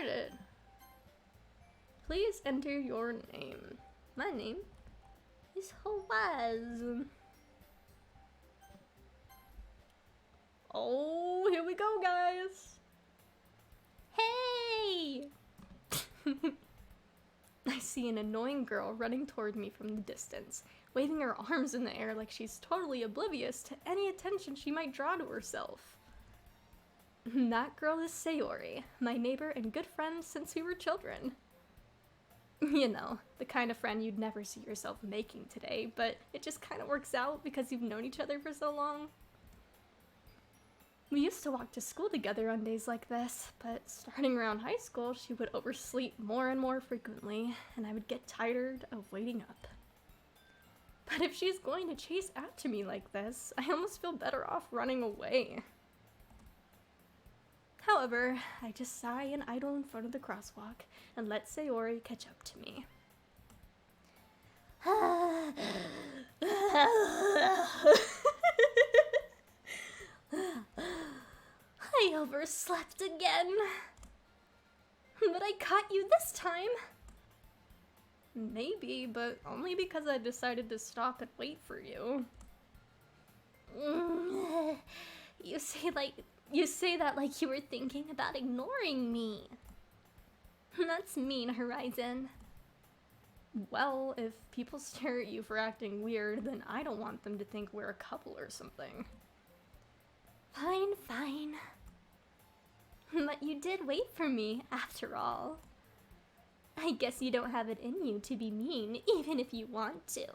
started. Please enter your name. My name is Hawaz. Oh, here we go, guys. Hey! I see an annoying girl running toward me from the distance, waving her arms in the air like she's totally oblivious to any attention she might draw to herself. That girl is Sayori, my neighbor and good friend since we were children. You know, the kind of friend you'd never see yourself making today, but it just kind of works out because you've known each other for so long. We used to walk to school together on days like this, but starting around high school, she would oversleep more and more frequently, and I would get tired of waiting up. But if she's going to chase after me like this, I almost feel better off running away. However, I just sigh and idle in front of the crosswalk and let Sayori catch up to me. I overslept again. But I caught you this time. Maybe, but only because I decided to stop and wait for you. You say that like you were thinking about ignoring me. That's mean, Horizon. Well, if people stare at you for acting weird, then I don't want them to think we're a couple or something. Fine, fine. But you did wait for me, after all. I guess you don't have it in you to be mean, even if you want to.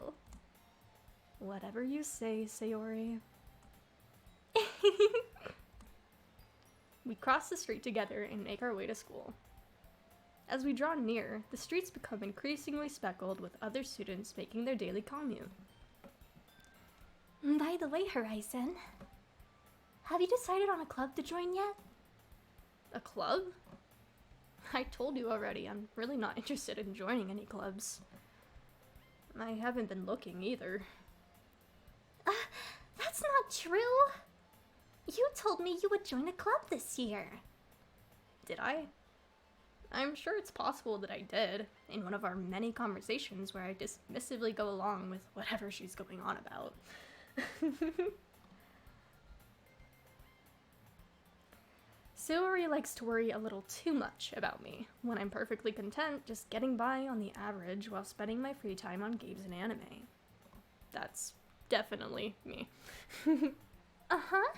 Whatever you say, Sayori. We cross the street together and make our way to school. As we draw near, the streets become increasingly speckled with other students making their daily commute. By the way, Horizon, have you decided on a club to join yet? A club? I told you already, I'm really not interested in joining any clubs. I haven't been looking either. That's not true! You told me you would join a club this year. Did I? I'm sure it's possible that I did, in one of our many conversations where I dismissively go along with whatever she's going on about. Sayori likes to worry a little too much about me, when I'm perfectly content just getting by on the average while spending my free time on games and anime. That's definitely me. Uh-huh.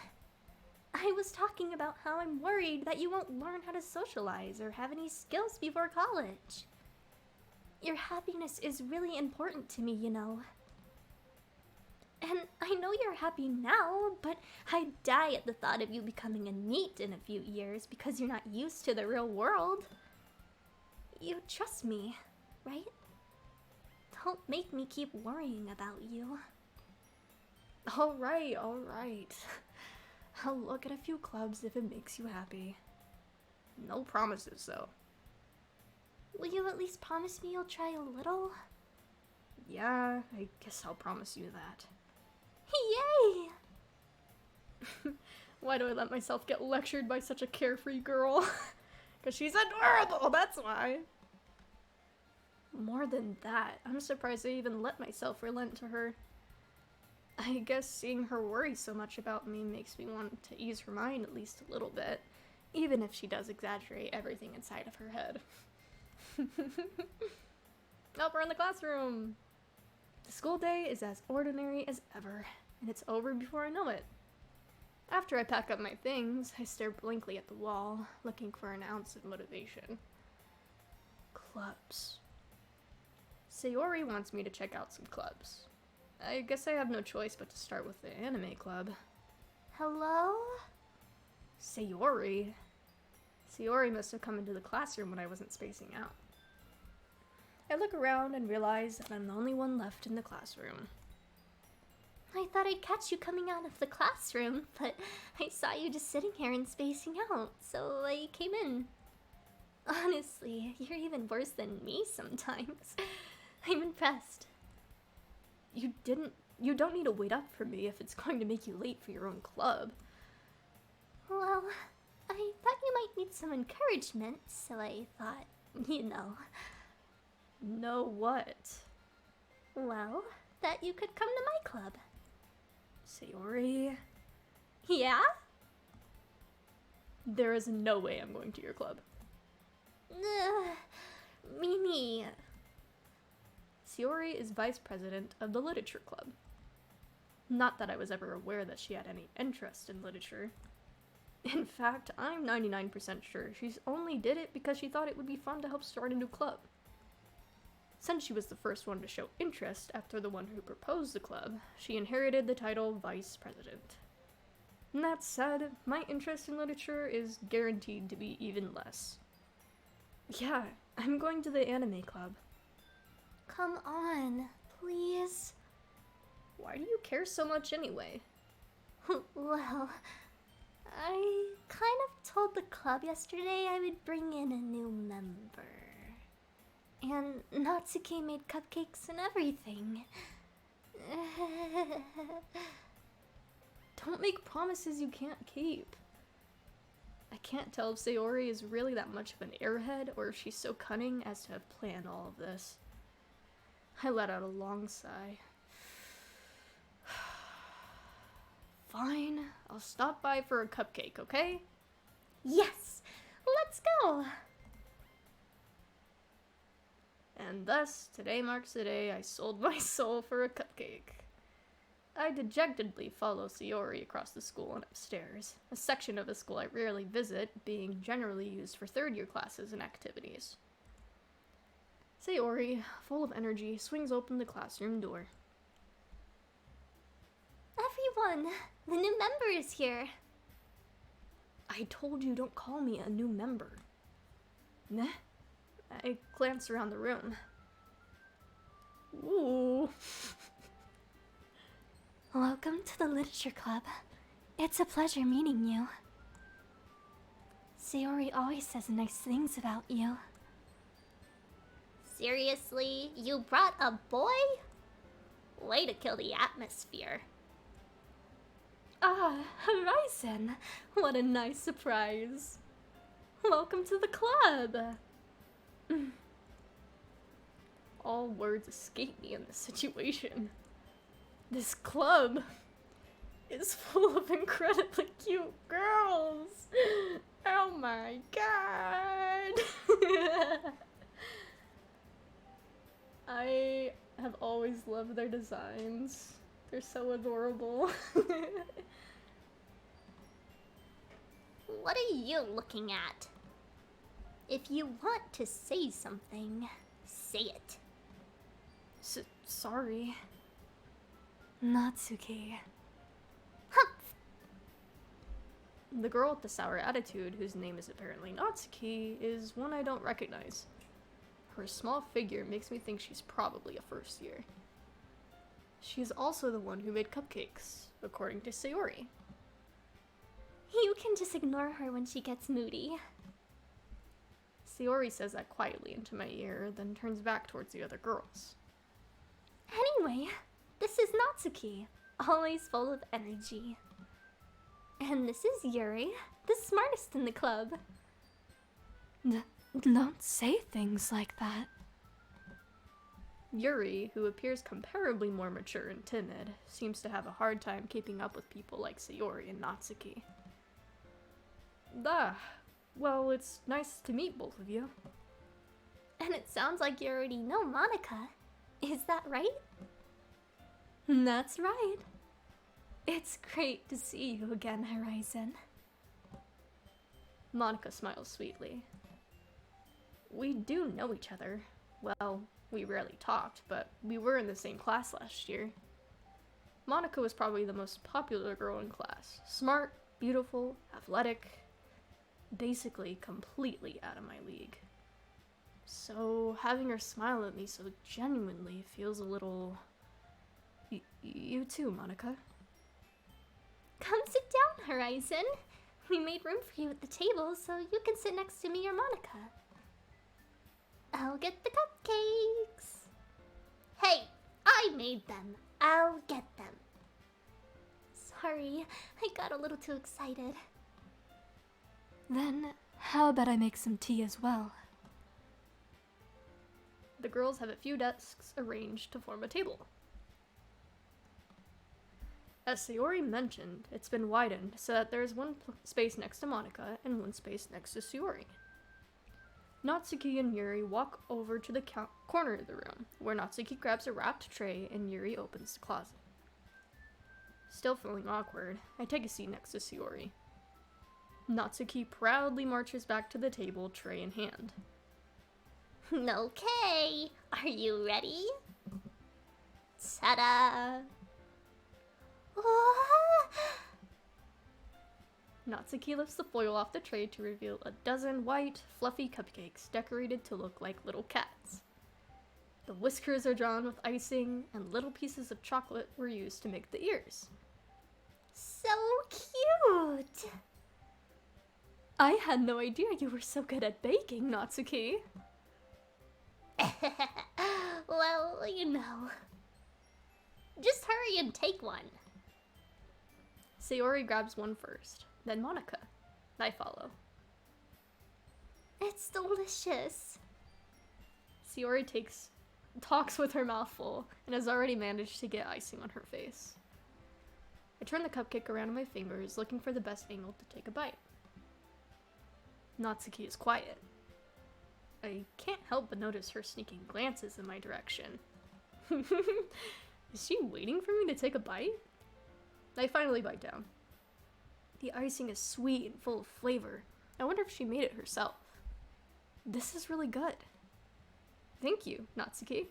I was talking about how I'm worried that you won't learn how to socialize or have any skills before college. Your happiness is really important to me, you know. And I know you're happy now, but I'd die at the thought of you becoming a NEET in a few years because you're not used to the real world. You trust me, right? Don't make me keep worrying about you. Alright. I'll look at a few clubs if it makes you happy. No promises, though. Will you at least promise me you'll try a little? Yeah, I guess I'll promise you that. Yay! Why do I let myself get lectured by such a carefree girl? Because she's adorable, that's why! More than that, I'm surprised I even let myself relent to her. I guess seeing her worry so much about me makes me want to ease her mind at least a little bit, even if she does exaggerate everything inside of her head. Oh, we're in the classroom! The school day is as ordinary as ever, and it's over before I know it. After I pack up my things, I stare blankly at the wall, looking for an ounce of motivation. Clubs. Sayori wants me to check out some clubs. I guess I have no choice but to start with the anime club. Hello? Sayori? Sayori must have come into the classroom when I wasn't spacing out. I look around and realize that I'm the only one left in the classroom. I thought I'd catch you coming out of the classroom, but I saw you just sitting here and spacing out, so I came in. Honestly, you're even worse than me sometimes. I'm impressed. You don't need to wait up for me if it's going to make you late for your own club. Well, I thought you might need some encouragement, so I thought, you know. Know what? Well, that you could come to my club. Sayori? Yeah? There is no way I'm going to your club. Mimi. Sayori is vice president of the literature club. Not that I was ever aware that she had any interest in literature. In fact, I'm 99% sure she's only did it because she thought it would be fun to help start a new club. Since she was the first one to show interest after the one who proposed the club, she inherited the title vice president. And that said, my interest in literature is guaranteed to be even less. Yeah, I'm going to the anime club. Come on, please. Why do you care so much anyway? Well, I kind of told the club yesterday I would bring in a new member. And Natsuki made cupcakes and everything. Don't make promises you can't keep. I can't tell if Sayori is really that much of an airhead or if she's so cunning as to have planned all of this. I let out a long sigh. Fine, I'll stop by for a cupcake, okay? Yes, let's go! And thus, today marks the day I sold my soul for a cupcake. I dejectedly follow Sayori across the school and upstairs, a section of the school I rarely visit, being generally used for third-year classes and activities. Sayori, full of energy, swings open the classroom door. Everyone, the new member is here. I told you don't call me a new member. Meh? I glance around the room. Ooh. Welcome to the literature club. It's a pleasure meeting you. Sayori always says nice things about you. Seriously? You brought a boy? Way to kill the atmosphere. Ah, Horizon! What a nice surprise. Welcome to the club! All words escape me in this situation. This club is full of incredibly cute girls! Oh my god! I have always loved their designs. They're so adorable. What are you looking at? If you want to say something, say it. Sorry. Natsuki. The girl with the sour attitude, whose name is apparently Natsuki, is one I don't recognize. Her small figure makes me think she's probably a first year. She is also the one who made cupcakes, according to Sayori. You can just ignore her when she gets moody. Sayori says that quietly into my ear, then turns back towards the other girls. Anyway, this is Natsuki, always full of energy. And this is Yuri, the smartest in the club. Don't say things like that. Yuri, who appears comparably more mature and timid, seems to have a hard time keeping up with people like Sayori and Natsuki. Well, it's nice to meet both of you. And it sounds like you already know Monica. Is that right? That's right. It's great to see you again, Horizon. Monica smiles sweetly. We do know each other. Well, we rarely talked, but we were in the same class last year. Monica was probably the most popular girl in class. Smart, beautiful, athletic, basically completely out of my league. So having her smile at me so genuinely feels a little... You too, Monica. Come sit down, Horizon. We made room for you at the table so you can sit next to me or Monica. I'll get the cupcakes. Hey, I made them. I'll get them. Sorry, I got a little too excited. Then, how about I make some tea as well? The girls have a few desks arranged to form a table. As Sayori mentioned, it's been widened so that there is one space next to Monica and one space next to Sayori. Natsuki and Yuri walk over to the corner of the room, where Natsuki grabs a wrapped tray and Yuri opens the closet. Still feeling awkward, I take a seat next to Sayori. Natsuki proudly marches back to the table, tray in hand. Okay, are you ready? Ta-da! Natsuki lifts the foil off the tray to reveal a dozen white, fluffy cupcakes decorated to look like little cats. The whiskers are drawn with icing, and little pieces of chocolate were used to make the ears. So cute! I had no idea you were so good at baking, Natsuki. Well, you know. Just hurry and take one. Sayori grabs one first, then Monica. I follow. It's delicious. Sayori talks with her mouth full and has already managed to get icing on her face. I turn the cupcake around in my fingers, looking for the best angle to take a bite. Natsuki is quiet. I can't help but notice her sneaking glances in my direction. Is she waiting for me to take a bite? I finally bite down. The icing is sweet and full of flavor. I wonder if she made it herself. This is really good. Thank you, Natsuki.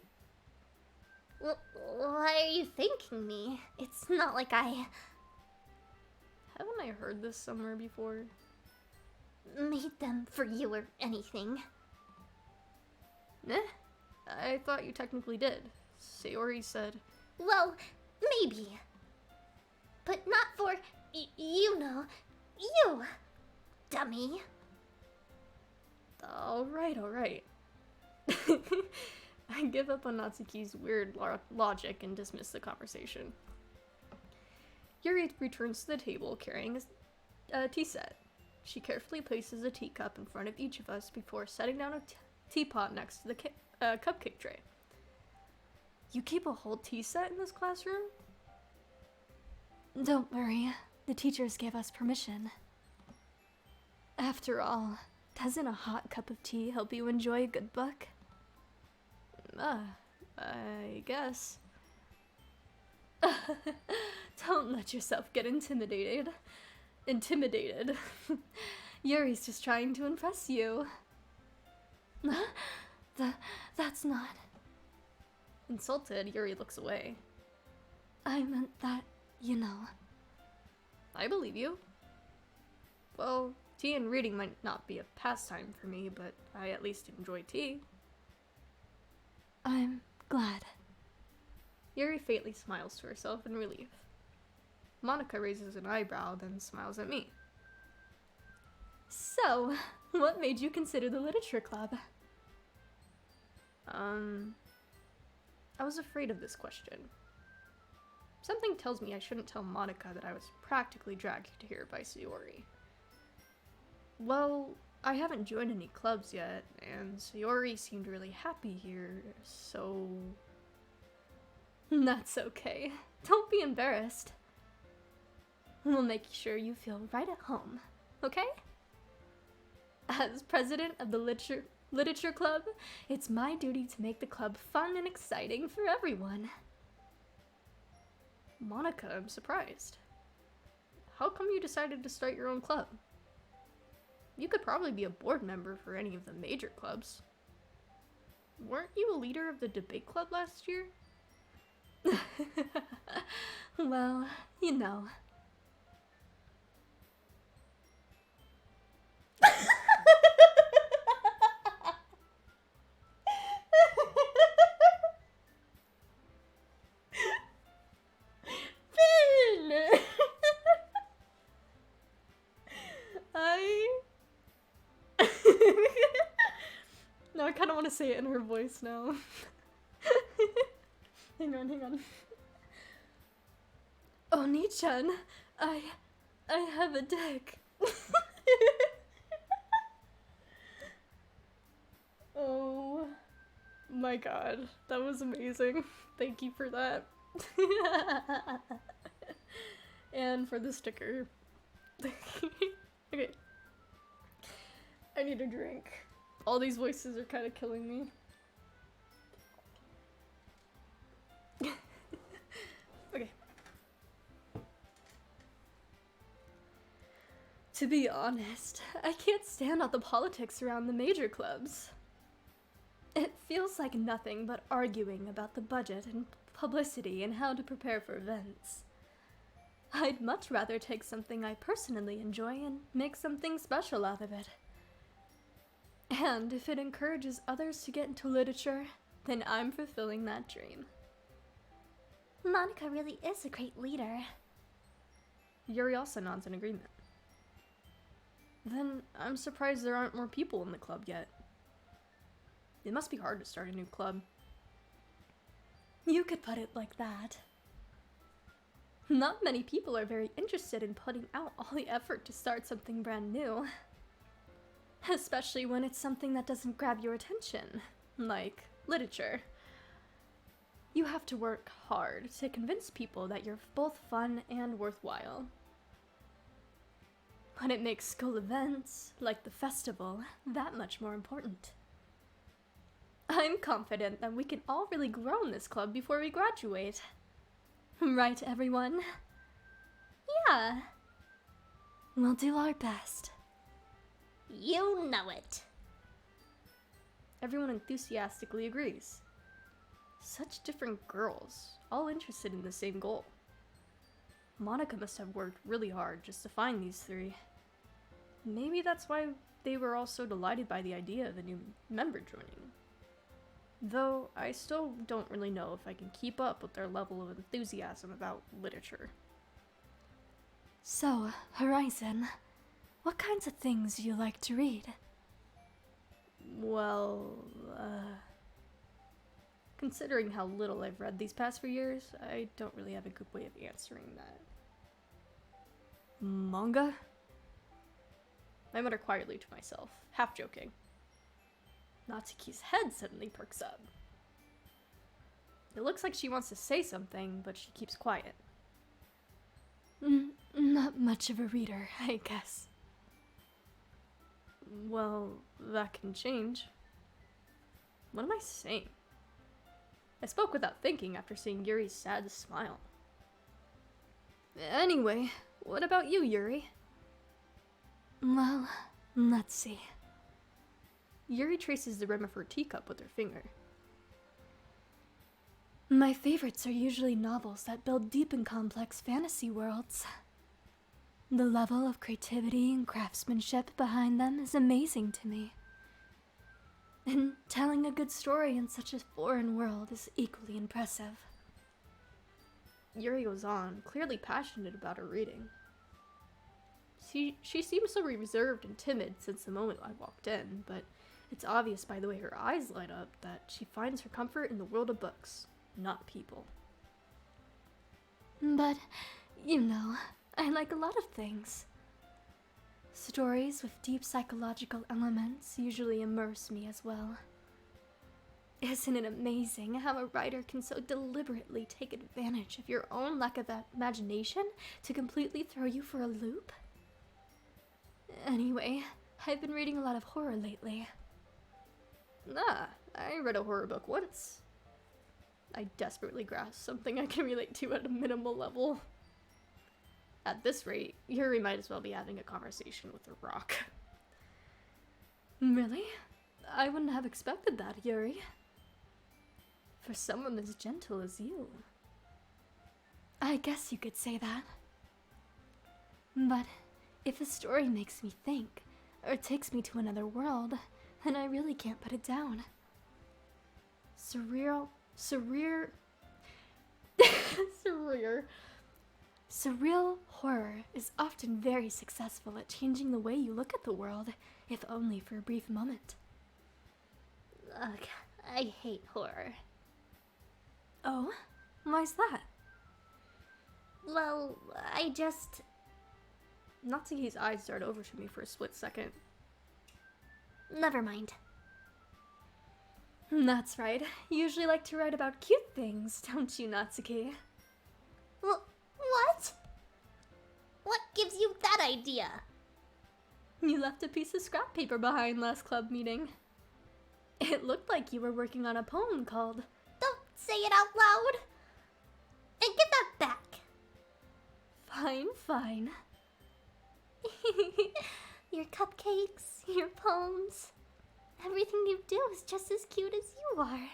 Why are you thanking me? It's not like I Haven't I heard this somewhere before? made them for you or anything. Eh? I thought you technically did. Sayori said. Well, maybe. But not for, you know, you, dummy. Alright. I give up on Natsuki's weird logic and dismiss the conversation. Yuri returns to the table carrying a tea set. She carefully places a teacup in front of each of us before setting down a teapot next to the cupcake tray. You keep a whole tea set in this classroom? Don't worry, the teachers gave us permission. After all, doesn't a hot cup of tea help you enjoy a good book? I guess. Don't let yourself get intimidated. Yuri's just trying to impress you. That's not... Insulted, Yuri looks away. I meant that, you know. I believe you. Well, tea and reading might not be a pastime for me, but I at least enjoy tea. I'm glad. Yuri faintly smiles to herself in relief. Monica raises an eyebrow, then smiles at me. So, what made you consider the literature club? I was afraid of this question. Something tells me I shouldn't tell Monica that I was practically dragged here by Sayori. Well, I haven't joined any clubs yet, and Sayori seemed really happy here, so... That's okay. Don't be embarrassed. We'll make sure you feel right at home, okay? As president of the Literature Club, it's my duty to make the club fun and exciting for everyone. Monica, I'm surprised. How come you decided to start your own club? You could probably be a board member for any of the major clubs. Weren't you a leader of the debate club last year? Well, you know. No, I kind of want to say it in her voice now. Hang on. Oni-chan, I have a deck. Oh my god, that was amazing. Thank you for that. And for the sticker. Okay. I need a drink. All these voices are kind of killing me. Okay. To be honest, I can't stand all the politics around the major clubs. It feels like nothing but arguing about the budget and publicity and how to prepare for events. I'd much rather take something I personally enjoy and make something special out of it. And if it encourages others to get into literature, then I'm fulfilling that dream. Monica really is a great leader. Yuri also nods in agreement. Then I'm surprised there aren't more people in the club yet. It must be hard to start a new club. You could put it like that. Not many people are very interested in putting out all the effort to start something brand new. Especially when it's something that doesn't grab your attention, like literature. You have to work hard to convince people that you're both fun and worthwhile. But it makes school events, like the festival, that much more important. I'm confident that we can all really grow in this club before we graduate. Right, everyone? Yeah. We'll do our best. You know it. Everyone enthusiastically agrees. Such different girls, all interested in the same goal. Monica must have worked really hard just to find these three. Maybe that's why they were all so delighted by the idea of a new member joining. Though I still don't really know if I can keep up with their level of enthusiasm about literature. So, Horizon, what kinds of things do you like to read? Well, considering how little I've read these past few years, I don't really have a good way of answering that. Manga? I mutter quietly to myself, half joking. Natsuki's head suddenly perks up. It looks like she wants to say something, but she keeps quiet. Not much of a reader, I guess. Well, that can change. What am I saying? I spoke without thinking after seeing Yuri's sad smile. Anyway, what about you, Yuri? Well, let's see. Yuri traces the rim of her teacup with her finger. My favorites are usually novels that build deep and complex fantasy worlds. The level of creativity and craftsmanship behind them is amazing to me. And telling a good story in such a foreign world is equally impressive. Yuri goes on, clearly passionate about her reading. She seems so reserved and timid since the moment I walked in, but it's obvious by the way her eyes light up that she finds her comfort in the world of books, not people. But, you know, I like a lot of things. Stories with deep psychological elements usually immerse me as well. Isn't it amazing how a writer can so deliberately take advantage of your own lack of imagination to completely throw you for a loop? Anyway, I've been reading a lot of horror lately. Ah, I read a horror book once. I desperately grasp something I can relate to at a minimal level. At this rate, Yuri might as well be having a conversation with a rock. Really? I wouldn't have expected that, Yuri. For someone as gentle as you. I guess you could say that. But if a story makes me think, or takes me to another world, then I really can't put it down. Surreal. Surreal horror is often very successful at changing the way you look at the world, if only for a brief moment. Ugh, I hate horror. Oh? Why's that? Well, I just... Natsuki's eyes dart over to me for a split second. Never mind. That's right. You usually like to write about cute things, don't you, Natsuki? What? What gives you that idea? You left a piece of scrap paper behind last club meeting. It looked like you were working on a poem called... Don't say it out loud! And give that back! Fine, fine. Your cupcakes, your poems, everything you do is just as cute as you are.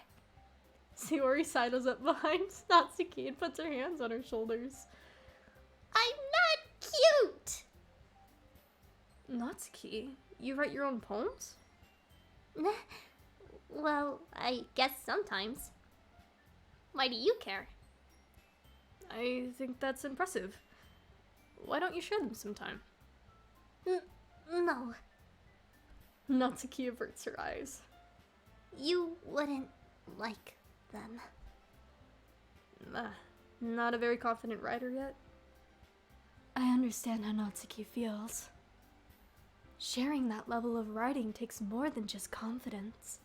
Sayori sidles up behind Natsuki and puts her hands on her shoulders. I'm not cute! Natsuki, you write your own poems? Well, I guess sometimes. Why do you care? I think that's impressive. Why don't you share them sometime? No, Natsuki averts her eyes. you wouldn't like them. Not a very confident writer yet? I understand how Natsuki feels. Sharing that level of writing takes more than just confidence.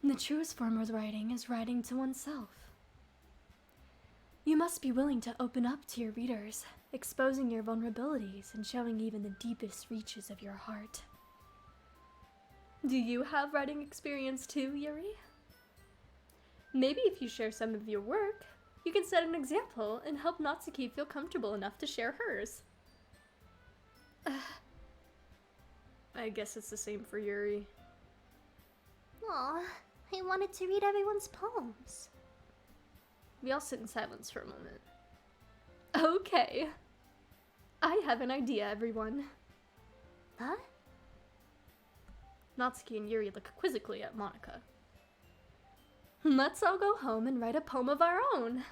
The truest form of writing is writing to oneself. You must be willing to open up to your readers, exposing your vulnerabilities and showing even the deepest reaches of your heart. Do you have writing experience too, Yuri? Maybe if you share some of your work, you can set an example and help Natsuki feel comfortable enough to share hers. I guess it's the same for Yuri. Aw, I wanted to read everyone's poems. We all sit in silence for a moment. Okay. I have an idea, everyone. Huh? Natsuki and Yuri look quizzically at Monica. Let's all go home and write a poem of our own.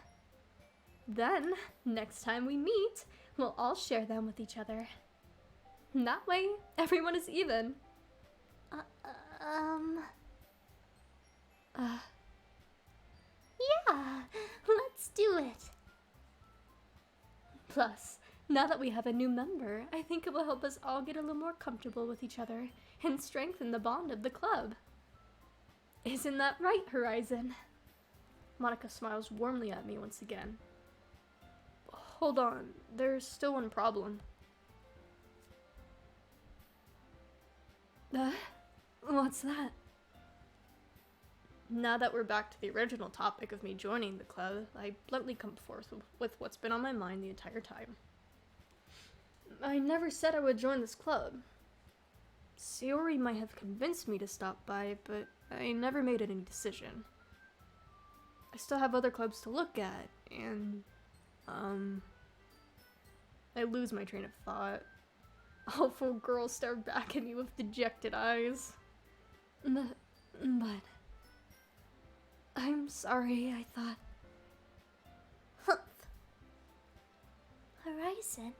Then, next time we meet, we'll all share them with each other. That way, everyone is even. Yeah, let's do it. Plus, now that we have a new member, I think it will help us all get a little more comfortable with each other and strengthen the bond of the club. Isn't that right, Horizon? Monica smiles warmly at me once again. Hold on, there's still one problem. What's that? Now that we're back to the original topic of me joining the club, I bluntly come forth with what's been on my mind the entire time. I never said I would join this club. Sayori might have convinced me to stop by, but I never made any decision. I still have other clubs to look at, and, I lose my train of thought. Awful girls stare back at me with dejected eyes. But... I'm sorry, I thought... Horizon.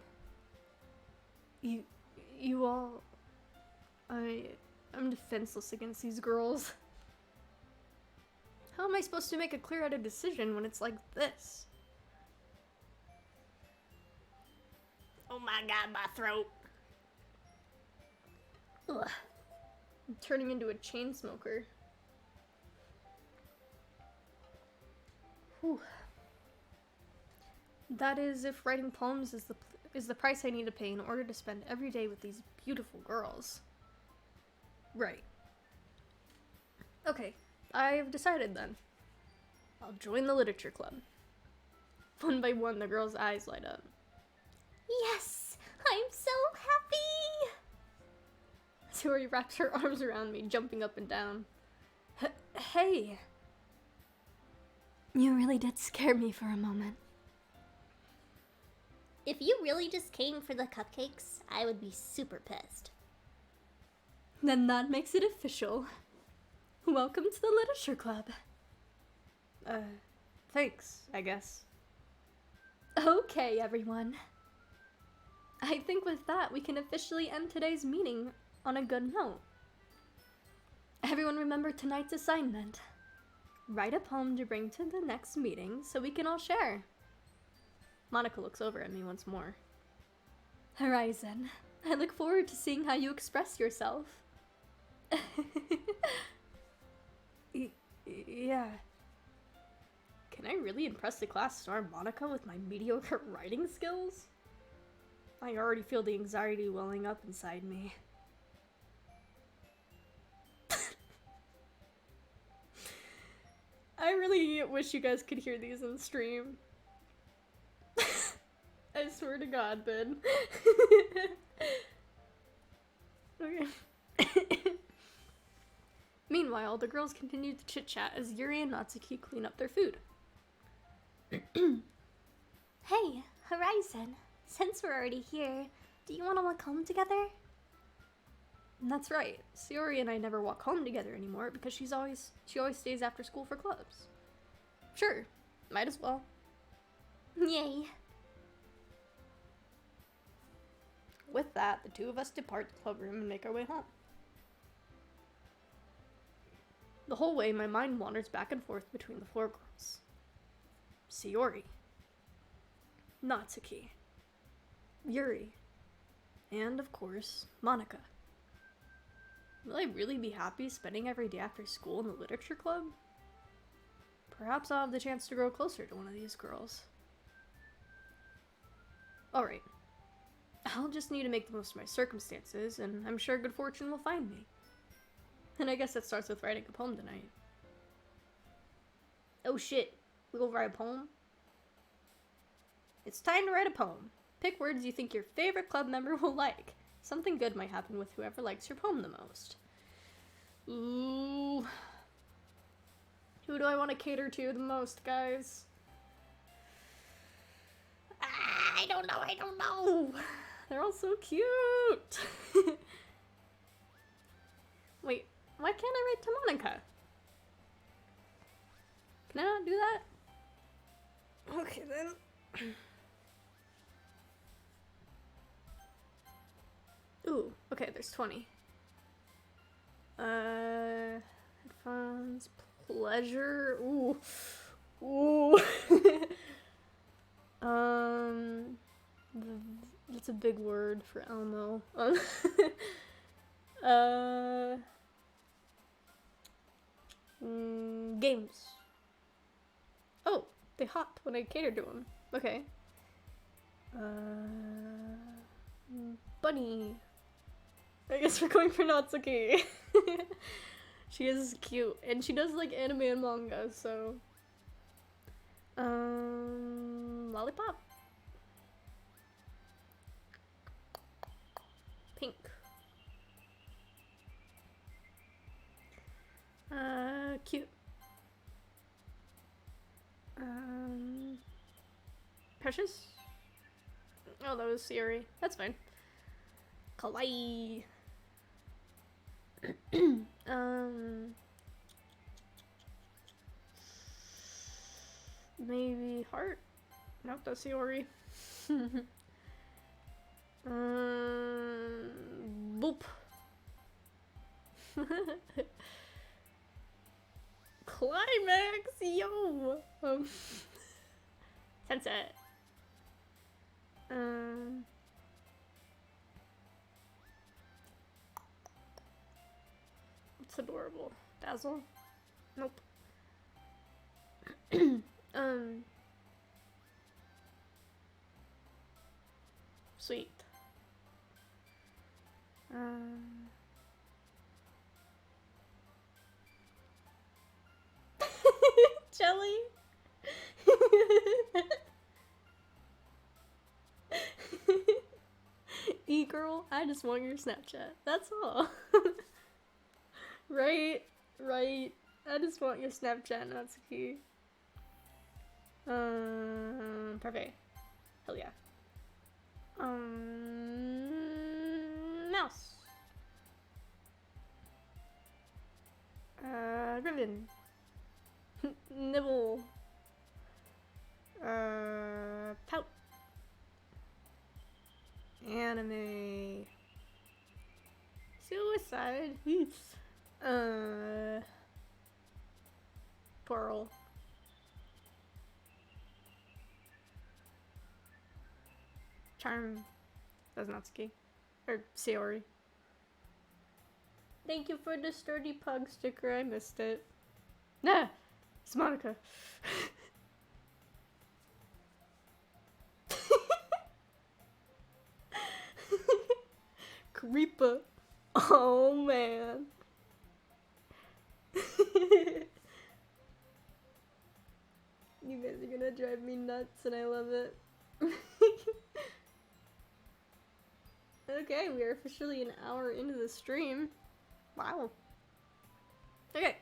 You all... I'm defenseless against these girls. How am I supposed to make a clear-headed decision when it's like this? Oh my god, my throat. Ugh. I'm turning into a chain smoker. Whew. That is if writing poems is the price I need to pay in order to spend every day with these beautiful girls. Right. Okay, I've decided then. I'll join the literature club. One by one, the girls' eyes light up. Yes! I'm so happy! Sayori wraps her arms around me, jumping up and down. Hey! You really did scare me for a moment. If you really just came for the cupcakes, I would be super pissed. Then that makes it official. Welcome to the literature club. Thanks, I guess. Okay, everyone. I think with that, we can officially end today's meeting on a good note. Everyone remember tonight's assignment. Write a poem to bring to the next meeting so we can all share. Monica looks over at me once more. Horizon, I look forward to seeing how you express yourself. Yeah. Can I really impress the class star Monica with my mediocre writing skills? I already feel the anxiety welling up inside me. I really wish you guys could hear these in stream. I swear to God, Ben. Okay. Meanwhile, the girls continued to chit-chat as Yuri and Natsuki clean up their food. Hey, Horizon. Since we're already here, do you want to walk home together? That's right. Sayori and I never walk home together anymore because she always stays after school for clubs. Sure, might as well. Yay. With that, the two of us depart the club room and make our way home. The whole way, my mind wanders back and forth between the four girls. Sayori, Natsuki, Yuri, and of course, Monica. Will I really be happy spending every day after school in the literature club? Perhaps I'll have the chance to grow closer to one of these girls. Alright. I'll just need to make the most of my circumstances, and I'm sure good fortune will find me. And I guess that starts with writing a poem tonight. Oh shit, we will write a poem? It's time to write a poem. Pick words you think your favorite club member will like. Something good might happen with whoever likes your poem the most. Ooh. Who do I want to cater to the most, guys? I don't know. They're all so cute. Wait, why can't I write to Monica? Can I not do that? Okay, then. Ooh, okay, there's 20. Headphones, pleasure, ooh. That's a big word for Elmo. Games. Oh, they hop when I cater to them. Okay. Bunny. I guess we're going for Natsuki. She is cute, and she does like anime and manga, so. Lollipop. Pink. Cute. Precious? Oh, that was Sayori. That's fine. Kawaii. Maybe heart? Nope, that's Sayori. Boop. Climax, yo. Sunset. It's adorable. Dazzle. Nope. Sweet. Jelly. E-girl, I just want your Snapchat. That's all. Right. I just want your Snapchat, Natsuki. Perfect. Hell yeah. Mouse. Ribbon. Nibble. Pout. Anime. Suicide. Pearl. Charm. That's Natsuki. Or Sayori. Thank you for the sturdy pug sticker, I missed it. Nah, it's Monica. Creeper. Oh man. You guys are gonna drive me nuts and I love it. Okay, we are officially an hour into the stream. Wow. Okay.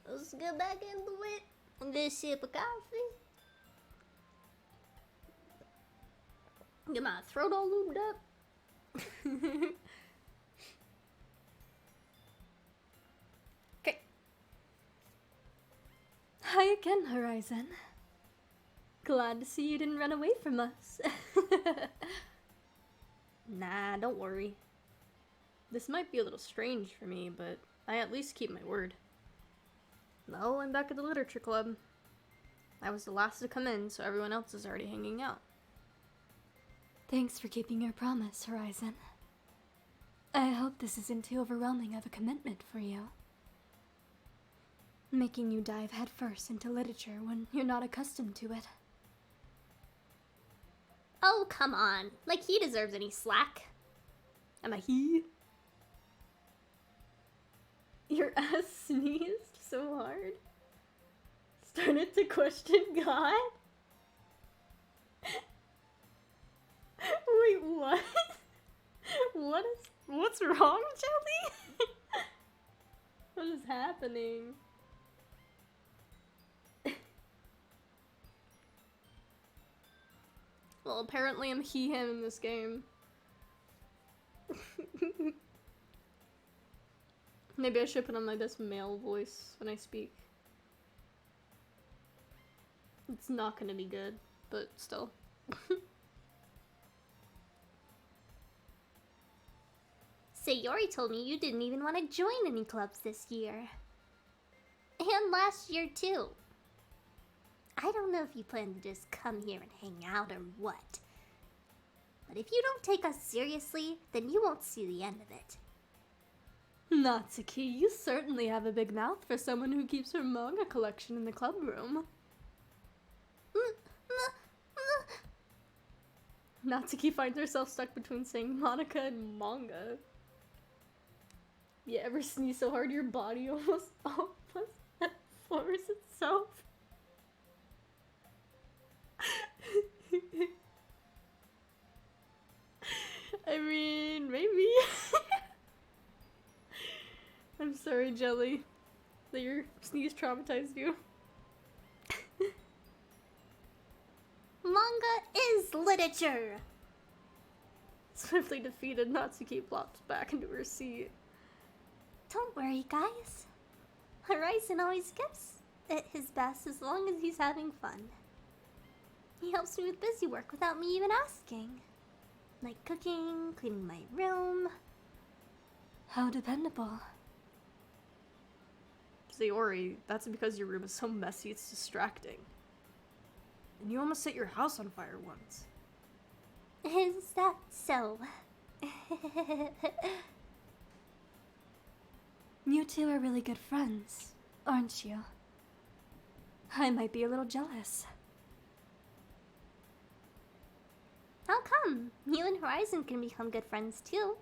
Let's get back into it. This sip of coffee. Get my throat all lubed up. Okay. Hi again, Horizon. Glad to see you didn't run away from us. Nah, don't worry. This might be a little strange for me, but I at least keep my word. No, I'm back at the literature club. I was the last to come in, so everyone else is already hanging out. Thanks for keeping your promise, Horizon. I hope this isn't too overwhelming of a commitment for you. Making you dive headfirst into literature when you're not accustomed to it. Oh, come on. Like he deserves any slack. Am I he? Your ass sneezed so hard? Started to question God? Wait, what? What's wrong, Jelly? What is happening? Well, apparently I'm he, him in this game. Maybe I should put on my best male voice when I speak. It's not gonna be good, but still. Sayori told me you didn't even want to join any clubs this year. And last year, too. I don't know if you plan to just come here and hang out or what. But if you don't take us seriously, then you won't see the end of it. Natsuki, you certainly have a big mouth for someone who keeps her manga collection in the club room. Natsuki finds herself stuck between saying Monica and manga. You ever sneeze so hard your body almost floors itself? I mean, maybe. I'm sorry, Jelly, that your sneeze traumatized you. Manga is literature! Swiftly defeated, Natsuki plops back into her seat. Don't worry, guys. Horizon always gives it his best as long as he's having fun. He helps me with busy work without me even asking. Like cooking, cleaning my room. How dependable. Sayori, that's because your room is so messy it's distracting. And you almost set your house on fire once. Is that so? You two are really good friends, aren't you? I might be a little jealous. How come? You and Horizon can become good friends too.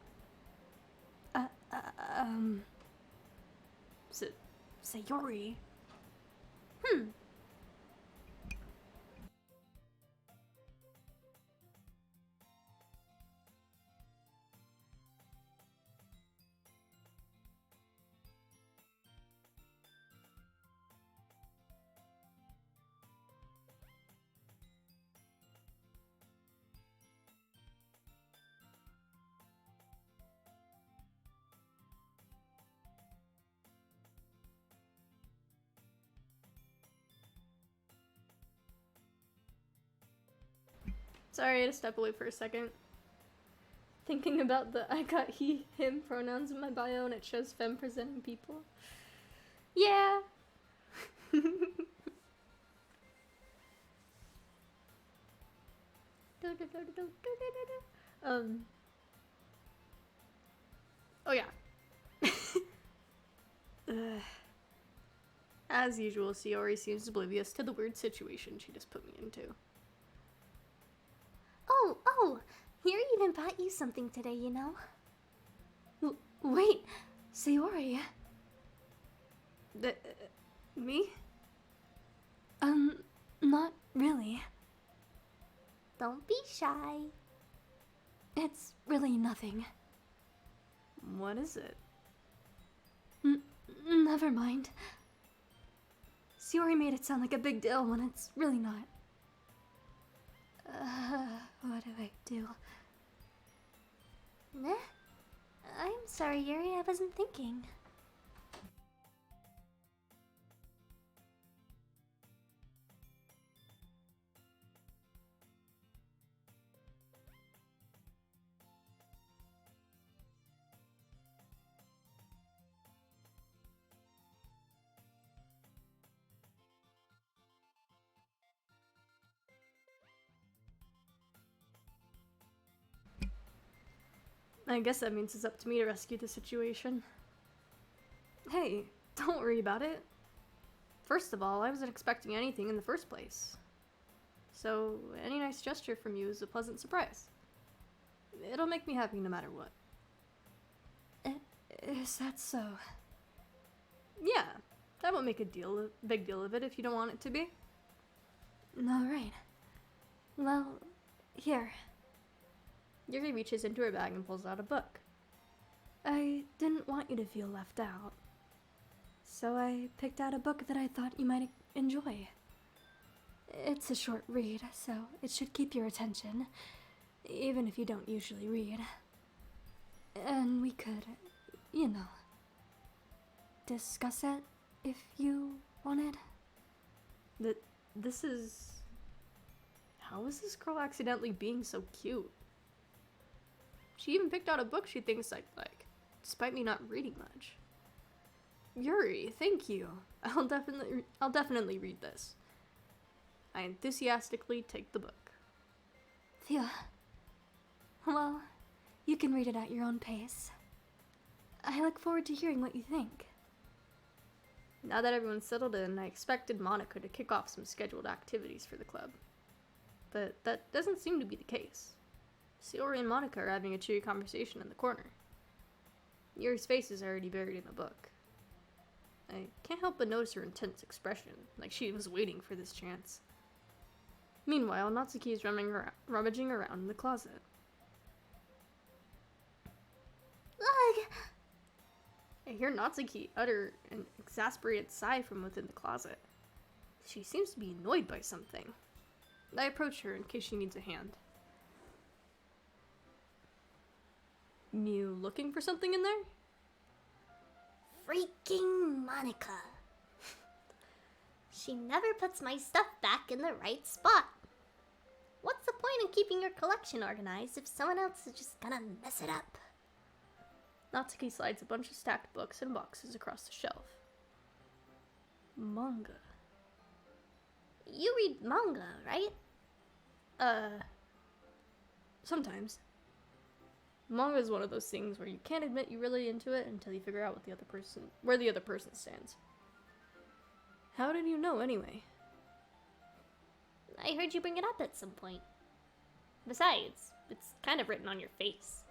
Sayori. Sorry, I had to step away for a second. Thinking about the I got he, him pronouns in my bio and it shows femme presenting people. Yeah. Oh yeah. As usual, Sayori seems oblivious to the weird situation she just put me into. Oh, Yuri even bought you something today, you know? Wait, Sayori. Me? Not really. Don't be shy. It's really nothing. What is it? Never mind. Sayori made it sound like a big deal when it's really not. What do I do? Nah. I'm sorry, Yuri, I wasn't thinking. I guess that means it's up to me to rescue the situation. Hey, don't worry about it. First of all, I wasn't expecting anything in the first place. So, any nice gesture from you is a pleasant surprise. It'll make me happy no matter what. Is that so? Yeah, I won't make a big deal of it if you don't want it to be. Alright. Well, here. Yuri reaches into her bag and pulls out a book. I didn't want you to feel left out. So I picked out a book that I thought you might enjoy. It's a short read, so it should keep your attention, even if you don't usually read. And we could, discuss it if you wanted. This is... How is this girl accidentally being so cute? She even picked out a book she thinks I like, despite me not reading much. Yuri, thank you. I'll definitely read this. I enthusiastically take the book. Phew. Well, you can read it at your own pace. I look forward to hearing what you think. Now that everyone's settled in, I expected Monica to kick off some scheduled activities for the club. But that doesn't seem to be the case. Sayori and Monica are having a cheery conversation in the corner. Yuri's face is already buried in the book. I can't help but notice her intense expression, like she was waiting for this chance. Meanwhile, Natsuki is rummaging around in the closet. Ugh! I hear Natsuki utter an exasperated sigh from within the closet. She seems to be annoyed by something. I approach her in case she needs a hand. You looking for something in there? Freaking Monica. She never puts my stuff back in the right spot. What's the point in keeping your collection organized if someone else is just gonna mess it up? Natsuki slides a bunch of stacked books and boxes across the shelf. Manga. You read manga, right? Sometimes. Manga is one of those things where you can't admit you're really into it until you figure out where the other person stands. How did you know, anyway? I heard you bring it up at some point. Besides, it's kind of written on your face.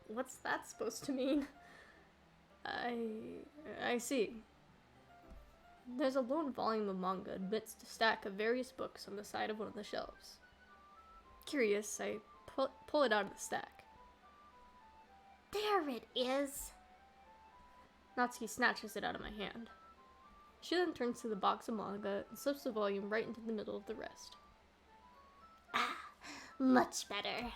What's that supposed to mean? I see. There's a lone volume of manga amidst a stack of various books on the side of one of the shelves. Curious, I pull it out of the stack. There it is! Natsuki snatches it out of my hand. She then turns to the box of manga and slips the volume right into the middle of the rest. Ah, much better.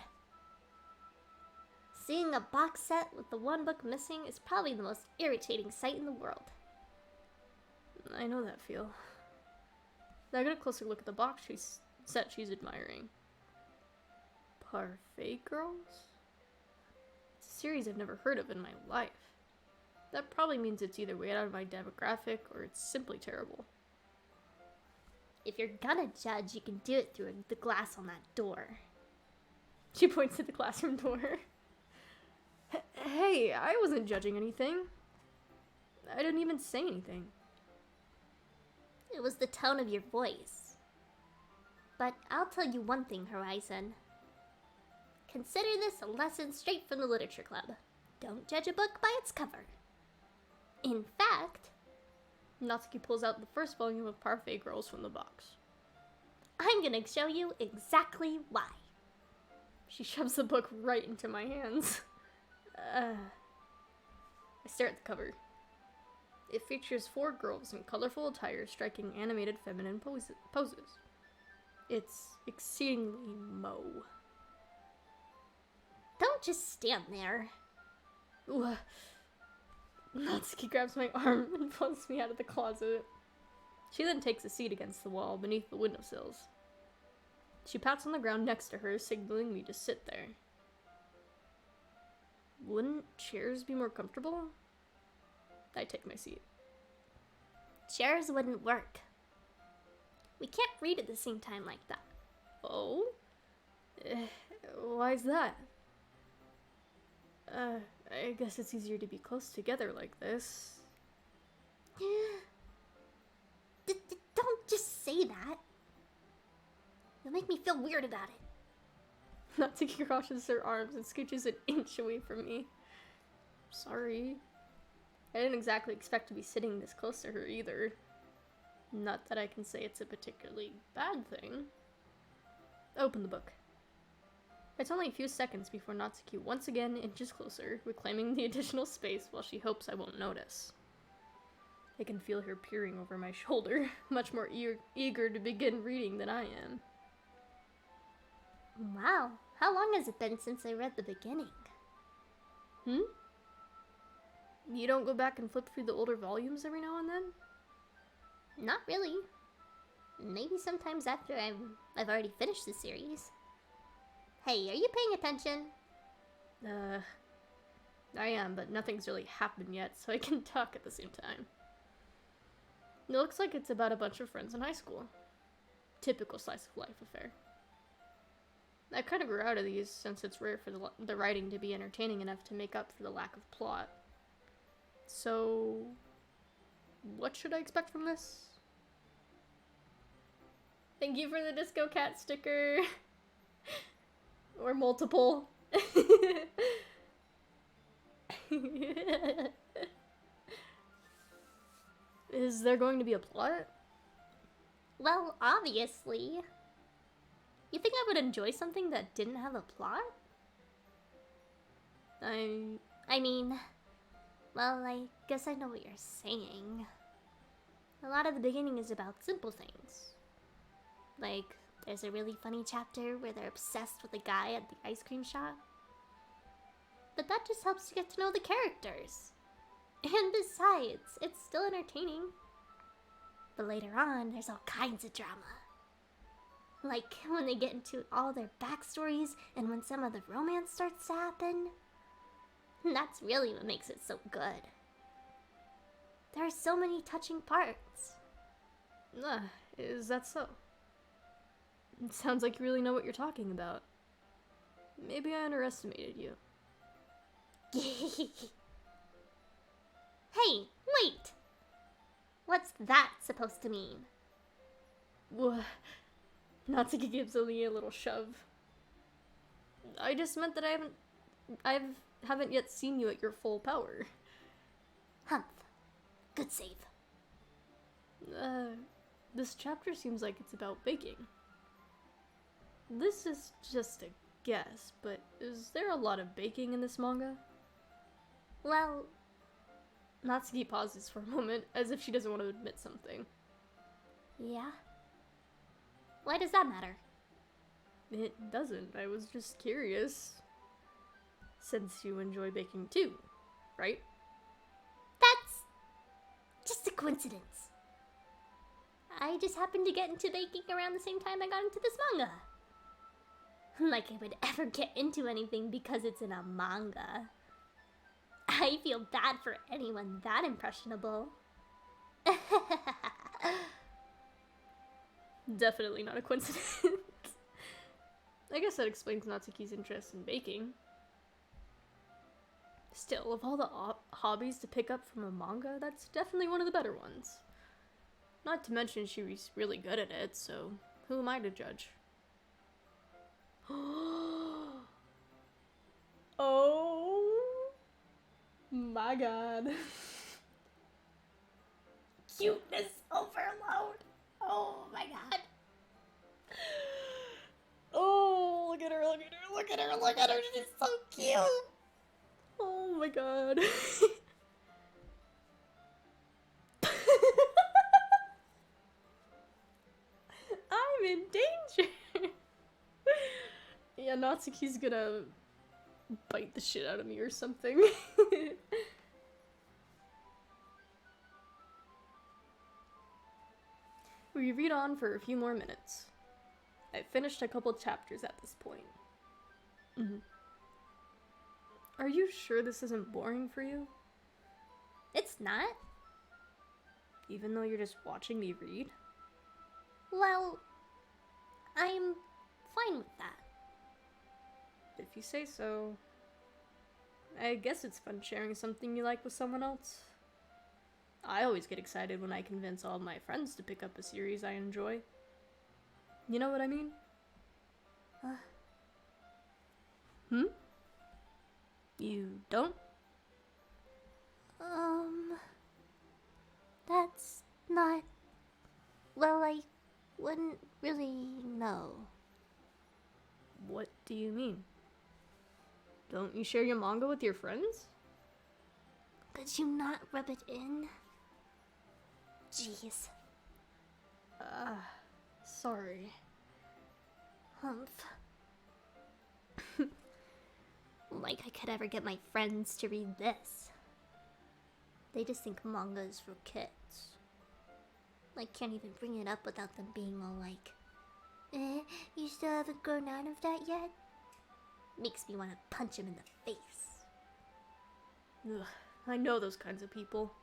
Seeing a box set with the one book missing is probably the most irritating sight in the world. I know that feel. I get a closer look at the box set she's admiring. Parfait Girls? It's a series I've never heard of in my life. That probably means it's either way out of my demographic or it's simply terrible. If you're gonna judge, you can do it through the glass on that door. She points at the classroom door. Hey, I wasn't judging anything. I didn't even say anything. It was the tone of your voice. But I'll tell you one thing, Horizon. Consider this a lesson straight from the Literature Club. Don't judge a book by its cover. In fact, Natsuki pulls out the first volume of Parfait Girls from the box. I'm gonna show you exactly why. She shoves the book right into my hands. I stare at the cover. It features 4 girls in colorful attire striking animated feminine poses. It's exceedingly Mo. Don't just stand there. Ooh. Natsuki grabs my arm and pulls me out of the closet. She then takes a seat against the wall beneath the windowsills. She pats on the ground next to her, signaling me to sit there. Wouldn't chairs be more comfortable? I take my seat. Chairs wouldn't work. We can't read at the same time like that. Oh? Why's that? I guess it's easier to be close together like this. Don't just say that. You'll make me feel weird about it. Natsuki crosses her arms and scooches an inch away from me. Sorry. I didn't exactly expect to be sitting this close to her either. Not that I can say it's a particularly bad thing. Open the book. It's only a few seconds before Natsuki once again inches closer, reclaiming the additional space while she hopes I won't notice. I can feel her peering over my shoulder, much more eager to begin reading than I am. Wow, how long has it been since I read the beginning? You don't go back and flip through the older volumes every now and then? Not really. Maybe sometimes after I've already finished the series. Hey, are you paying attention? I am, but nothing's really happened yet, so I can talk at the same time. It looks like it's about a bunch of friends in high school. Typical slice of life affair. I kind of grew out of these since it's rare for the writing to be entertaining enough to make up for the lack of plot. So, what should I expect from this? Thank you for the Disco Cat sticker! Or multiple. Is there going to be a plot? Well, obviously. You think I would enjoy something that didn't have a plot? I mean, well, I guess I know what you're saying. A lot of the beginning is about simple things. Like, there's a really funny chapter where they're obsessed with a guy at the ice cream shop. But that just helps you get to know the characters. And besides, it's still entertaining. But later on, there's all kinds of drama. Like when they get into all their backstories and when some of the romance starts to happen. That's really what makes it so good. There are so many touching parts. Is that so? It sounds like you really know what you're talking about. Maybe I underestimated you. Hey, wait! What's that supposed to mean? Natsuki gives Oli a little shove. I just meant that I haven't yet seen you at your full power. Humph. Good save. This chapter seems like it's about baking. This is just a guess, but is there a lot of baking in this manga? Well, Natsuki pauses for a moment, as if she doesn't want to admit something. yeah. Why does that matter? It doesn't. I was just curious. Since you enjoy baking too, right? That's just a coincidence. I just happened to get into baking around the same time I got into this manga. Like I would ever get into anything because it's in a manga. I feel bad for anyone that impressionable. Definitely not a coincidence. I guess that explains Natsuki's interest in baking. Still, of all the hobbies to pick up from a manga, that's definitely one of the better ones. Not to mention she's really good at it, so who am I to judge? Oh my god. Cuteness overload. Oh my god. Oh, look at her, look at her, look at her, look at her. She's so cute. Oh my god. I'm in danger. Yeah, Natsuki's gonna bite the shit out of me or something. We read on for a few more minutes. I've finished a couple chapters at this point. Are you sure this isn't boring for you? It's not. Even though you're just watching me read? Well, I'm fine with that. If you say so. I guess it's fun sharing something you like with someone else. I always get excited when I convince all of my friends to pick up a series I enjoy. You know what I mean? You don't? That's not... Well, I wouldn't really know. What do you mean? Don't you share your manga with your friends? Could you not rub it in? Jeez. Sorry. Humph. Like I could ever get my friends to read this. They just think manga is for kids. I can't even bring it up without them being all like, you still haven't grown out of that yet? Makes me want to punch him in the face. Ugh, I know those kinds of people.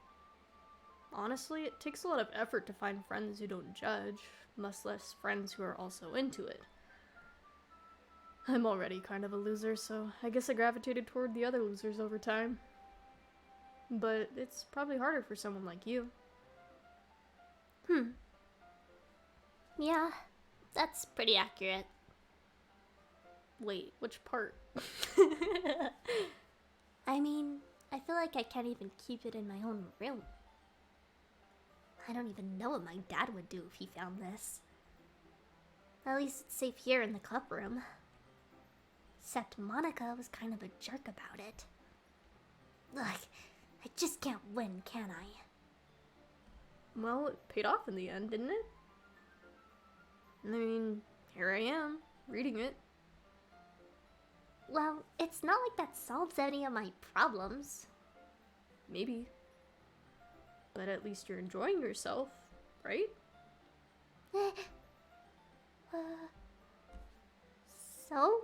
Honestly, it takes a lot of effort to find friends who don't judge, much less friends who are also into it. I'm already kind of a loser, so I guess I gravitated toward the other losers over time. But it's probably harder for someone like you. Yeah, that's pretty accurate. Wait, which part? I mean, I feel like I can't even keep it in my own room. I don't even know what my dad would do if he found this. At least it's safe here in the club room. Except Monica was kind of a jerk about it. Look, I just can't win, can I? Well, it paid off in the end, didn't it? I mean, here I am, reading it. Well, it's not like that solves any of my problems. Maybe. But at least you're enjoying yourself, right? So?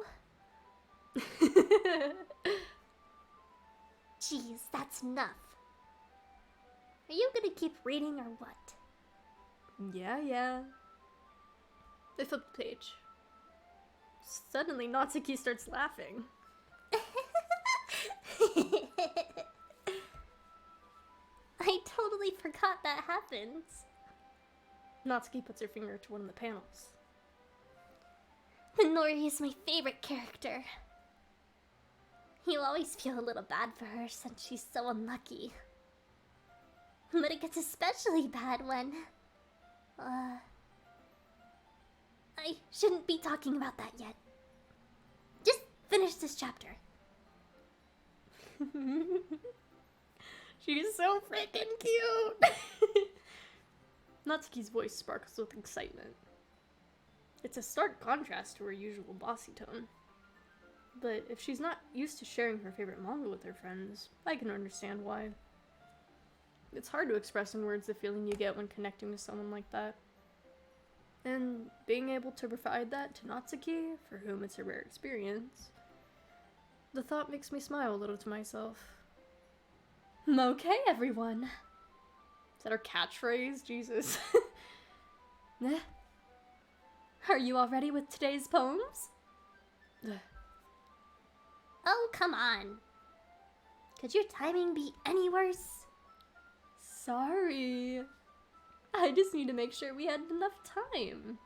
Jeez, that's enough. Are you gonna keep reading or what? Yeah. I flip the page. Suddenly, Natsuki starts laughing. I totally forgot that happens. Natsuki puts her finger to one of the panels. Minori is my favorite character. You'll always feel a little bad for her since she's so unlucky. But it gets especially bad when... I shouldn't be talking about that yet. Just finish this chapter. She's so freaking cute! Natsuki's voice sparkles with excitement. It's a stark contrast to her usual bossy tone. But if she's not used to sharing her favorite manga with her friends, I can understand why. It's hard to express in words the feeling you get when connecting with someone like that. And being able to provide that to Natsuki, for whom it's a rare experience, the thought makes me smile a little to myself. Okay, everyone. Is that our catchphrase? Jesus. Are you all ready with today's poems? Oh, come on. Could your timing be any worse? Sorry. I just need to make sure we had enough time.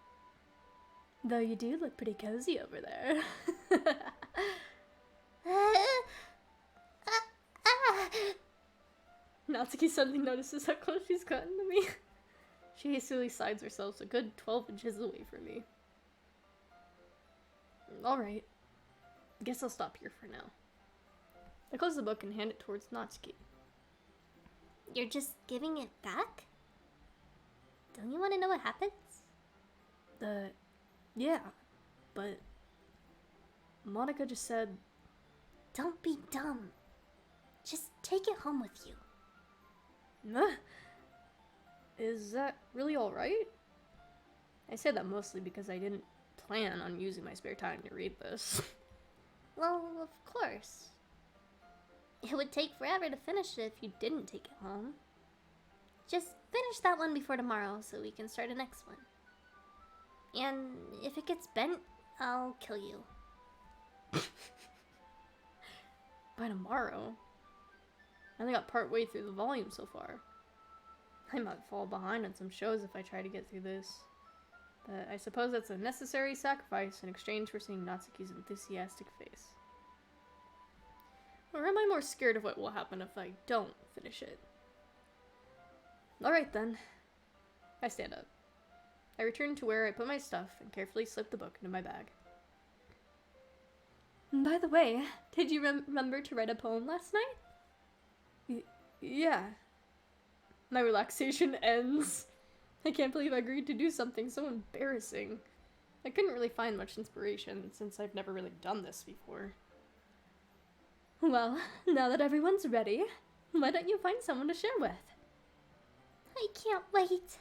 Though you do look pretty cozy over there. Natsuki suddenly notices how close she's gotten to me. She hastily sides herself a good 12 inches away from me. Alright. Guess I'll stop here for now. I close the book and hand it towards Natsuki. You're just giving it back? Don't you want to know what happens? Yeah, but Monica just said... Don't be dumb. Just take it home with you. Nah. Is that really alright? I said that mostly because I didn't plan on using my spare time to read this. Well, of course. It would take forever to finish it if you didn't take it home. Just finish that one before tomorrow so we can start the next one. And if it gets bent, I'll kill you. By tomorrow? I only got part way through the volume so far. I might fall behind on some shows if I try to get through this. But I suppose that's a necessary sacrifice in exchange for seeing Natsuki's enthusiastic face. Or am I more scared of what will happen if I don't finish it? Alright then. I stand up. I return to where I put my stuff and carefully slip the book into my bag. By the way, did you remember to write a poem last night? Yeah. My relaxation ends. I can't believe I agreed to do something so embarrassing. I couldn't really find much inspiration since I've never really done this before. Well, now that everyone's ready, why don't you find someone to share with? I can't wait.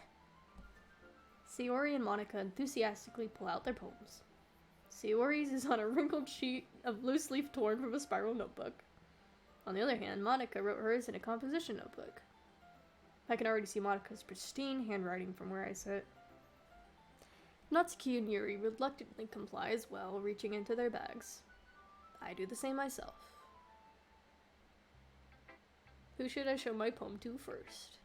Sayori and Monica enthusiastically pull out their poems. Sayori's is on a wrinkled sheet of loose leaf torn from a spiral notebook. On the other hand, Monica wrote hers in a composition notebook. I can already see Monica's pristine handwriting from where I sit. Natsuki and Yuri reluctantly comply as well, reaching into their bags. I do the same myself. Who should I show my poem to first?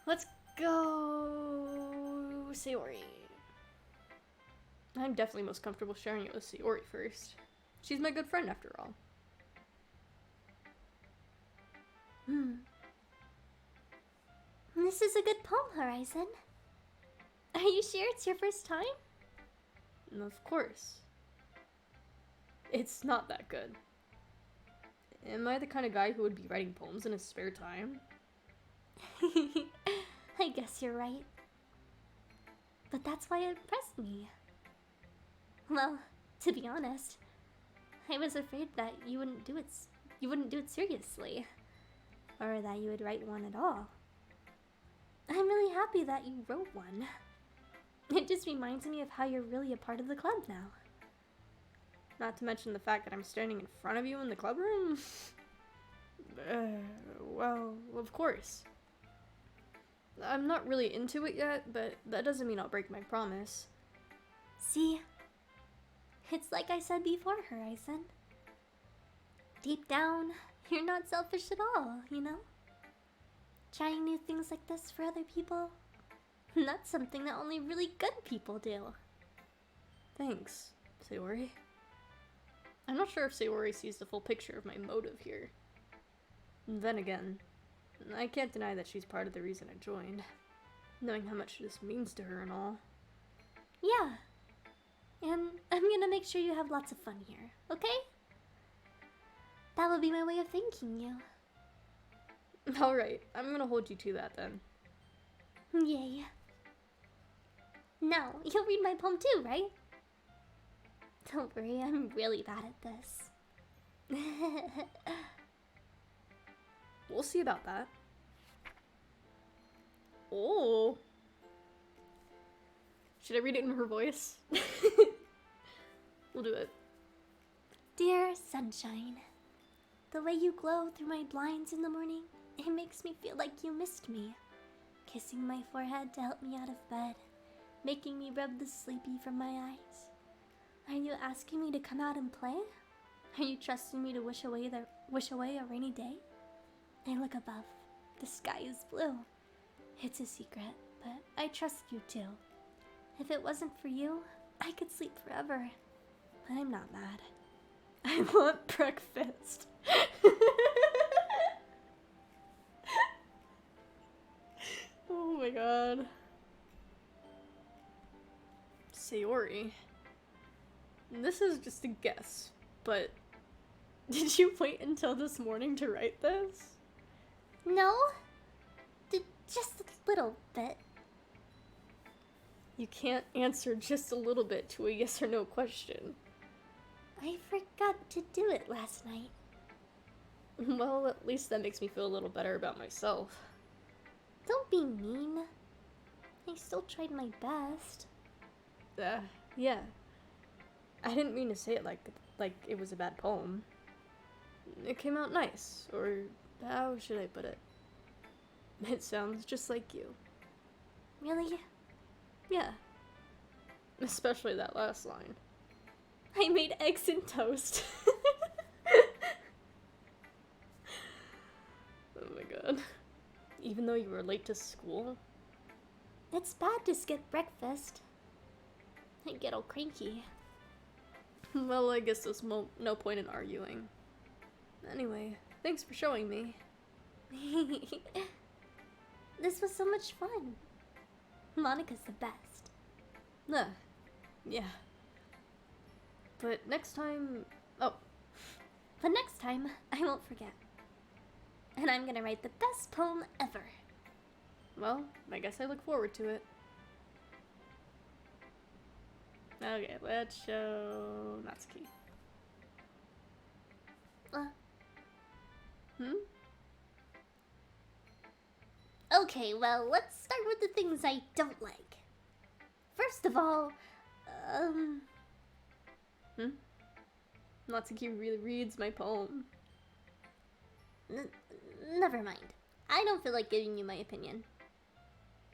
Let's go... Sayori. I'm definitely most comfortable sharing it with Sayori first. She's my good friend after all. This is a good poem, Horizon. Are you sure it's your first time? Of course. It's not that good. Am I the kind of guy who would be writing poems in his spare time? I guess you're right. But that's why it impressed me. Well, to be honest, I was afraid that you wouldn't do it seriously. Or that you would write one at all. I'm really happy that you wrote one. It just reminds me of how you're really a part of the club now. Not to mention the fact that I'm standing in front of you in the club room? Well, of course. I'm not really into it yet, but that doesn't mean I'll break my promise. See? It's like I said before, Horizon. Deep down, you're not selfish at all, you know? Trying new things like this for other people, that's something that only really good people do. Thanks, Sayori. I'm not sure if Sayori sees the full picture of my motive here. Then again, I can't deny that she's part of the reason I joined, knowing how much this means to her and all. Yeah, and I'm gonna make sure you have lots of fun here, okay? That would be my way of thanking you. Alright, I'm gonna hold you to that then. Yay. Now, you'll read my poem too, right? Don't worry, I'm really bad at this. We'll see about that. Oh. Should I read it in her voice? We'll do it. Dear sunshine, the way you glow through my blinds in the morning, it makes me feel like you missed me. Kissing my forehead to help me out of bed, making me rub the sleepy from my eyes. Are you asking me to come out and play? Are you trusting me to wish away a rainy day? I look above. The sky is blue. It's a secret, but I trust you too. If it wasn't for you, I could sleep forever. I'm not mad. I want breakfast. Oh my god. Sayori. This is just a guess, but did you wait until this morning to write this? No? Just a little bit. You can't answer just a little bit to a yes or no question. I forgot to do it last night. Well, at least that makes me feel a little better about myself. Don't be mean. I still tried my best. Yeah. I didn't mean to say it like it was a bad poem. It came out nice, or how should I put it? It sounds just like you. Really? Yeah. Especially that last line. I made eggs and toast. Oh my god. Even though you were late to school? It's bad to skip breakfast. I get all cranky. Well, I guess there's no point in arguing. Anyway, thanks for showing me. This was so much fun. Monica's the best. Yeah. But next time... Oh. But next time, I won't forget. And I'm gonna write the best poem ever. Well, I guess I look forward to it. Okay, let's show Natsuki. Okay, well, let's start with the things I don't like. First of all, Natsuki really reads my poem. Never mind. I don't feel like giving you my opinion.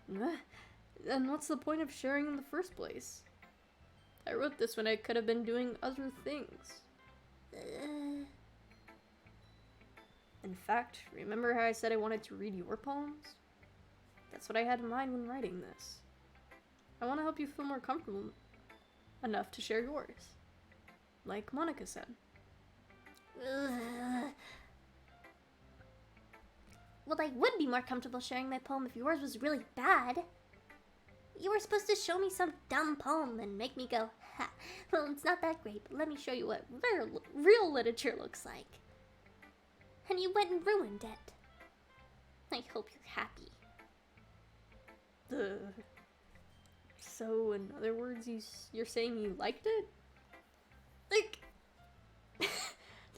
Then what's the point of sharing in the first place? I wrote this when I could have been doing other things. In fact, remember how I said I wanted to read your poems? That's what I had in mind when writing this. I want to help you feel more comfortable enough to share yours. Like Monica said. Well, I would be more comfortable sharing my poem if yours was really bad. You were supposed to show me some dumb poem and make me go, ha, well, it's not that great, but let me show you what real literature looks like. And you went and ruined it. I hope you're happy. So, in other words, you're saying you liked it? Like,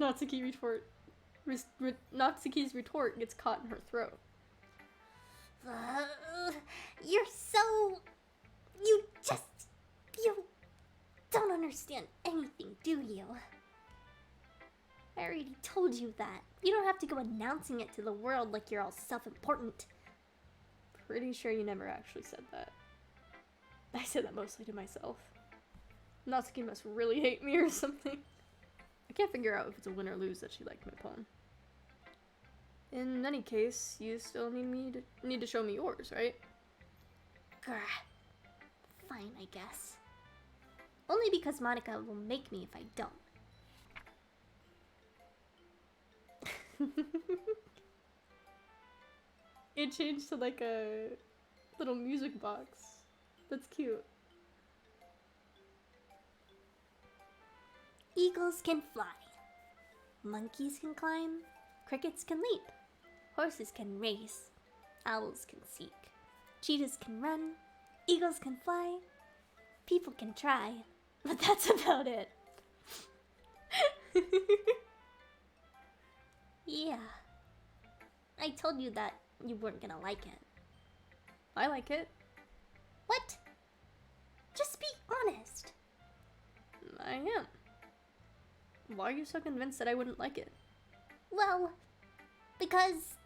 Natsuki's retort gets caught in her throat. you're so... You don't understand anything, do you? I already told you that. You don't have to go announcing it to the world like you're all self-important. Pretty sure you never actually said that. I said that mostly to myself. Natsuki must really hate me or something. I can't figure out if it's a win or lose that she liked my poem. In any case, you still need to show me yours, right? Grr. Fine, I guess. Only because Monica will make me if I don't. It changed to like a little music box. That's cute. Eagles can fly. Monkeys can climb. Crickets can leap. Horses can race. Owls can seek. Cheetahs can run. Eagles can fly. People can try. But that's about it. Yeah. I told you that you weren't gonna like it. I like it. What? Just be honest. I am. Why are you so convinced that I wouldn't like it? Well, because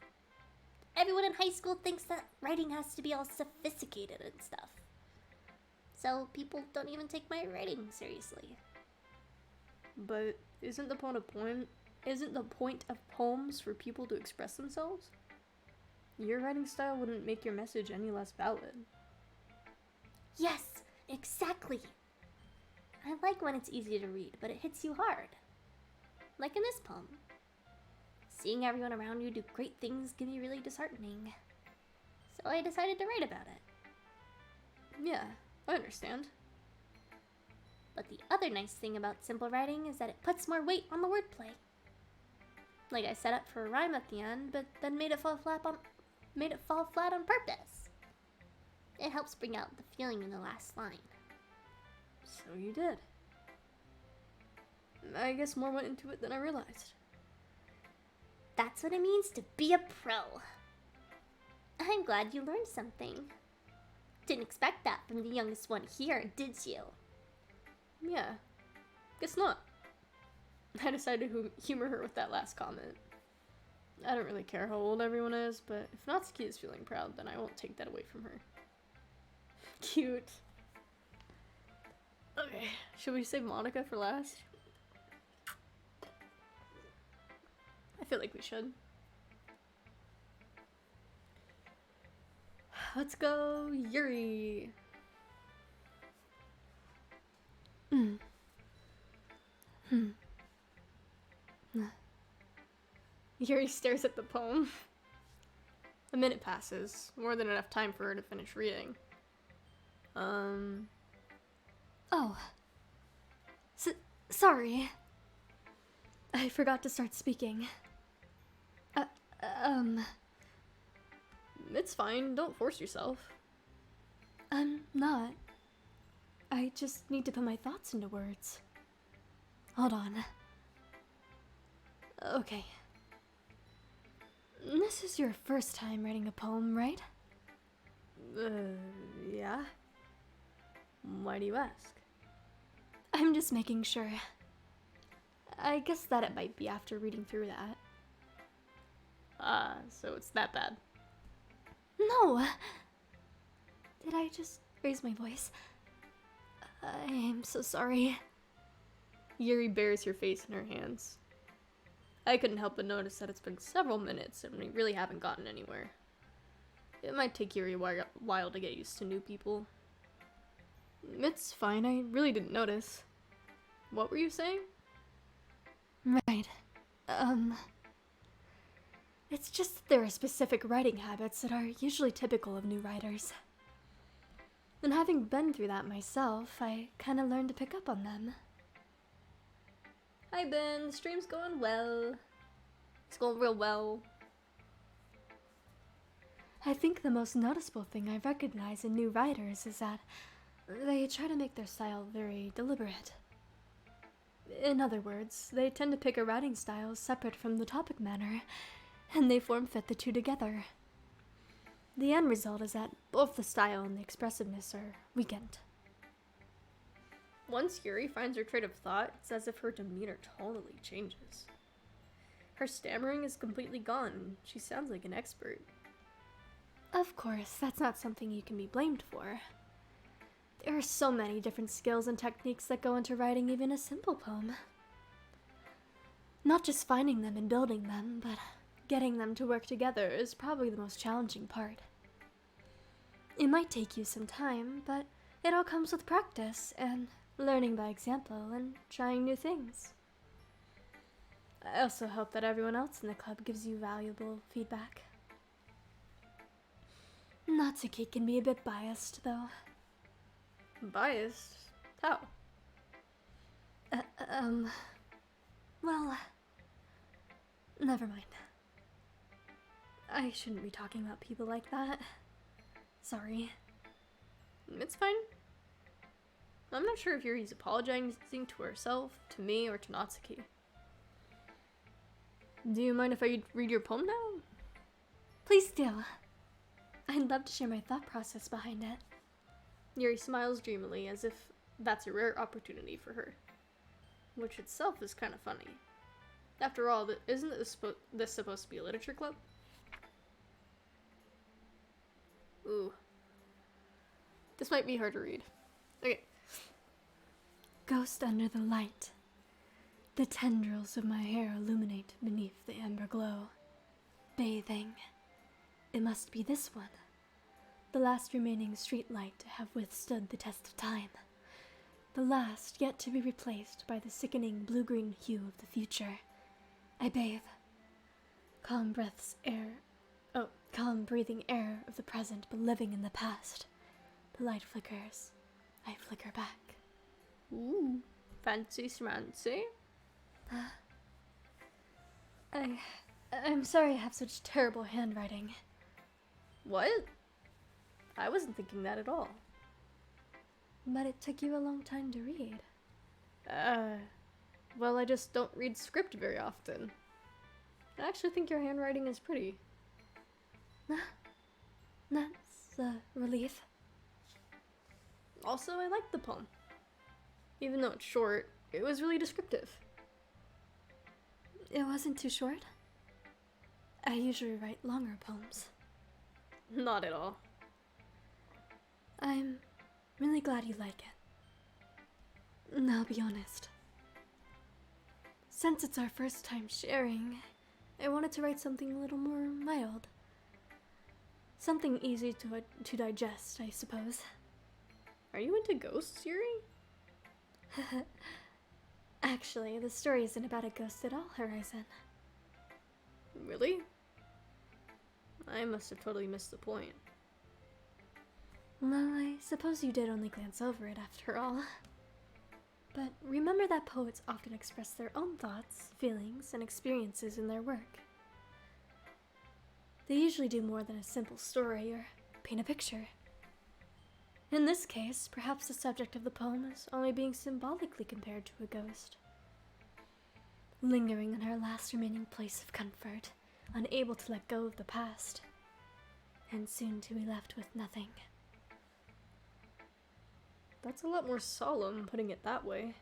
everyone in high school thinks that writing has to be all sophisticated and stuff. So people don't even take my writing seriously. But isn't the point of poems for people to express themselves? your writing style wouldn't make your message any less valid. Yes, exactly. I like when it's easy to read, but it hits you hard. Like in this poem. Seeing everyone around you do great things can be really disheartening. So I decided to write about it. Yeah, I understand. But the other nice thing about simple writing is that it puts more weight on the wordplay. Like I set up for a rhyme at the end, but then made it fall flat on purpose. It helps bring out the feeling in the last line. So you did. I guess more went into it than I realized. That's what it means to be a pro. I'm glad you learned something. Didn't expect that from the youngest one here, did you? Yeah, guess not. I decided to humor her with that last comment. I don't really care how old everyone is, but if Natsuki is feeling proud, then I won't take that away from her. Cute. Okay, should we save Monica for last? I feel like we should. Let's go, Yuri. Yuri stares at the poem. A minute passes, more than enough time for her to finish reading. Oh. Sorry. I forgot to start speaking. It's fine, don't force yourself. I'm not. I just need to put my thoughts into words. Hold on. Okay. This is your first time writing a poem, right? Yeah? Why do you ask? I'm just making sure. I guess that it might be after reading through that. So it's that bad. No! Did I just raise my voice? I'm so sorry. Yuri buries her face in her hands. I couldn't help but notice that it's been several minutes and we really haven't gotten anywhere. It might take Yuri a while to get used to new people. It's fine, I really didn't notice. What were you saying? Right. It's just that there are specific writing habits that are usually typical of new writers. And having been through that myself, I kinda learned to pick up on them. Hi Ben, the stream's going well. It's going real well. I think the most noticeable thing I recognize in new writers is that they try to make their style very deliberate. In other words, they tend to pick a writing style separate from the topic matter, and they form-fit the two together. The end result is that both the style and the expressiveness are weakened. Once Yuri finds her train of thought, it's as if her demeanor totally changes. Her stammering is completely gone, and she sounds like an expert. Of course, that's not something you can be blamed for. There are so many different skills and techniques that go into writing even a simple poem. Not just finding them and building them, but getting them to work together is probably the most challenging part. It might take you some time, but it all comes with practice and learning by example and trying new things. I also hope that everyone else in the club gives you valuable feedback. Natsuki can be a bit biased, though. Biased? How? Well, never mind. I shouldn't be talking about people like that. Sorry. It's fine. I'm not sure if Yuri's apologizing to herself, to me, or to Natsuki. Do you mind if I read your poem now? Please do. I'd love to share my thought process behind it. Yuri smiles dreamily as if that's a rare opportunity for her. Which itself is kind of funny. After all, isn't this supposed to be a literature club? Ooh. This might be hard to read. Okay. Ghost under the light. The tendrils of my hair illuminate beneath the amber glow. Bathing. It must be this one. The last remaining street light to have withstood the test of time. The last yet to be replaced by the sickening blue-green hue of the future. I bathe. Calm breathing air of the present, but living in the past. The light flickers. I flicker back. Ooh, fancy schmancy. I'm sorry I have such terrible handwriting. What? I wasn't thinking that at all. But it took you a long time to read. Well, I just don't read script very often. I actually think your handwriting is pretty. That's a relief. Also, I like the poem. Even though it's short, it was really descriptive. It wasn't too short. I usually write longer poems. Not at all. I'm really glad you like it. And I'll be honest. Since it's our first time sharing, I wanted to write something a little more mild. Something easy to digest, I suppose. Are you into ghosts, Yuri? Actually, the story isn't about a ghost at all, Horizon. Really? I must have totally missed the point. Well, I suppose you did only glance over it after all. But remember that poets often express their own thoughts, feelings, and experiences in their work. They usually do more than a simple story or paint a picture. In this case, perhaps the subject of the poem is only being symbolically compared to a ghost. Lingering in her last remaining place of comfort, unable to let go of the past, and soon to be left with nothing. That's a lot more solemn, putting it that way.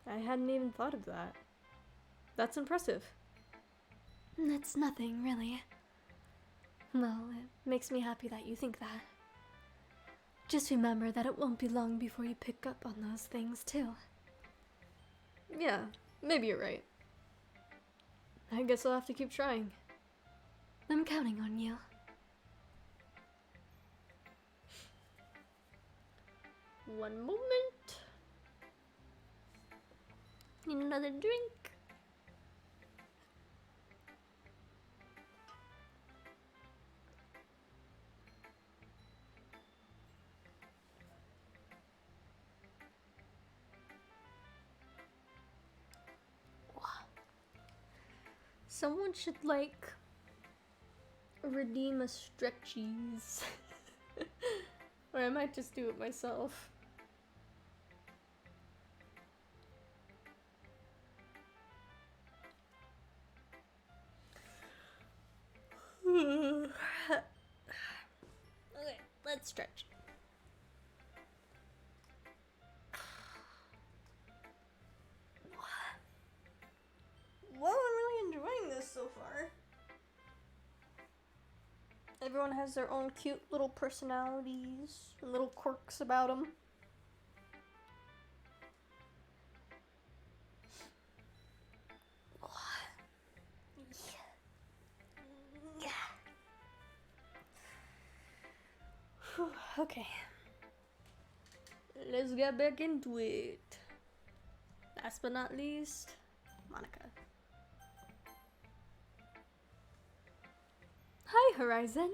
I hadn't even thought of that. That's impressive. It's nothing, really. Well, it makes me happy that you think that. Just remember that it won't be long before you pick up on those things, too. Yeah, maybe you're right. I guess I'll have to keep trying. I'm counting on you. One moment. Need another drink? Someone should, redeem a stretchies. Or I might just do it myself. Okay, let's stretch. Well, I'm really enjoying this so far. Everyone has their own cute little personalities and little quirks about them. Okay. Let's get back into it. Last but not least, Monica. Hi, Horizon.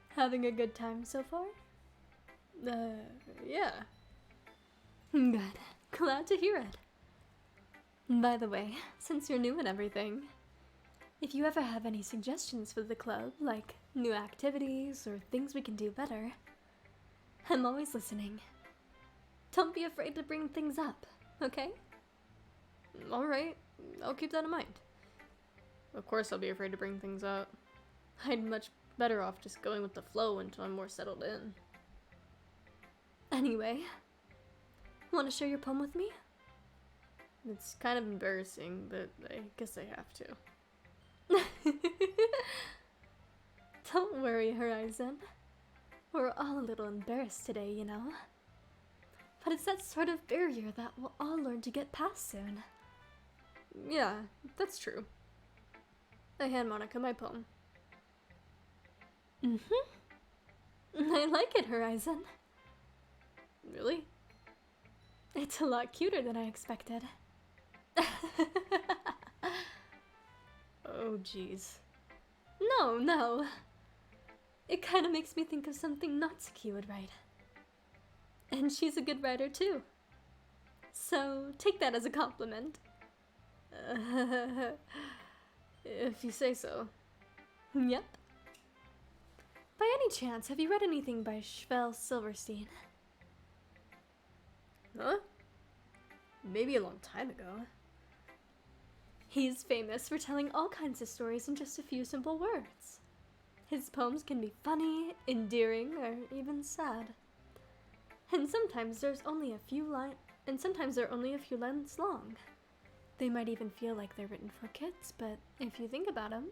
Having a good time so far? Yeah. Good. Glad to hear it. By the way, since you're new and everything, if you ever have any suggestions for the club, like new activities or things we can do better, I'm always listening. Don't be afraid to bring things up, okay? Alright, I'll keep that in mind. Of course I'll be afraid to bring things up. I'd much better off just going with the flow until I'm more settled in. Anyway, want to share your poem with me? It's kind of embarrassing, but I guess I have to. Don't worry, Horizon. We're all a little embarrassed today, you know. But it's that sort of barrier that we'll all learn to get past soon. Yeah, that's true. I hand Monica my poem. I like it, Horizon. Really? It's a lot cuter than I expected. Oh, jeez. No. It kind of makes me think of something Natsuki would write. And she's a good writer too. So take that as a compliment. If you say so. Yep. By any chance, have you read anything by Schvel Silverstein? Huh? Maybe a long time ago. He's famous for telling all kinds of stories in just a few simple words. His poems can be funny, endearing, or even sad. And sometimes they're only a few lines long. They might even feel like they're written for kids, but if you think about them,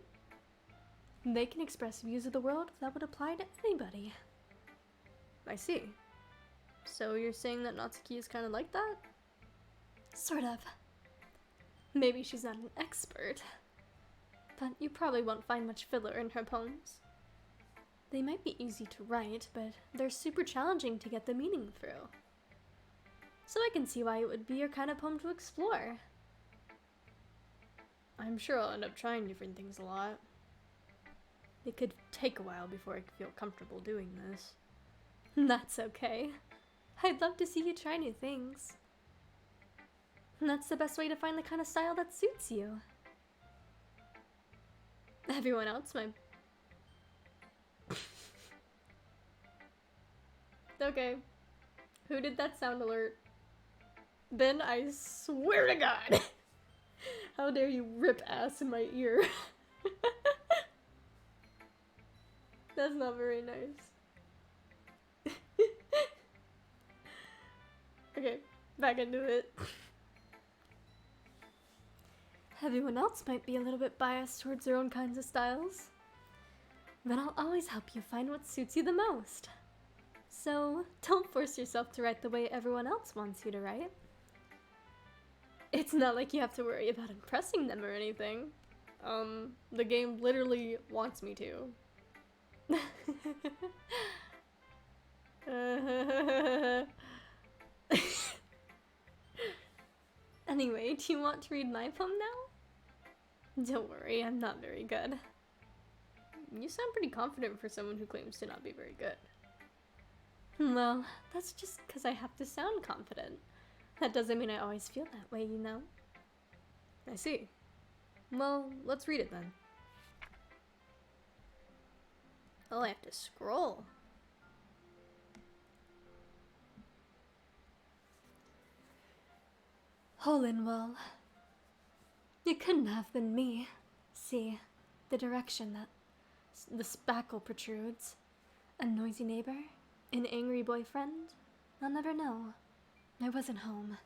they can express views of the world that would apply to anybody. I see. So you're saying that Natsuki is kind of like that? Sort of. Maybe she's not an expert, but you probably won't find much filler in her poems. They might be easy to write, but they're super challenging to get the meaning through. So I can see why it would be your kind of poem to explore. I'm sure I'll end up trying different things a lot. It could take a while before I feel comfortable doing this. That's okay. I'd love to see you try new things. And that's the best way to find the kind of style that suits you. Everyone else might... Okay. Who did that sound alert? Ben, I swear to God! How dare you rip ass in my ear? That's not very nice. Okay, back into it. Everyone else might be a little bit biased towards their own kinds of styles, but I'll always help you find what suits you the most. So don't force yourself to write the way everyone else wants you to write. It's not like you have to worry about impressing them or anything. The game literally wants me to. Anyway, do you want to read my poem now? Don't worry, I'm not very good. You sound pretty confident for someone who claims to not be very good. Well, that's just because I have to sound confident. That doesn't mean I always feel that way, you know? I see. Well, let's read it then. Oh, I have to scroll. Holinwell. It couldn't have been me. See, the direction that the spackle protrudes. A noisy neighbor? An angry boyfriend? I'll never know. I wasn't home.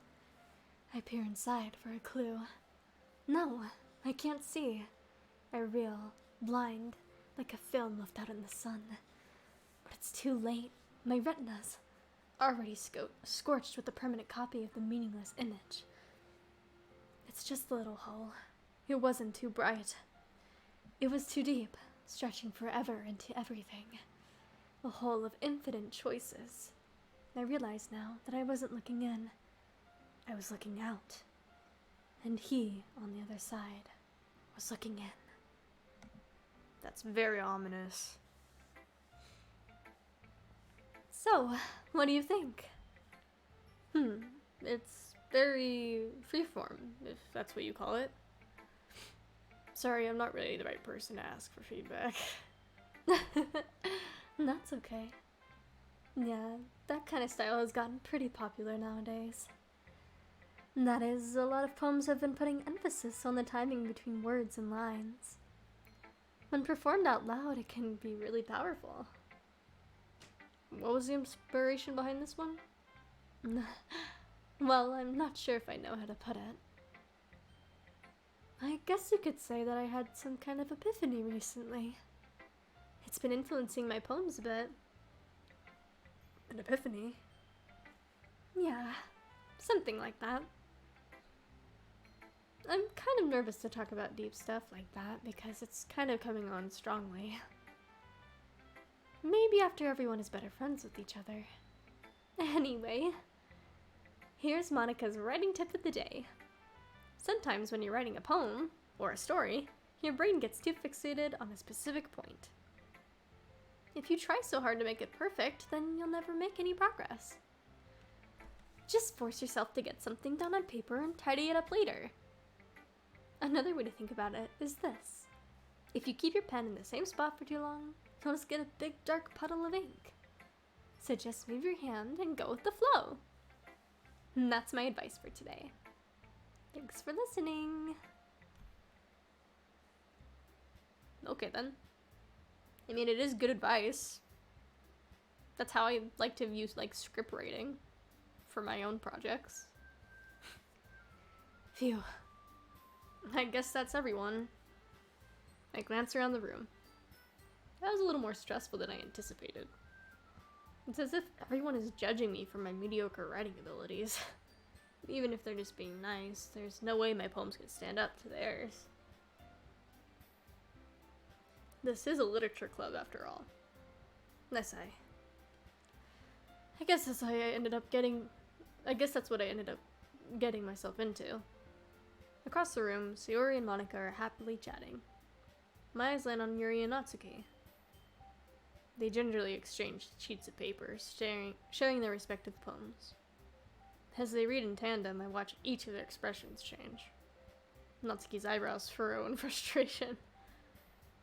I peer inside for a clue. No, I can't see. I reel, blind, like a film left out in the sun. But it's too late. My retina's already scorched with a permanent copy of the meaningless image. It's just a little hole. It wasn't too bright. It was too deep, stretching forever into everything. A hole of infinite choices. I realize now that I wasn't looking in. I was looking out. And he, on the other side, was looking in. That's very ominous. So, what do you think? It's very freeform, if that's what you call it. Sorry, I'm not really the right person to ask for feedback. That's okay. Yeah, that kind of style has gotten pretty popular nowadays. That is, a lot of poems have been putting emphasis on the timing between words and lines. When performed out loud, it can be really powerful. What was the inspiration behind this one? Well, I'm not sure if I know how to put it. I guess you could say that I had some kind of epiphany recently. It's been influencing my poems a bit. An epiphany? Yeah, something like that. I'm kind of nervous to talk about deep stuff like that because it's kind of coming on strongly. Maybe after everyone is better friends with each other. Anyway, here's Monica's writing tip of the day. Sometimes when you're writing a poem, or a story, your brain gets too fixated on a specific point. If you try so hard to make it perfect, then you'll never make any progress. Just force yourself to get something down on paper and tidy it up later. Another way to think about it is this. If you keep your pen in the same spot for too long, you'll just get a big dark puddle of ink. So just move your hand and go with the flow. And that's my advice for today. Thanks for listening. Okay then. I mean, it is good advice. That's how I like to use script writing for my own projects. Phew. I guess that's everyone. I glance around the room. That was a little more stressful than I anticipated. It's as if everyone is judging me for my mediocre writing abilities. Even if they're just being nice, there's no way my poems could stand up to theirs. This is a literature club after all. I sigh. I guess that's what I ended up getting myself into. Across the room, Sayori and Monica are happily chatting. My eyes land on Yuri and Natsuki. They gingerly exchange sheets of paper, sharing their respective poems. As they read in tandem, I watch each of their expressions change. Natsuki's eyebrows furrow in frustration.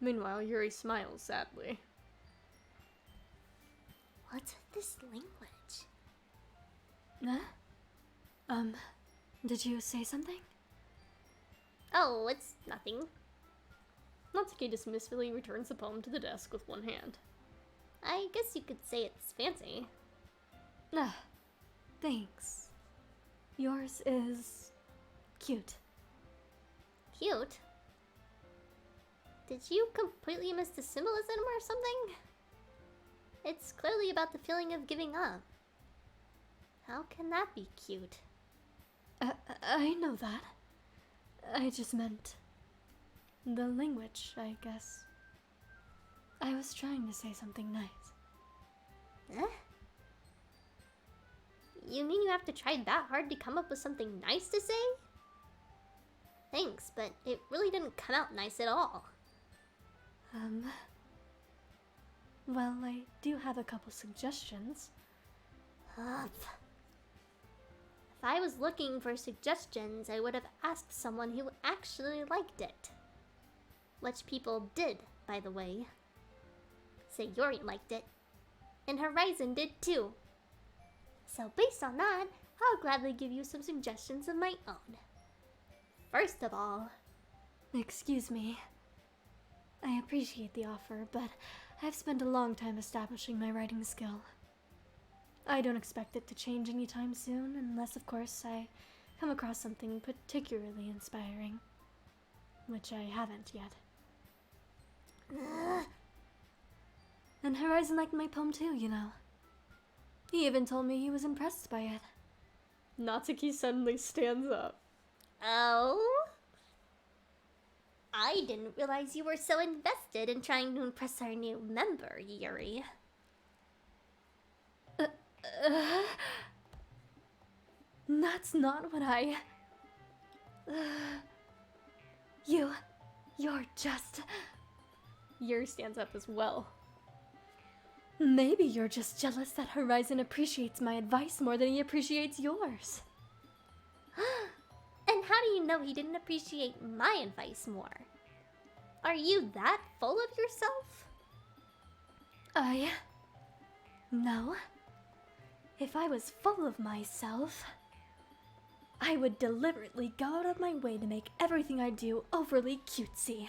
Meanwhile, Yuri smiles sadly. What's this language? Did you say something? Oh, it's nothing. Natsuki dismissively returns the poem to the desk with one hand. I guess you could say it's fancy. Thanks. Yours is cute. Cute? Did you completely miss the symbolism or something? It's clearly about the feeling of giving up. How can that be cute? I know that. I just meant the language, I guess. I was trying to say something nice. Huh? You mean you have to try that hard to come up with something nice to say? Thanks, but it really didn't come out nice at all. Well, I do have a couple suggestions. If I was looking for suggestions, I would have asked someone who actually liked it. Which people did, by the way. Sayori liked it. And Horizon did too. So based on that, I'll gladly give you some suggestions of my own. First of all... Excuse me. I appreciate the offer, but I've spent a long time establishing my writing skill. I don't expect it to change anytime soon, unless of course I come across something particularly inspiring. Which I haven't yet. And Horizon liked my poem too, you know. He even told me he was impressed by it. Natsuki suddenly stands up. Oh? I didn't realize you were so invested in trying to impress our new member, Yuri. That's not what I... You're just... Yuri stands up as well. Maybe you're just jealous that Horizon appreciates my advice more than he appreciates yours. And how do you know he didn't appreciate my advice more? Are you that full of yourself? No. If I was full of myself, I would deliberately go out of my way to make everything I do overly cutesy.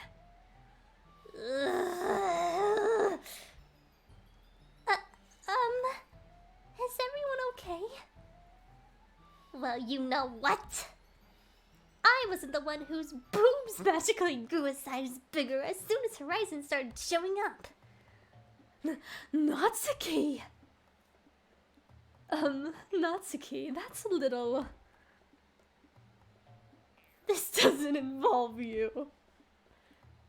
Is everyone okay? Well, you know what? I wasn't the one whose boobs magically grew a size bigger as soon as Horizon started showing up. Natsuki! Natsuki, that's a little... This doesn't involve you.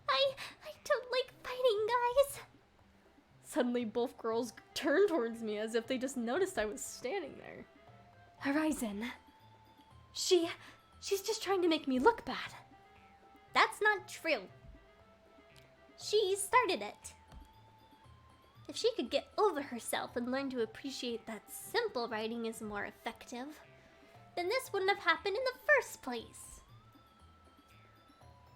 I don't like fighting, guys. Suddenly, both girls turned towards me as if they just noticed I was standing there. Horizon. She's just trying to make me look bad. That's not true. She started it. If she could get over herself and learn to appreciate that simple writing is more effective, then this wouldn't have happened in the first place.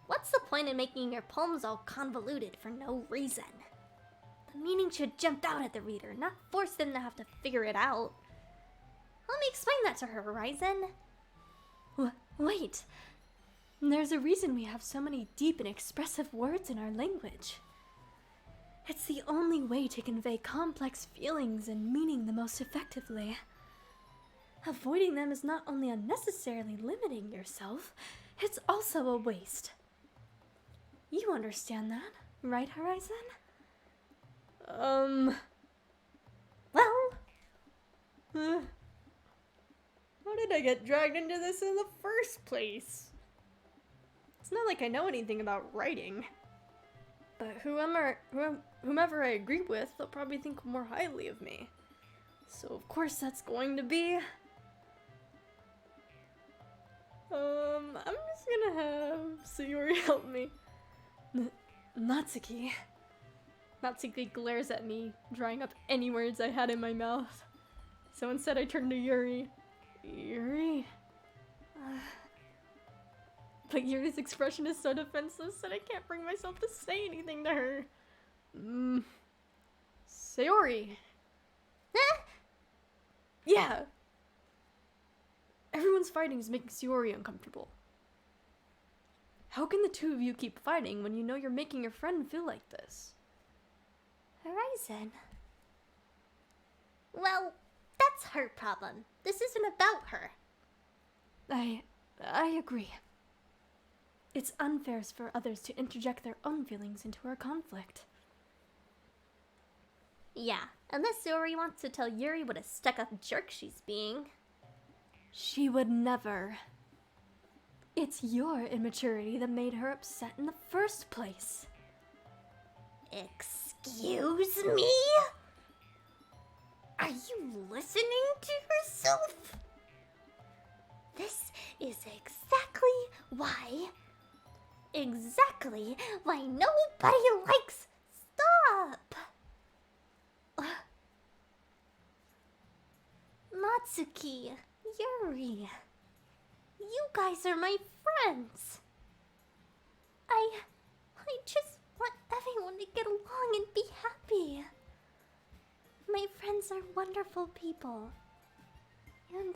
What's the point in making your poems all convoluted for no reason? The meaning should jump out at the reader, not force them to have to figure it out. Let me explain that to her, Horizon. Wait. There's a reason we have so many deep and expressive words in our language. It's the only way to convey complex feelings and meaning the most effectively. Avoiding them is not only unnecessarily limiting yourself, it's also a waste. You understand that, right, Horizon? Well, how did I get dragged into this in the first place? It's not like I know anything about writing. But whomever I agree with, they'll probably think more highly of me. So of course that's going to be... I'm just gonna have Sayori help me. Natsuki. Natsuki glares at me, drying up any words I had in my mouth. So instead I turn to Yuri. Yuri? But Yuri's expression is so defenseless that I can't bring myself to say anything to her. Sayori. Yeah. Everyone's fighting is making Sayori uncomfortable. How can the two of you keep fighting when you know you're making your friend feel like this? Horizon. Well, that's her problem. This isn't about her. I agree. It's unfair for others to interject their own feelings into our conflict. Yeah, unless Sayori wants to tell Yuri what a stuck-up jerk she's being. She would never. It's your immaturity that made her upset in the first place. Excuse me? Are you listening to yourself? This is exactly why nobody likes... Stop! Natsuki, Yuri, you guys are my friends. I just want everyone to get along and be happy. My friends are wonderful people. And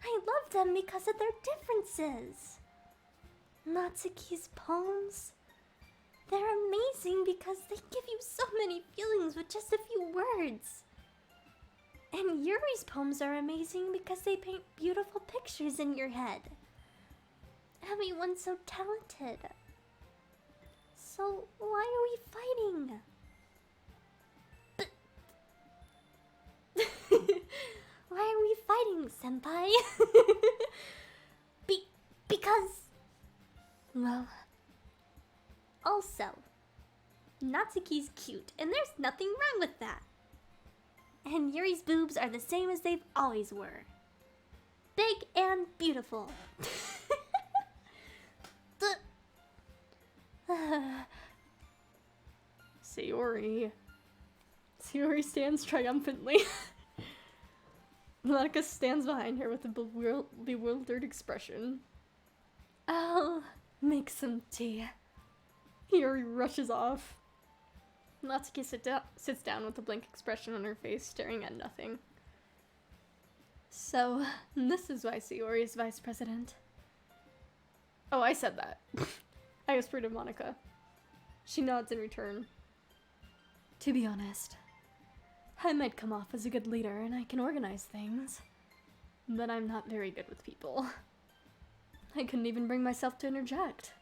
I love them because of their differences. Natsuki's poems, they're amazing because they give you so many feelings with just a few words. And Yuri's poems are amazing because they paint beautiful pictures in your head. Everyone's so talented. So why are we fighting? Why are we fighting, senpai? Because... Well... Also, Natsuki's cute, and there's nothing wrong with that. And Yuri's boobs are the same as they've always were. Big and beautiful. Sayori. Sayori stands triumphantly. Monica stands behind her with a bewildered expression. I'll make some tea. Yuri rushes off. Natsuki sits down with a blank expression on her face, staring at nothing. So, this is why Sayori is vice president. Oh, I said that. I whispered to Monica. She nods in return. To be honest, I might come off as a good leader and I can organize things, but I'm not very good with people. I couldn't even bring myself to interject.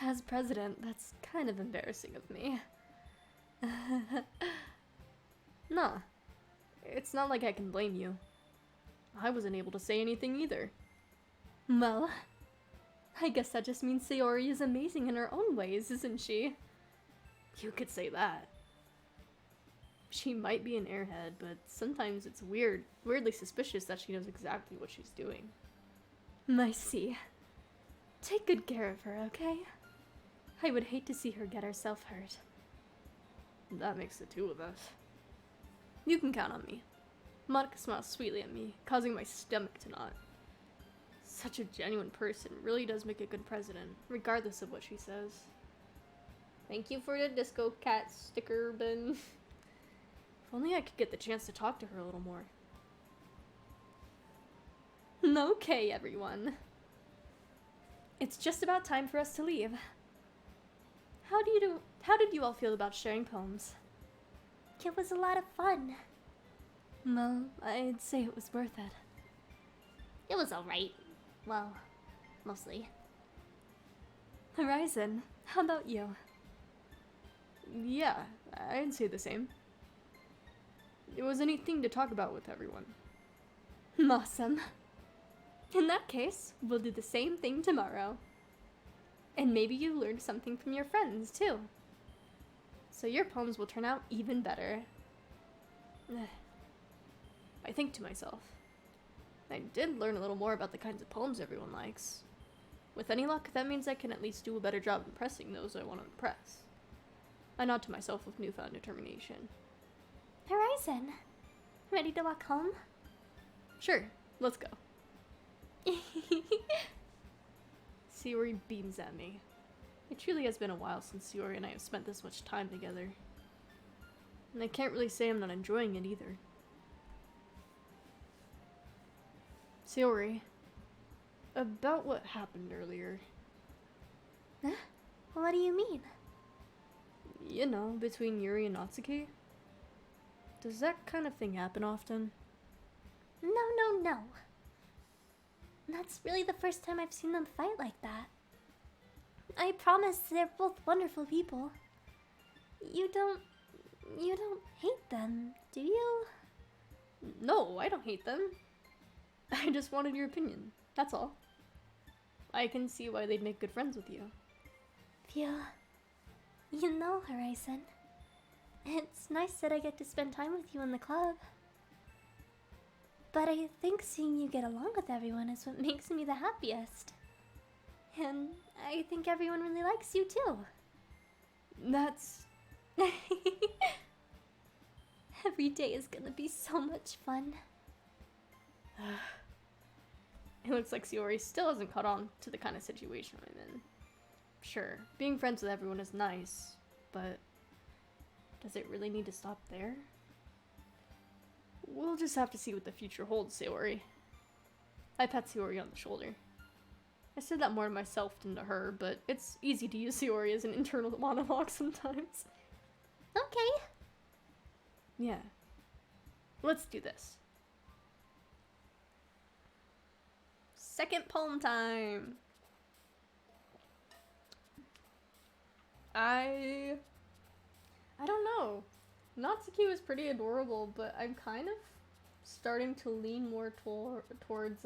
As president, that's kind of embarrassing of me. Nah, it's not like I can blame you. I wasn't able to say anything either. Well, I guess that just means Sayori is amazing in her own ways, isn't she? You could say that. She might be an airhead, but sometimes it's weirdly suspicious that she knows exactly what she's doing. I see. Take good care of her, okay? I would hate to see her get herself hurt. That makes the two of us. You can count on me. Monica smiles sweetly at me, causing my stomach to knot. Such a genuine person really does make a good president, regardless of what she says. Thank you for the disco cat sticker, Ben. If only I could get the chance to talk to her a little more. Okay, everyone. It's just about time for us to leave. How did you all feel about sharing poems? It was a lot of fun. Well, I'd say it was worth it. It was alright. Well, mostly. Horizon, how about you? Yeah, I'd say the same. It was a neat thing to talk about with everyone. Awesome. In that case, we'll do the same thing tomorrow. And maybe you learned something from your friends, too. So your poems will turn out even better. I think to myself, I did learn a little more about the kinds of poems everyone likes. With any luck, that means I can at least do a better job impressing those I want to impress. I nod to myself with newfound determination. Horizon, ready to walk home? Sure, let's go. Sayori beams at me. It truly has been a while since Sayori and I have spent this much time together. And I can't really say I'm not enjoying it either. Sayori, about what happened earlier. Huh? What do you mean? You know, between Yuri and Natsuki? Does that kind of thing happen often? No. That's really the first time I've seen them fight like that. I promise they're both wonderful people. You don't hate them, do you? No, I don't hate them. I just wanted your opinion, that's all. I can see why they'd make good friends with you. You know, Horizon, it's nice that I get to spend time with you in the club. But I think seeing you get along with everyone is what makes me the happiest. And I think everyone really likes you too. That's... Every day is gonna be so much fun. It looks like Sayori still hasn't caught on to the kind of situation I'm in. Sure, being friends with everyone is nice, but does it really need to stop there? We'll just have to see what the future holds, Sayori. I pat Sayori on the shoulder. I said that more to myself than to her, but it's easy to use Sayori as an internal monologue sometimes. Okay. Yeah. Let's do this. Second poem time! I don't know. Natsuki was pretty adorable, but I'm kind of starting to lean more towards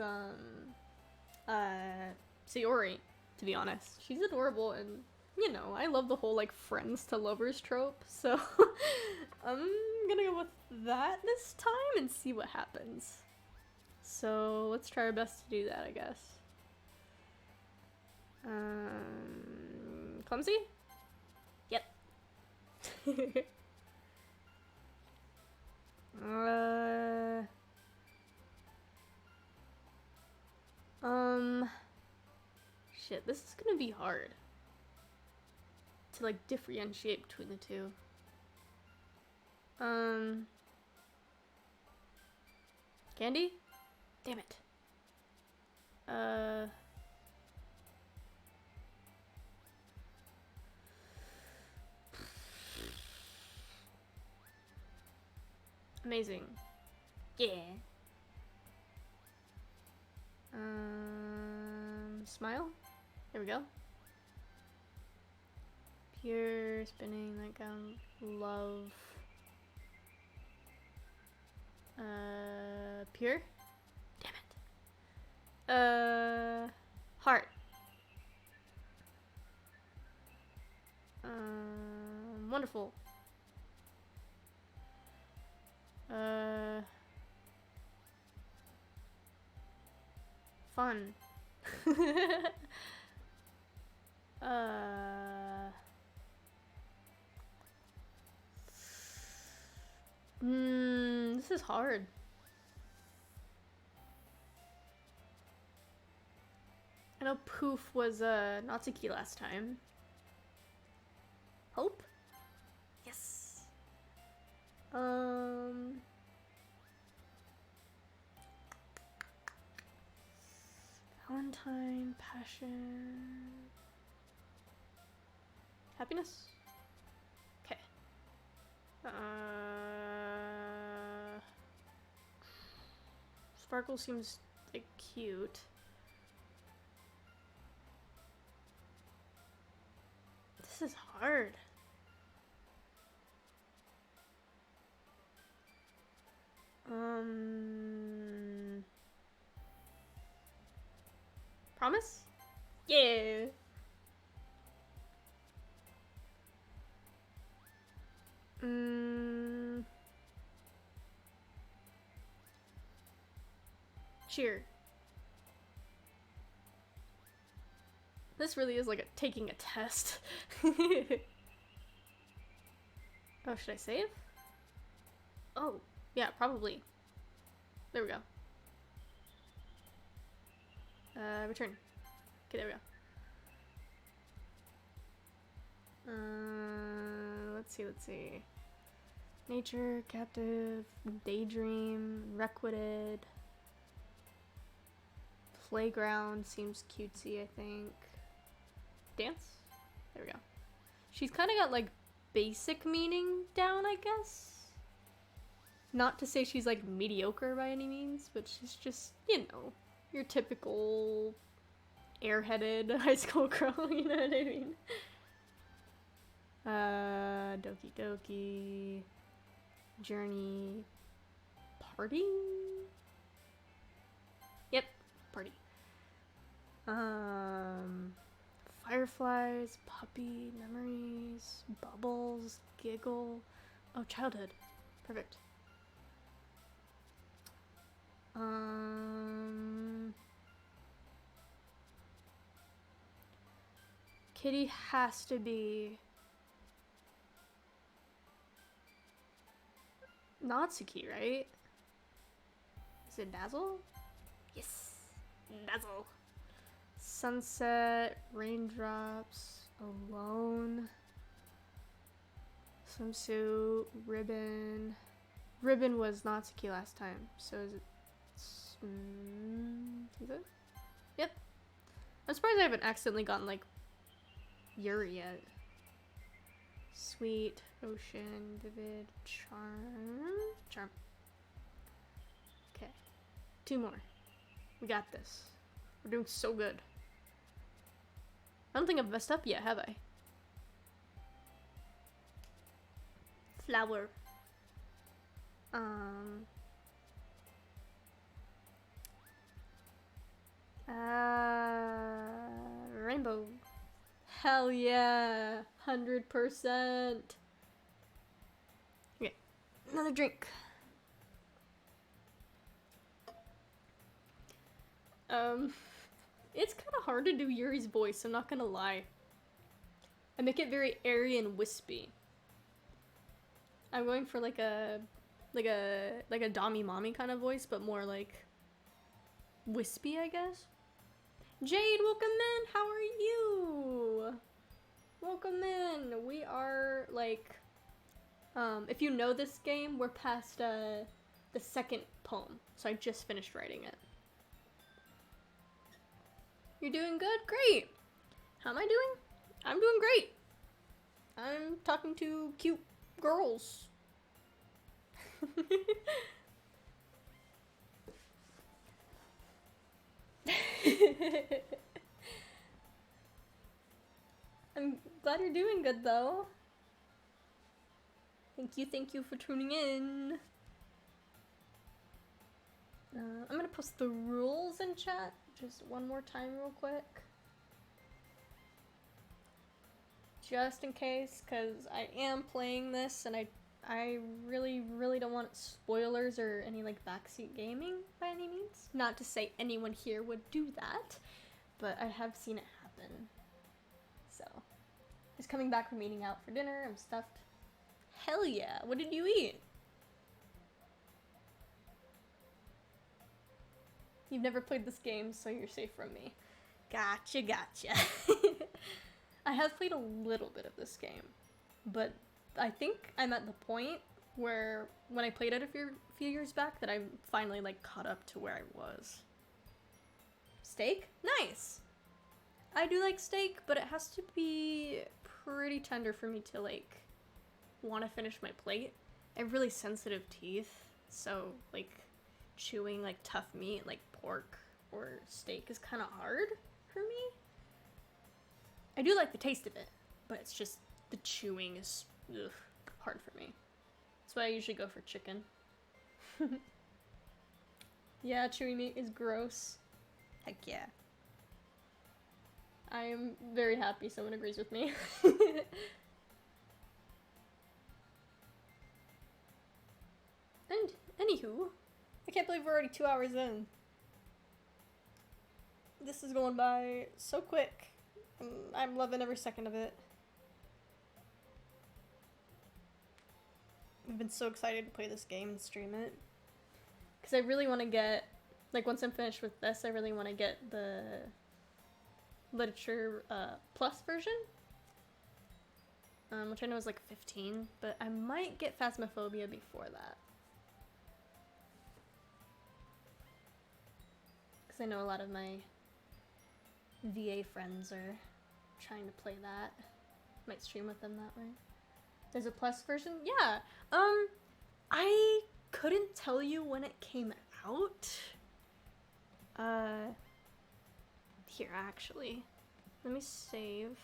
Sayori, to be honest. She's adorable, and you know, I love the whole like friends to lovers trope, so I'm gonna go with that this time and see what happens. So let's try our best to do that, I guess. Clumsy? Yep. Shit, this is gonna be hard to like differentiate between the two. Candy? Damn it. Amazing. Yeah. Smile? There we go. Pure spinning that gun. Love. Pure? Damn it. Heart. Wonderful. Fun. This is hard. I know Poof was Natsuki last time. Hope? Yes. Valentine, passion, happiness. Okay. Sparkle seems like cute. This is hard. Promise? Yeah. Cheer. This really is like taking a test. Oh, should I save? Oh, yeah, probably. There we go. Return. Okay, there we go. Let's see. Nature, captive, daydream, requited. Playground seems cutesy, I think. Dance? There we go. She's kind of got like basic meaning down, I guess. Not to say she's like mediocre by any means, but she's just, you know, your typical airheaded high school girl, you know what I mean? Doki Doki. Journey. Party? Yep, party. Fireflies, puppy, memories, bubbles, giggle. Oh, childhood. Perfect. Kitty has to be Natsuki, right? Is it Dazzle? Yes, Dazzle. Sunset, raindrops, alone, swimsuit, ribbon. Ribbon was Natsuki last time, so is it? Is it? Yep. I'm surprised I haven't accidentally gotten like Yuri yet. Sweet, ocean, vivid, charm. Okay, 2 more. We got this. We're doing so good. I don't think I've messed up yet, have I? Flower. Rainbow. Hell yeah, 100%. Okay, another drink. It's kind of hard to do Yuri's voice, I'm not gonna lie. I make it very airy and wispy. I'm going for like a Dami Mommy kind of voice, but more like wispy, I guess. Jade, welcome in. How are you? Welcome in. We are like, if you know this game, we're past the second poem, so I just finished writing it. You're doing good? Great. How am I doing? I'm doing great. I'm talking to cute girls. I'm glad you're doing good though. Thank you for tuning in. I'm gonna post the rules in chat just one more time real quick. Just in case, because I am playing this and I I really, really don't want spoilers or any like backseat gaming by any means. Not to say anyone here would do that, but I have seen it happen. So, just coming back from eating out for dinner, I'm stuffed. Hell yeah, what did you eat? You've never played this game, so you're safe from me. Gotcha, gotcha. I have played a little bit of this game, but I think I'm at the point where when I played it a few years back that I'm finally like caught up to where I was. Steak? Nice! I do like steak, but it has to be pretty tender for me to like want to finish my plate. I have really sensitive teeth, so like chewing like tough meat like pork or steak is kind of hard for me. I do like the taste of it, but it's just the chewing is hard for me. That's why I usually go for chicken. Yeah, chewy meat is gross. Heck yeah. I am very happy someone agrees with me. And, anywho, I can't believe we're already 2 hours in. This is going by so quick. I'm loving every second of it. I've been so excited to play this game and stream it. Because I really want to get, like once I'm finished with this, I really want to get the literature plus version. Which I know is like 15, but I might get Phasmophobia before that. Because I know a lot of my VA friends are trying to play that. Might stream with them that way. There's a plus version? Yeah. I couldn't tell you when it came out. Here, actually. Let me save.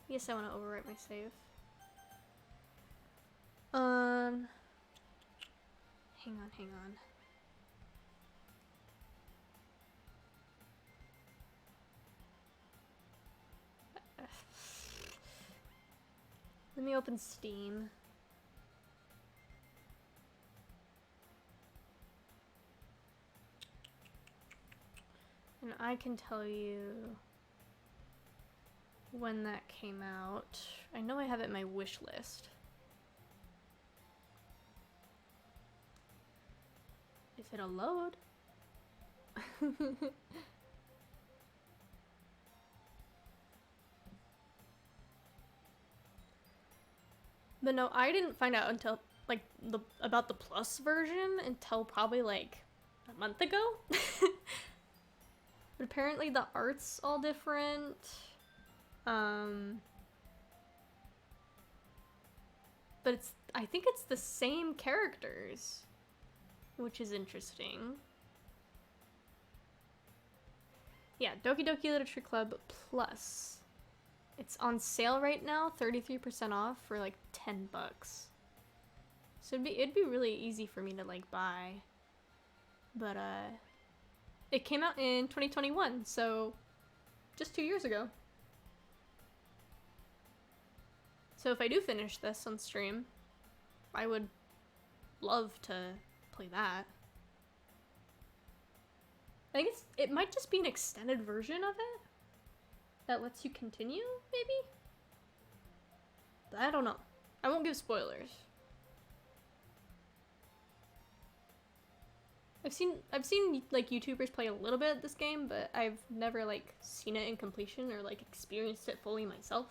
Yes, I want to overwrite my save. Hang on. Let me open Steam. And I can tell you when that came out. I know I have it in my wish list. If it'll load. But no, I didn't find out until like about the plus version until probably like a month ago. But apparently the art's all different. But I think it's the same characters, which is interesting. Yeah, Doki Doki Literature Club Plus. It's on sale right now, 33% off for like $10. So it'd be really easy for me to like buy. But it came out in 2021, so just 2 years ago. So if I do finish this on stream, I would love to play that. I think it might just be an extended version of it that lets you continue, maybe? But I don't know. I won't give spoilers. I've seen like YouTubers play a little bit of this game, but I've never like seen it in completion or like experienced it fully myself,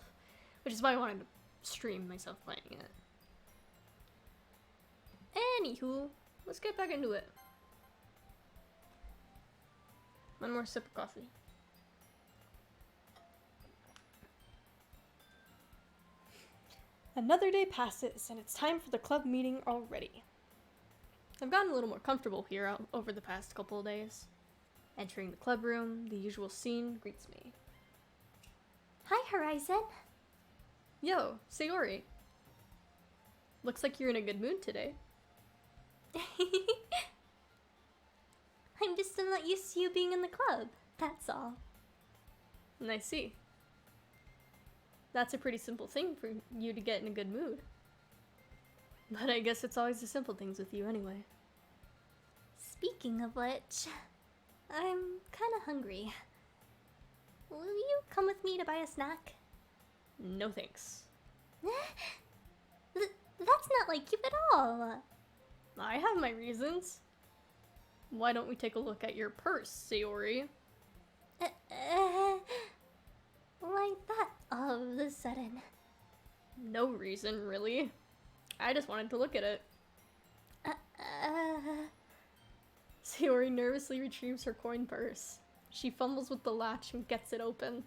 which is why I wanted to stream myself playing it. Anywho, let's get back into it. One more sip of coffee. Another day passes, and it's time for the club meeting already. I've gotten a little more comfortable here over the past couple of days. Entering the club room, the usual scene greets me. Hi, Horizon. Yo, Sayori. Looks like you're in a good mood today. I'm just not used to you being in the club, that's all. And I see. That's a pretty simple thing for you to get in a good mood. But I guess it's always the simple things with you anyway. Speaking of which, I'm kinda hungry. Will you come with me to buy a snack? No thanks. That's not like you at all. I have my reasons. Why don't we take a look at your purse, Sayori? Why that all of a sudden? No reason, really. I just wanted to look at it. Sayori nervously retrieves her coin purse. She fumbles with the latch and gets it open.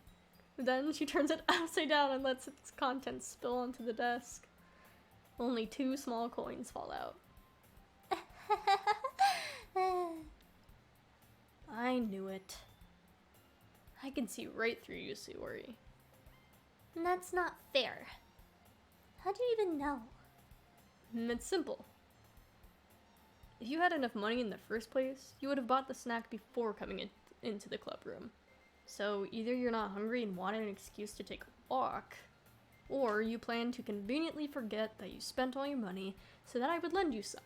Then she turns it upside down and lets its contents spill onto the desk. Only 2 small coins fall out. I knew it. I can see right through you, Sayori. That's not fair. How do you even know? It's simple. If you had enough money in the first place, you would have bought the snack before coming into the club room. So either you're not hungry and wanted an excuse to take a walk, or you plan to conveniently forget that you spent all your money so that I would lend you some.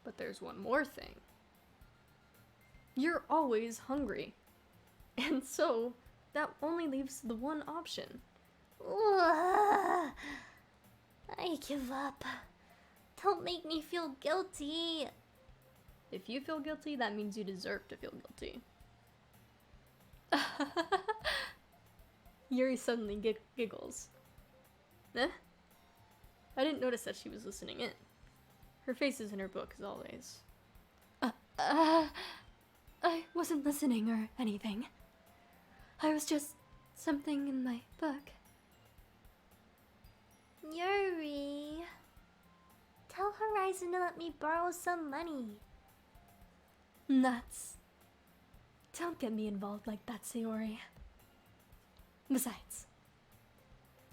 But there's one more thing. You're always hungry. And so, that only leaves the one option. I give up. Don't make me feel guilty. If you feel guilty, that means you deserve to feel guilty. Yuri suddenly giggles. Eh? I didn't notice that she was listening in. Her face is in her book, as always. I wasn't listening or anything. I was just something in my book. Yuri, tell Horizon to let me borrow some money. Nuts. Don't get me involved like that, Sayori. Besides,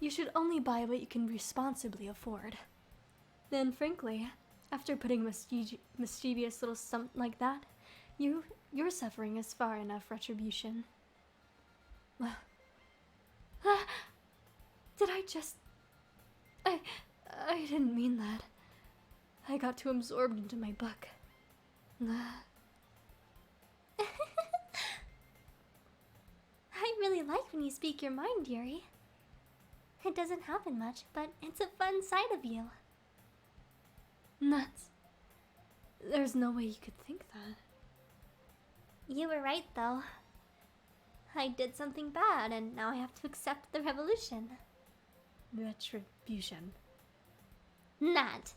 you should only buy what you can responsibly afford. And frankly, after putting mischievous little stunt like that, your suffering is far enough retribution. Did I just... I didn't mean that. I got too absorbed into my book. I really like when you speak your mind, Yuri. It doesn't happen much, but it's a fun side of you. Nuts. There's no way you could think that. You were right, though. I did something bad, and now I have to accept the revolution. Retribution. Not.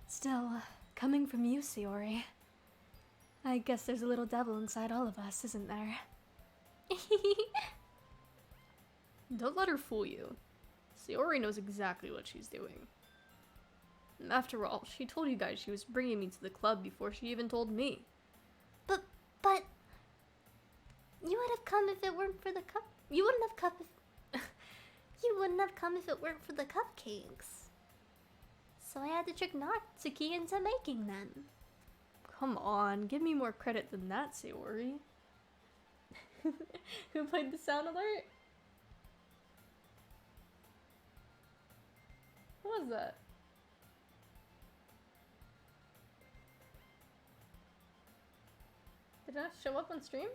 Still, coming from you, Sayori, I guess there's a little devil inside all of us, isn't there? Don't let her fool you. Sayori knows exactly what she's doing. After all, she told you guys she was bringing me to the club before she even told me. But... You would have come if it weren't for the cup... You wouldn't have come if... You wouldn't have come if it weren't for the cupcakes. So I had to trick Natsuki into making them. Come on, give me more credit than that, Sayori. Who played the sound alert? What was that? Did it not show up on stream?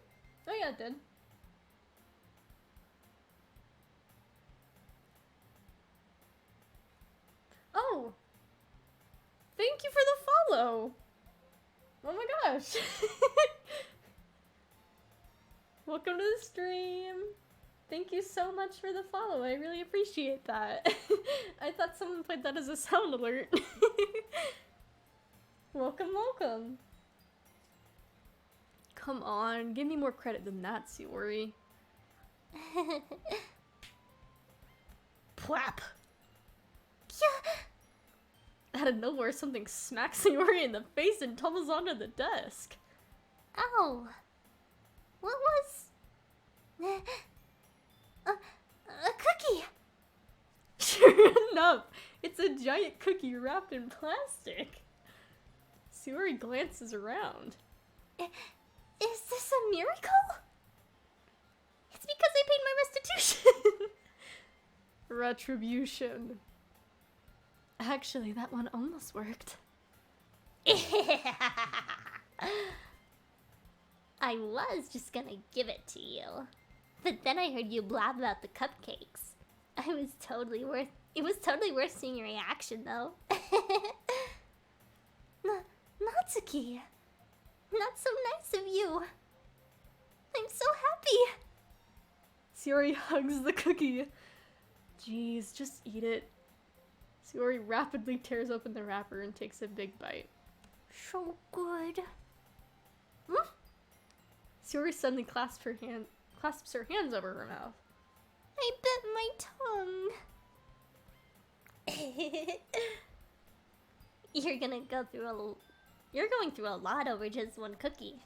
Oh yeah, it did. Oh! Thank you for the follow! Oh my gosh! Welcome to the stream! Thank you so much for the follow, I really appreciate that. I thought someone played that as a sound alert. Welcome, welcome! Come on, give me more credit than that, Sayori. Plap! Out of nowhere, something smacks Sayori in the face and tumbles onto the desk. Ow! What was... a cookie! Sure enough, it's a giant cookie wrapped in plastic. Sayori glances around. Is this a miracle? It's because I paid my restitution! Retribution. Actually, that one almost worked. I was just gonna give it to you. But then I heard you blab about the cupcakes. It was totally worth seeing your reaction though. Natsuki, not so nice of you. I'm so happy. Sayori hugs the cookie. Jeez, just eat it. Sayori rapidly tears open the wrapper and takes a big bite. So good. Sayori suddenly clasps her hands over her mouth. I bit my tongue. You're going through a lot over just one cookie.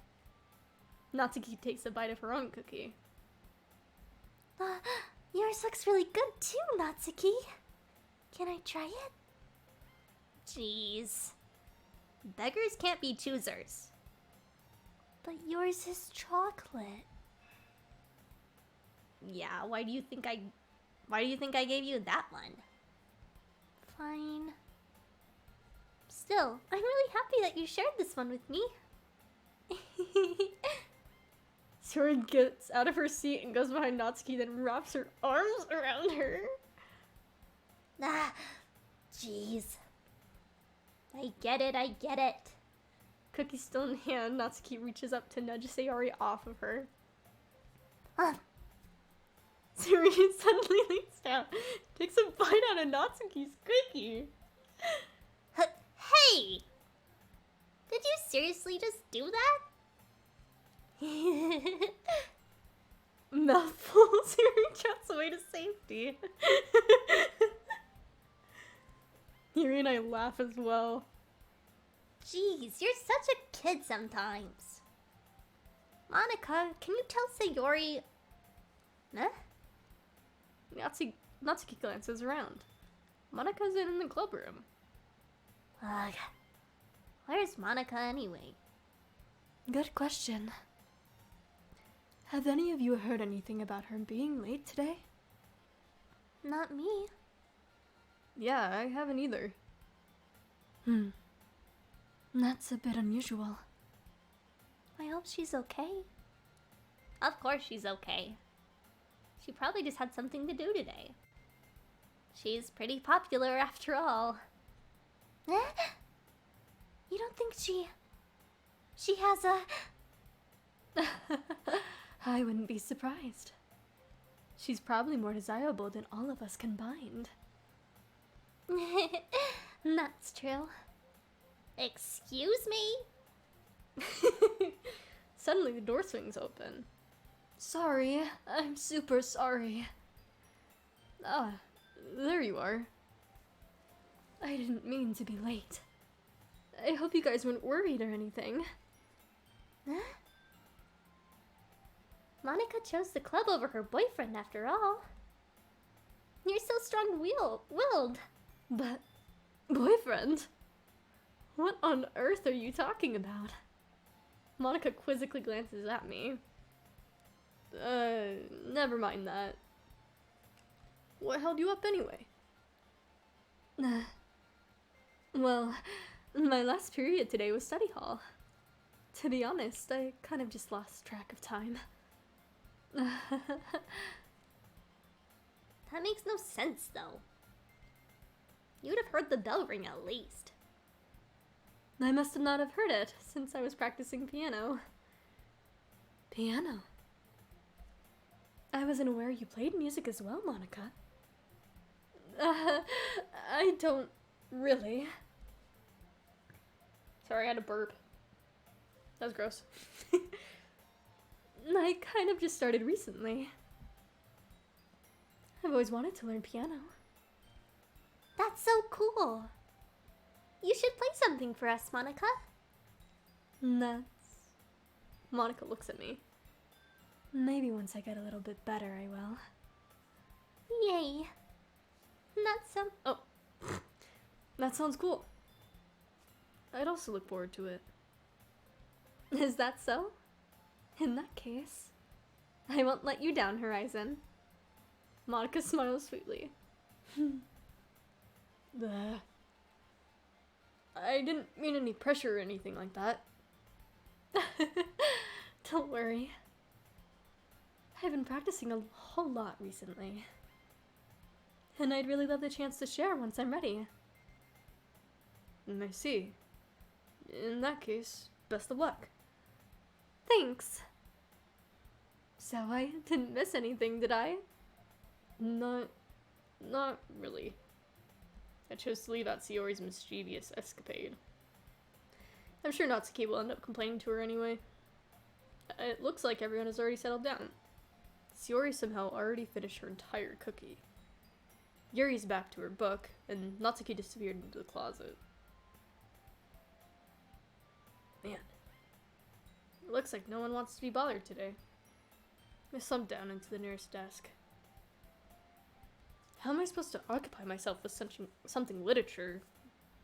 Natsuki takes a bite of her own cookie. Yours looks really good too, Natsuki. Can I try it? Jeez. Beggars can't be choosers. But yours is chocolate. Yeah, why do you think I gave you that one? Fine. Still, I'm really happy that you shared this one with me. Sayori gets out of her seat and goes behind Natsuki, then wraps her arms around her. Ah, jeez. I get it. Cookie still in hand, Natsuki reaches up to nudge Sayori off of her. Sayori suddenly leans down, takes a bite out of Natsuki's cookie. Hey! Did you seriously just do that? Mouthful, Sayori trots away to safety. Yuri and I laugh as well. Jeez, you're such a kid sometimes. Monica, can you tell Sayori... Huh? Natsuki glances around. Monika's in the club room. Ugh. Where's Monica anyway? Good question. Have any of you heard anything about her being late today? Not me. Yeah, I haven't either. That's a bit unusual. I hope she's okay. Of course she's okay. She probably just had something to do today. She's pretty popular after all. You don't think she has a... I wouldn't be surprised. She's probably more desirable than all of us combined. That's true. Excuse me? Suddenly the door swings open. Sorry, I'm super sorry. Ah, there you are. I didn't mean to be late. I hope you guys weren't worried or anything. Huh? Monica chose the club over her boyfriend after all. You're so strong-willed. But, boyfriend? What on earth are you talking about? Monica quizzically glances at me. Never mind that. What held you up anyway? Well, my last period today was study hall. To be honest, I kind of just lost track of time. That makes no sense, though. You'd have heard the bell ring at least. I must have not have heard it, since I was practicing piano. Piano? I wasn't aware you played music as well, Monica. I don't really. Sorry, I had to burp. That was gross. I kind of just started recently. I've always wanted to learn piano. That's so cool. You should play something for us, Monica. Nuts. Monica looks at me. Maybe once I get a little bit better, I will. Yay. Oh. That sounds cool. I'd also look forward to it. Is that so? In that case, I won't let you down, Horizon. Monica smiles sweetly. I didn't mean any pressure or anything like that. Don't worry. I've been practicing a whole lot recently. And I'd really love the chance to share once I'm ready. I see. In that case, best of luck. Thanks. So I didn't miss anything, did I? Not really. I chose to leave out Sayori's mischievous escapade. I'm sure Natsuki will end up complaining to her anyway. It looks like everyone has already settled down. Sayori somehow already finished her entire cookie. Yuri's back to her book, and Natsuki disappeared into the closet. Man. It looks like no one wants to be bothered today. I slumped down into the nearest desk. How am I supposed to occupy myself with something literature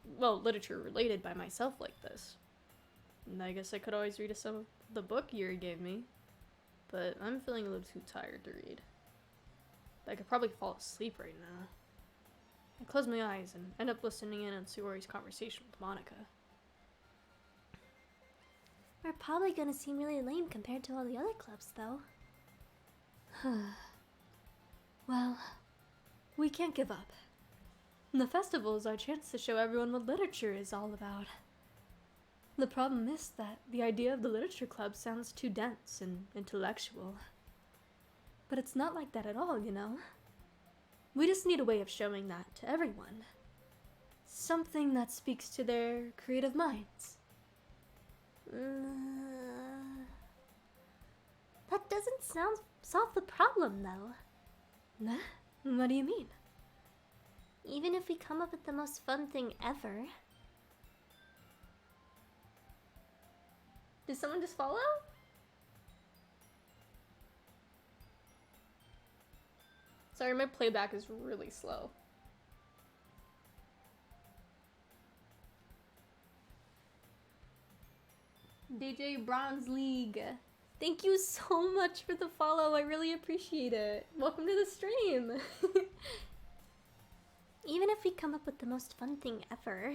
related by myself like this? And I guess I could always read some of the book Yuri gave me, but I'm feeling a little too tired to read. I could probably fall asleep right now. I close my eyes and end up listening in on Sayori's conversation with Monica. We're probably gonna seem really lame compared to all the other clubs, though. Well, we can't give up. The festival is our chance to show everyone what literature is all about. The problem is that the idea of the literature club sounds too dense and intellectual. But it's not like that at all, you know? We just need a way of showing that to everyone. Something that speaks to their creative minds. That doesn't solve the problem, though. Nah? What do you mean? Even if we come up with the most fun thing ever. Did someone just follow? Sorry, my playback is really slow. DJ Bronze League. Thank you so much for the follow. I really appreciate it. Welcome to the stream. Even if we come up with the most fun thing ever,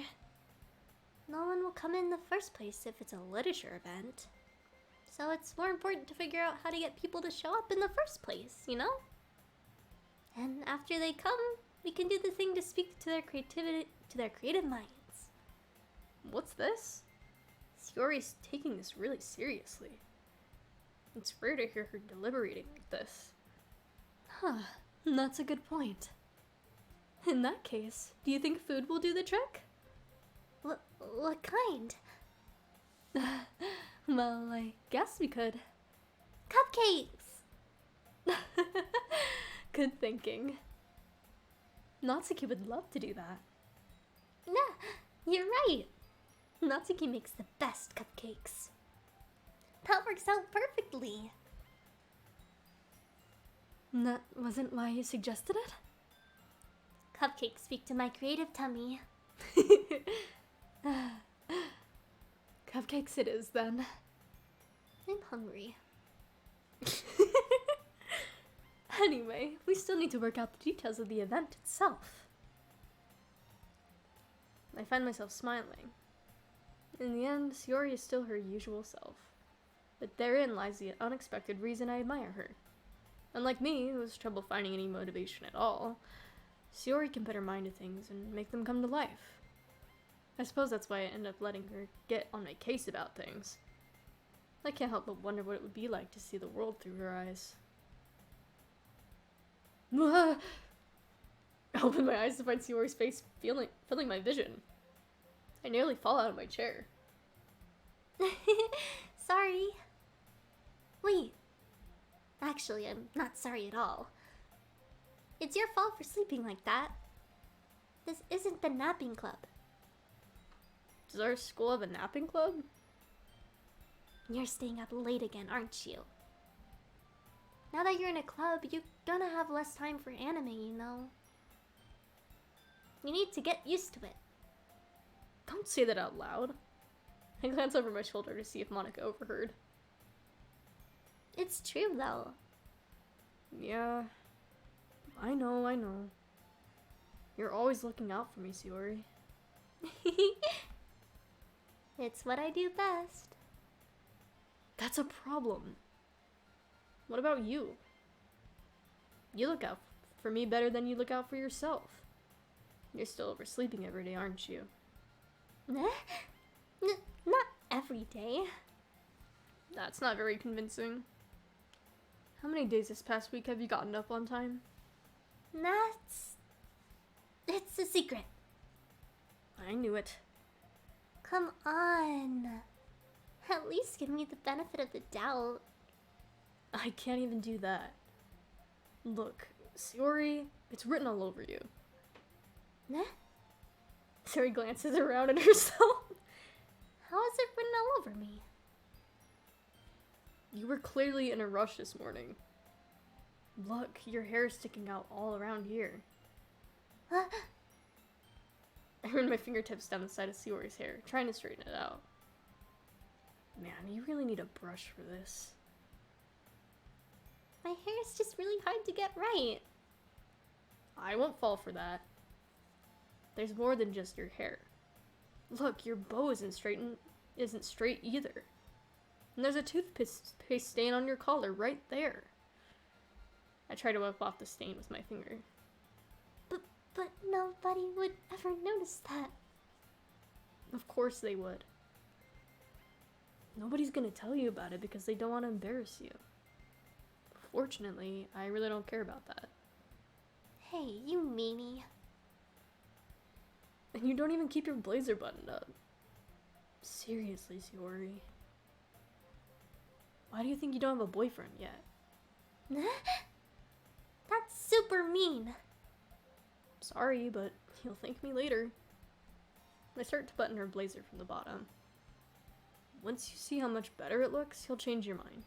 no one will come in the first place if it's a literature event. So it's more important to figure out how to get people to show up in the first place, you know? And after they come, we can do the thing to speak to their creative minds. What's this? Sayori's taking this really seriously. It's rare to hear her deliberating like this. Huh, that's a good point. In that case, do you think food will do the trick? What kind? Well, I guess we could. Cupcakes! Good thinking. Natsuki would love to do that. Nah, you're right. Natsuki makes the best cupcakes. That works out perfectly. That wasn't why you suggested it? Cupcakes speak to my creative tummy. Cupcakes it is, then. I'm hungry. Anyway, we still need to work out the details of the event itself. I find myself smiling. In the end, Sayori is still her usual self. But therein lies the unexpected reason I admire her. Unlike me, who has trouble finding any motivation at all, Sayori can put her mind to things and make them come to life. I suppose that's why I end up letting her get on my case about things. I can't help but wonder what it would be like to see the world through her eyes. I open my eyes to find Sayori's face filling my vision. I nearly fall out of my chair. Sorry. Wait. Actually, I'm not sorry at all. It's your fault for sleeping like that. This isn't the napping club. Does our school have a napping club? You're staying up late again, aren't you? Now that you're in a club, you're gonna have less time for anime, you know. You need to get used to it. Don't say that out loud. I glance over my shoulder to see if Monica overheard. It's true, though. Yeah, I know. You're always looking out for me, Sayori. It's what I do best. That's a problem. What about you? You look out for me better than you look out for yourself. You're still oversleeping every day, aren't you? Not every day. That's not very convincing. How many days this past week have you gotten up on time? It's a secret. I knew it. Come on. At least give me the benefit of the doubt. I can't even do that. Look, Sayori, it's written all over you. Sayori glances around at herself. How is it written all over me? You were clearly in a rush this morning. Look, your hair's sticking out all around here. I ran my fingertips down the side of Sayori's hair, trying to straighten it out. Man, you really need a brush for this. My hair is just really hard to get right. I won't fall for that. There's more than just your hair. Look, your bow isn't straight either. And there's a toothpaste stain on your collar right there. I try to wipe off the stain with my finger. But nobody would ever notice that. Of course they would. Nobody's gonna tell you about it because they don't want to embarrass you. Fortunately, I really don't care about that. Hey, you meanie. And you don't even keep your blazer buttoned up. Seriously, Sayori. Why do you think you don't have a boyfriend yet? That's super mean. Sorry, but you'll thank me later. I start to button her blazer from the bottom. Once you see how much better it looks, you'll change your mind.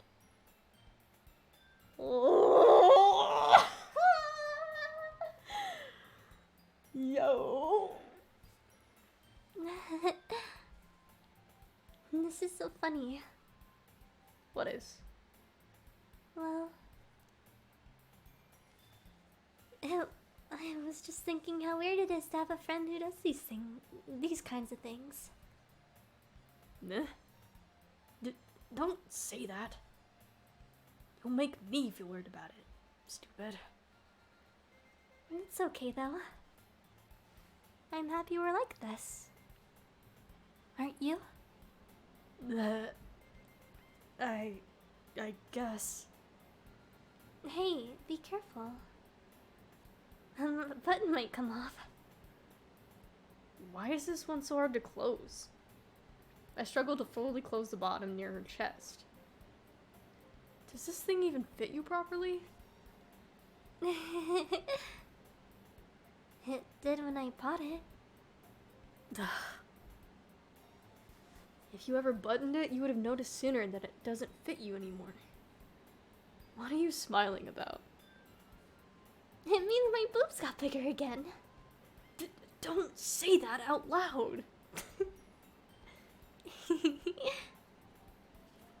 Yo. This is so funny. What is? Well, I was just thinking how weird it is to have a friend who does these kinds of things. Nah. Don't say that. You'll make me feel weird about it. Stupid. It's okay though. I'm happy we're like this. Aren't you? I guess. Hey, be careful. The button might come off. Why is this one so hard to close? I struggle to fully close the bottom near her chest. Does this thing even fit you properly? It did when I bought it. If you ever buttoned it, you would have noticed sooner that it doesn't fit you anymore. What are you smiling about? It means my boobs got bigger again. Don't say that out loud!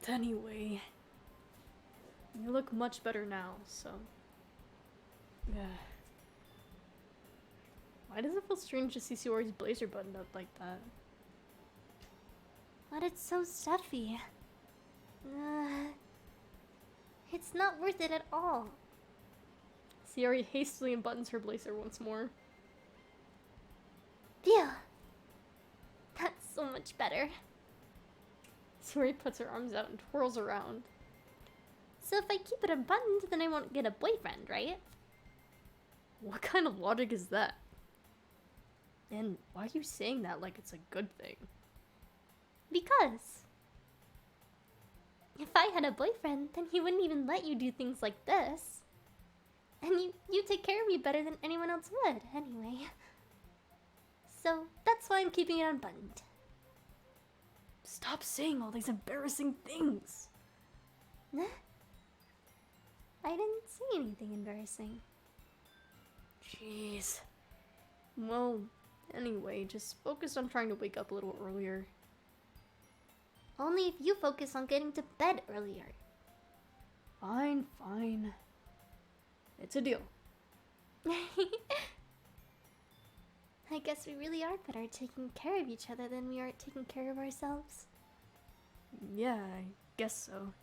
Anyway, you look much better now, so... Yeah. Why does it feel strange to see Sayori's blazer buttoned up like that? But it's so stuffy. It's not worth it at all. Sayori hastily unbuttons her blazer once more. Phew. That's so much better. Sayori puts her arms out and twirls around. So if I keep it unbuttoned, then I won't get a boyfriend, right? What kind of logic is that? And why are you saying that like it's a good thing? Because if I had a boyfriend, then he wouldn't even let you do things like this. And you take care of me better than anyone else would, anyway. So that's why I'm keeping it unbuttoned. Stop saying all these embarrassing things! I didn't say anything embarrassing. Jeez. Well, anyway, just focus on trying to wake up a little earlier. Only if you focus on getting to bed earlier. Fine, fine. It's a deal. I guess we really are better at taking care of each other than we are at taking care of ourselves. Yeah, I guess so.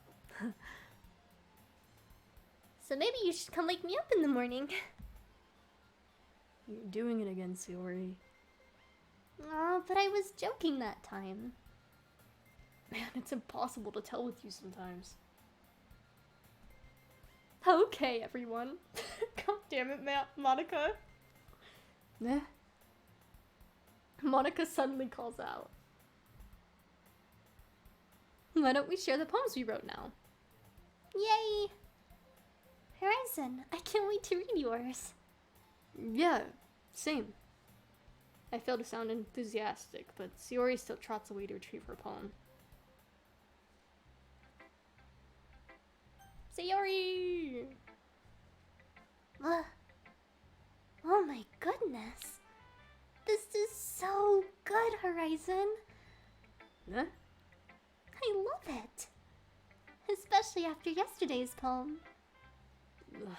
So maybe you should come wake me up in the morning. You're doing it again, Sayori. Aw, but I was joking that time. Man, it's impossible to tell with you sometimes. Okay, everyone. God damn it, Monica. Eh? Monica suddenly calls out. Why don't we share the poems we wrote now? Yay! Horizon, I can't wait to read yours. Yeah, same. I fail to sound enthusiastic, but Sayori still trots away to retrieve her poem. Sayori! Oh my goodness. This is so good, Horizon. Huh? I love it. Especially after yesterday's poem. Ugh.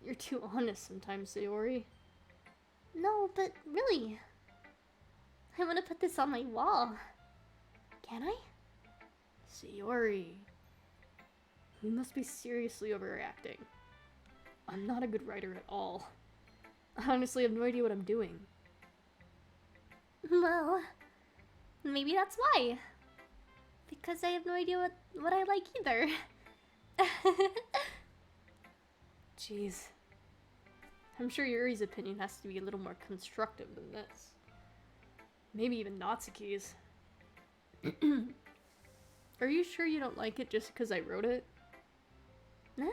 You're too honest sometimes, Sayori. No, but really. I want to put this on my wall. Can I? Sayori. You must be seriously overreacting. I'm not a good writer at all. I honestly have no idea what I'm doing. Well, maybe that's why. Because I have no idea what I like either. Jeez. I'm sure Yuri's opinion has to be a little more constructive than this. Maybe even Natsuki's. Are you sure you don't like it just because I wrote it? Huh?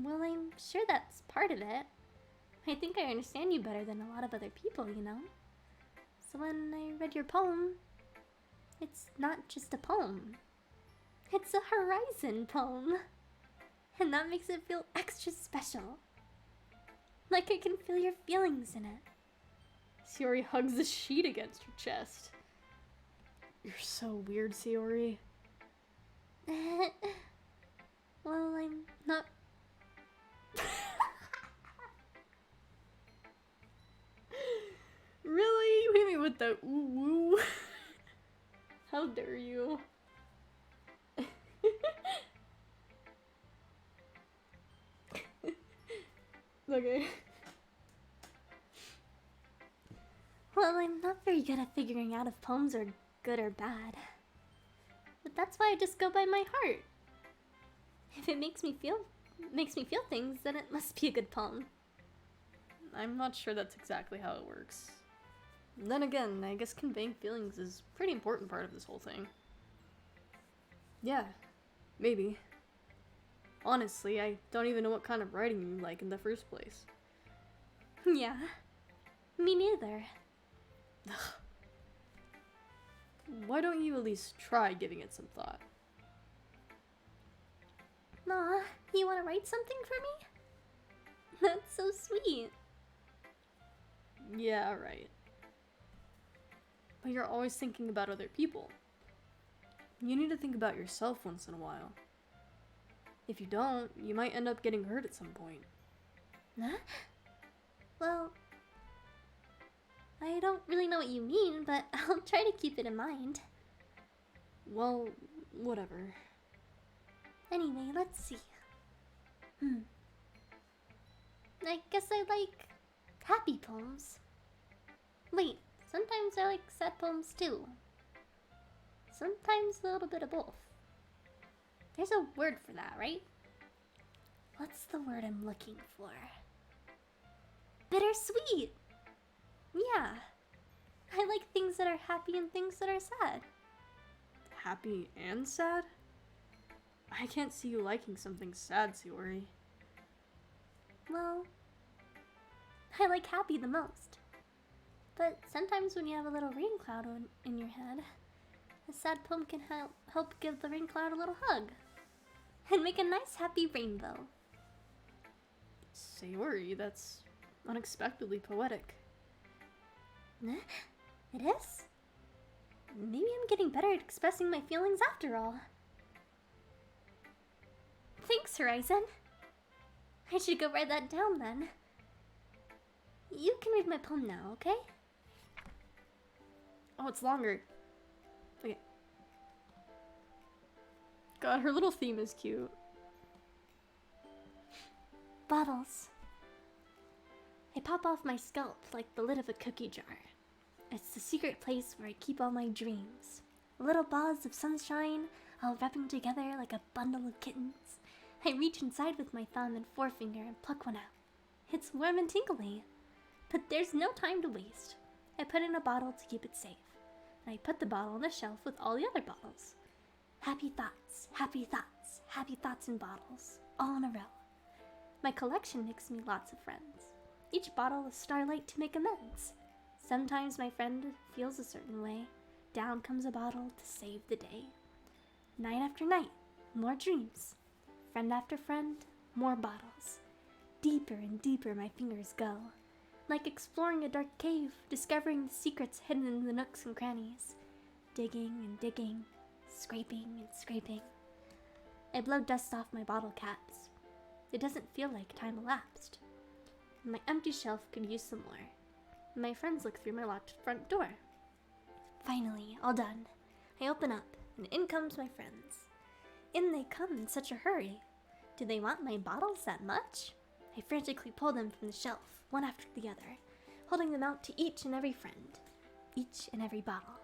Well, I'm sure that's part of it. I think I understand you better than a lot of other people, you know? So when I read your poem, it's not just a poem. It's a Horizon poem. And that makes it feel extra special. Like I can feel your feelings in it. Sayori hugs the sheet against her chest. You're so weird, Sayori. Well, I'm not... Really? You hit me with the ooh woo? How dare you? Okay. Well, I'm not very good at figuring out if poems are good or bad. But that's why I just go by my heart. If it makes me feel things, then it must be a good poem. I'm not sure that's exactly how it works. Then again, I guess conveying feelings is a pretty important part of this whole thing. Yeah, maybe. Honestly, I don't even know what kind of writing you like in the first place. Yeah, me neither. Why don't you at least try giving it some thought? Aw, you want to write something for me? That's so sweet. Yeah, right. But you're always thinking about other people. You need to think about yourself once in a while. If you don't, you might end up getting hurt at some point. Huh? Well, I don't really know what you mean, but I'll try to keep it in mind. Well, whatever. Anyway, let's see. I guess I like happy poems. Wait, sometimes I like sad poems too. Sometimes a little bit of both. There's a word for that, right? What's the word I'm looking for? Bittersweet! Yeah. I like things that are happy and things that are sad. Happy and sad? I can't see you liking something sad, Sayori. Well, I like happy the most. But sometimes when you have a little rain cloud in your head, a sad poem can help give the rain cloud a little hug. And make a nice happy rainbow. Sayori, that's unexpectedly poetic. It is? Maybe I'm getting better at expressing my feelings after all. Thanks, Horizon. I should go write that down then. You can read my poem now, okay? Oh, it's longer. Okay. God, her little theme is cute. Bottles. I pop off my scalp like the lid of a cookie jar. It's the secret place where I keep all my dreams. Little balls of sunshine, all wrapping together like a bundle of kittens. I reach inside with my thumb and forefinger and pluck one out. It's warm and tingly. But there's no time to waste. I put in a bottle to keep it safe. And I put the bottle on the shelf with all the other bottles. Happy thoughts, happy thoughts, happy thoughts in bottles, all in a row. My collection makes me lots of friends. Each bottle is starlight to make amends. Sometimes my friend feels a certain way. Down comes a bottle to save the day. Night after night, more dreams. Friend after friend, more bottles. Deeper and deeper my fingers go. Like exploring a dark cave, discovering the secrets hidden in the nooks and crannies. Digging and digging, scraping and scraping. I blow dust off my bottle caps. It doesn't feel like time elapsed. My empty shelf could use some more. My friends look through my locked front door. Finally, all done. I open up, and in comes my friends. In they come in such a hurry. Do they want my bottles that much? I frantically pull them from the shelf, one after the other, holding them out to each and every friend, each and every bottle.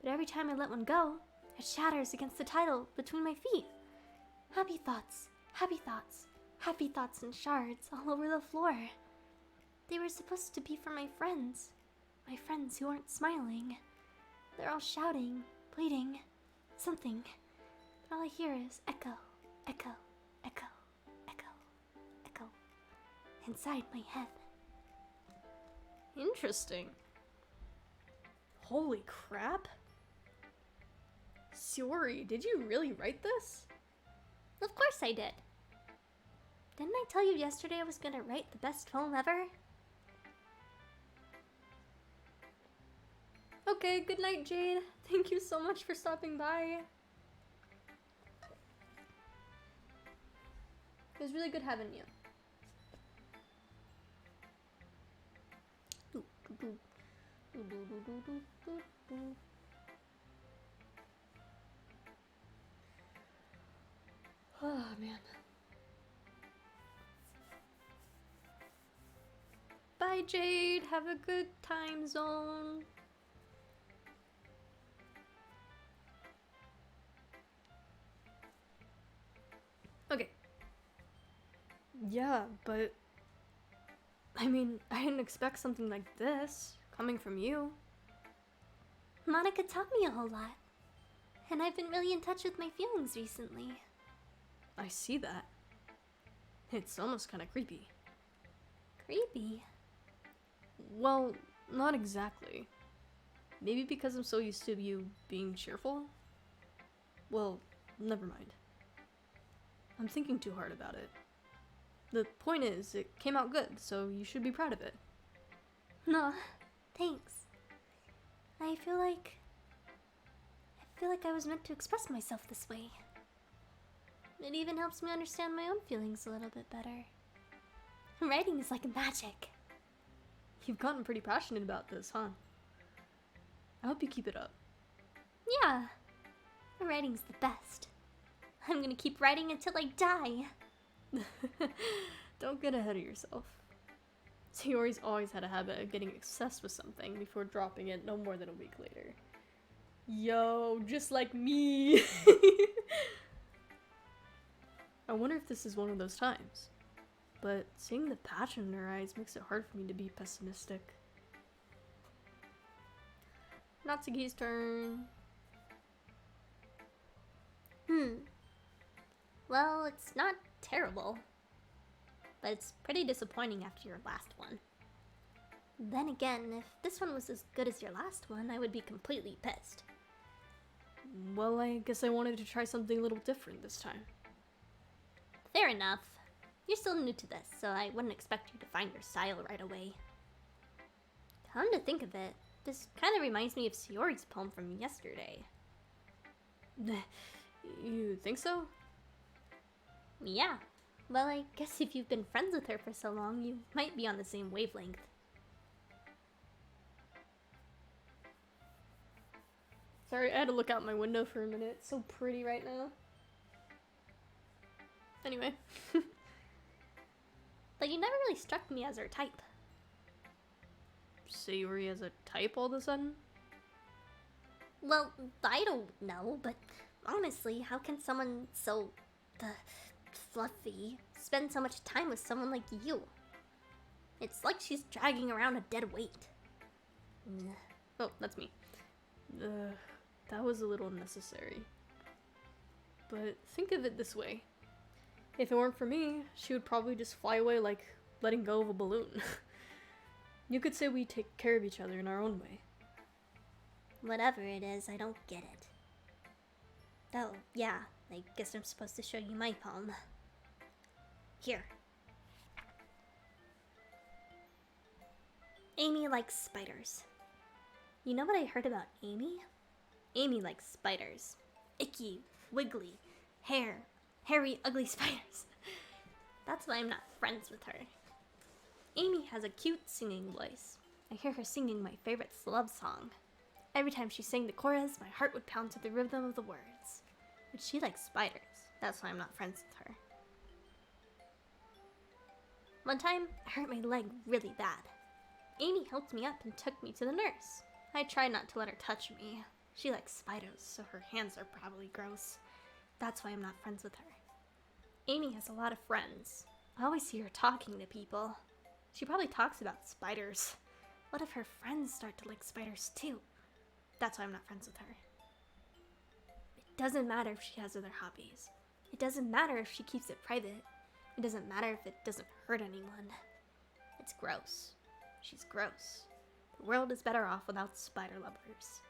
But every time I let one go, it shatters against the title between my feet. Happy thoughts, happy thoughts, happy thoughts in shards all over the floor. They were supposed to be for my friends who aren't smiling. They're all shouting, pleading, something. But all I hear is echo, echo, echo, echo, echo, inside my head. Interesting. Holy crap. Siori, did you really write this? Of course I did. Didn't I tell you yesterday I was gonna write the best poem ever? Okay, good night, Jade. Thank you so much for stopping by. It was really good having you. Oh, man. Bye, Jade. Have a good time zone. Okay. Yeah, but I mean, I didn't expect something like this coming from you. Monica taught me a whole lot. And I've been really in touch with my feelings recently. I see that. It's almost kind of creepy. Creepy? Well, not exactly. Maybe because I'm so used to you being cheerful? Well, never mind. I'm thinking too hard about it. The point is, it came out good, so you should be proud of it. No, thanks. I feel like I was meant to express myself this way. It even helps me understand my own feelings a little bit better. Writing is like magic. You've gotten pretty passionate about this, huh? I hope you keep it up. Yeah, writing's the best. I'm gonna keep writing until I die. Don't get ahead of yourself. Sayori's always had a habit of getting obsessed with something before dropping it no more than a week later. Yo, just like me! I wonder if this is one of those times. But seeing the passion in her eyes makes it hard for me to be pessimistic. Natsuki's turn. Well, it's not terrible. But it's pretty disappointing after your last one. Then again, if this one was as good as your last one, I would be completely pissed. Well, I guess I wanted to try something a little different this time. Fair enough. You're still new to this, so I wouldn't expect you to find your style right away. Come to think of it, this kind of reminds me of Sayori's poem from yesterday. You think so? Yeah. Well, I guess if you've been friends with her for so long, you might be on the same wavelength. Sorry, I had to look out my window for a minute. It's so pretty right now. Anyway. But you never really struck me as her type. Sayuri as a type all of a sudden? Well, I don't know, but honestly, how can someone so fluffy spend so much time with someone like you? It's like she's dragging around a dead weight. Oh, that's me. That was a little unnecessary. But think of it this way. If it weren't for me, she would probably just fly away like letting go of a balloon. You could say we take care of each other in our own way. Whatever it is, I don't get it. Oh, yeah, I guess I'm supposed to show you my poem. Here. Amy likes spiders. You know what I heard about Amy? Amy likes spiders. Icky, wiggly, hairy, ugly spiders. That's why I'm not friends with her. Amy has a cute singing voice. I hear her singing my favorite love song. Every time she sang the chorus, my heart would pound to the rhythm of the words. But she likes spiders. That's why I'm not friends with her. One time, I hurt my leg really bad. Amy helped me up and took me to the nurse. I tried not to let her touch me. She likes spiders, so her hands are probably gross. That's why I'm not friends with her. Amy has a lot of friends. I always see her talking to people. She probably talks about spiders. What if her friends start to like spiders too? That's why I'm not friends with her. It doesn't matter if she has other hobbies. It doesn't matter if she keeps it private. It doesn't matter if it doesn't hurt anyone. It's gross. She's gross. The world is better off without spider lovers.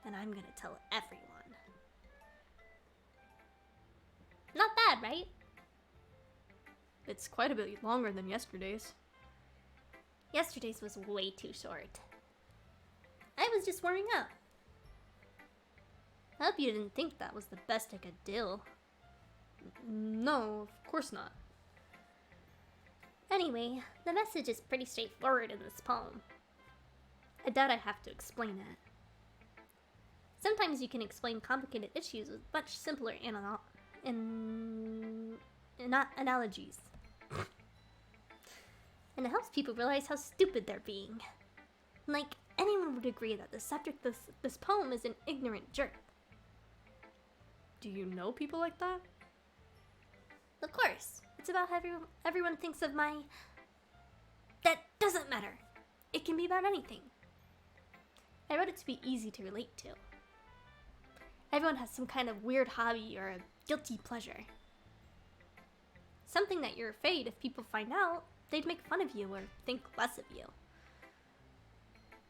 And I'm gonna tell everyone. Not bad, right? It's quite a bit longer than yesterday's. Yesterday's was way too short. I was just warming up. I hope you didn't think that was the best I could do. No, of course not. Anyway, the message is pretty straightforward in this poem. I doubt I have to explain it. Sometimes you can explain complicated issues with much simpler analogies. And it helps people realize how stupid they're being. Like, anyone would agree that the subject of this poem is an ignorant jerk. Do you know people like that? Of course. It's about how everyone thinks of my... That doesn't matter. It can be about anything. I wrote it to be easy to relate to. Everyone has some kind of weird hobby or a guilty pleasure. Something that you're afraid if people find out, they'd make fun of you or think less of you.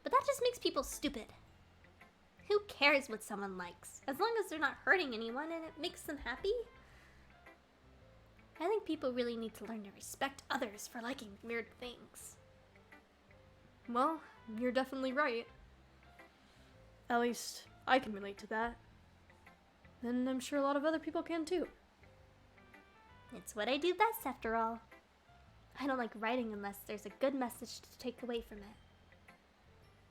But that just makes people stupid. Who cares what someone likes, as long as they're not hurting anyone and it makes them happy? I think people really need to learn to respect others for liking weird things. Well, you're definitely right. At least, I can relate to that. And I'm sure a lot of other people can too. It's what I do best, after all. I don't like writing unless there's a good message to take away from it.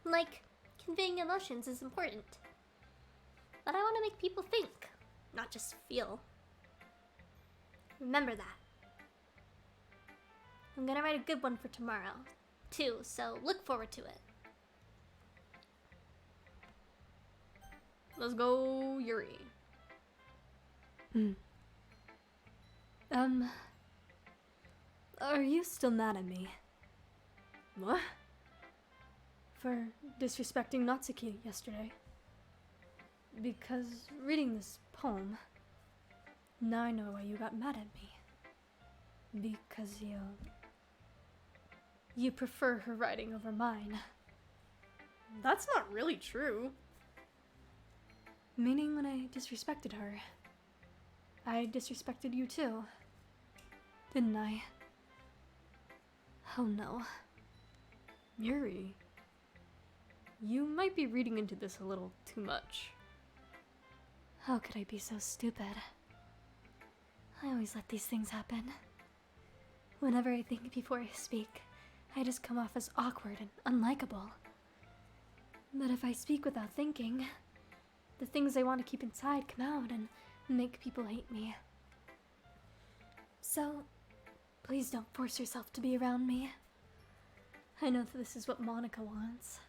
Like, conveying emotions is important. But I want to make people think, not just feel. Remember that. I'm gonna write a good one for tomorrow, too, so look forward to it. Let's go, Yuri. Are you still mad at me? What? For disrespecting Natsuki yesterday. Because reading this poem, now I know why you got mad at me. Because you prefer her writing over mine. That's not really true. Meaning when I disrespected her, I disrespected you too. Didn't I? Oh no. Yuri, you might be reading into this a little too much. How could I be so stupid? I always let these things happen. Whenever I think before I speak, I just come off as awkward and unlikable. But if I speak without thinking, the things I want to keep inside come out and make people hate me. So, please don't force yourself to be around me. I know that this is what Monica wants,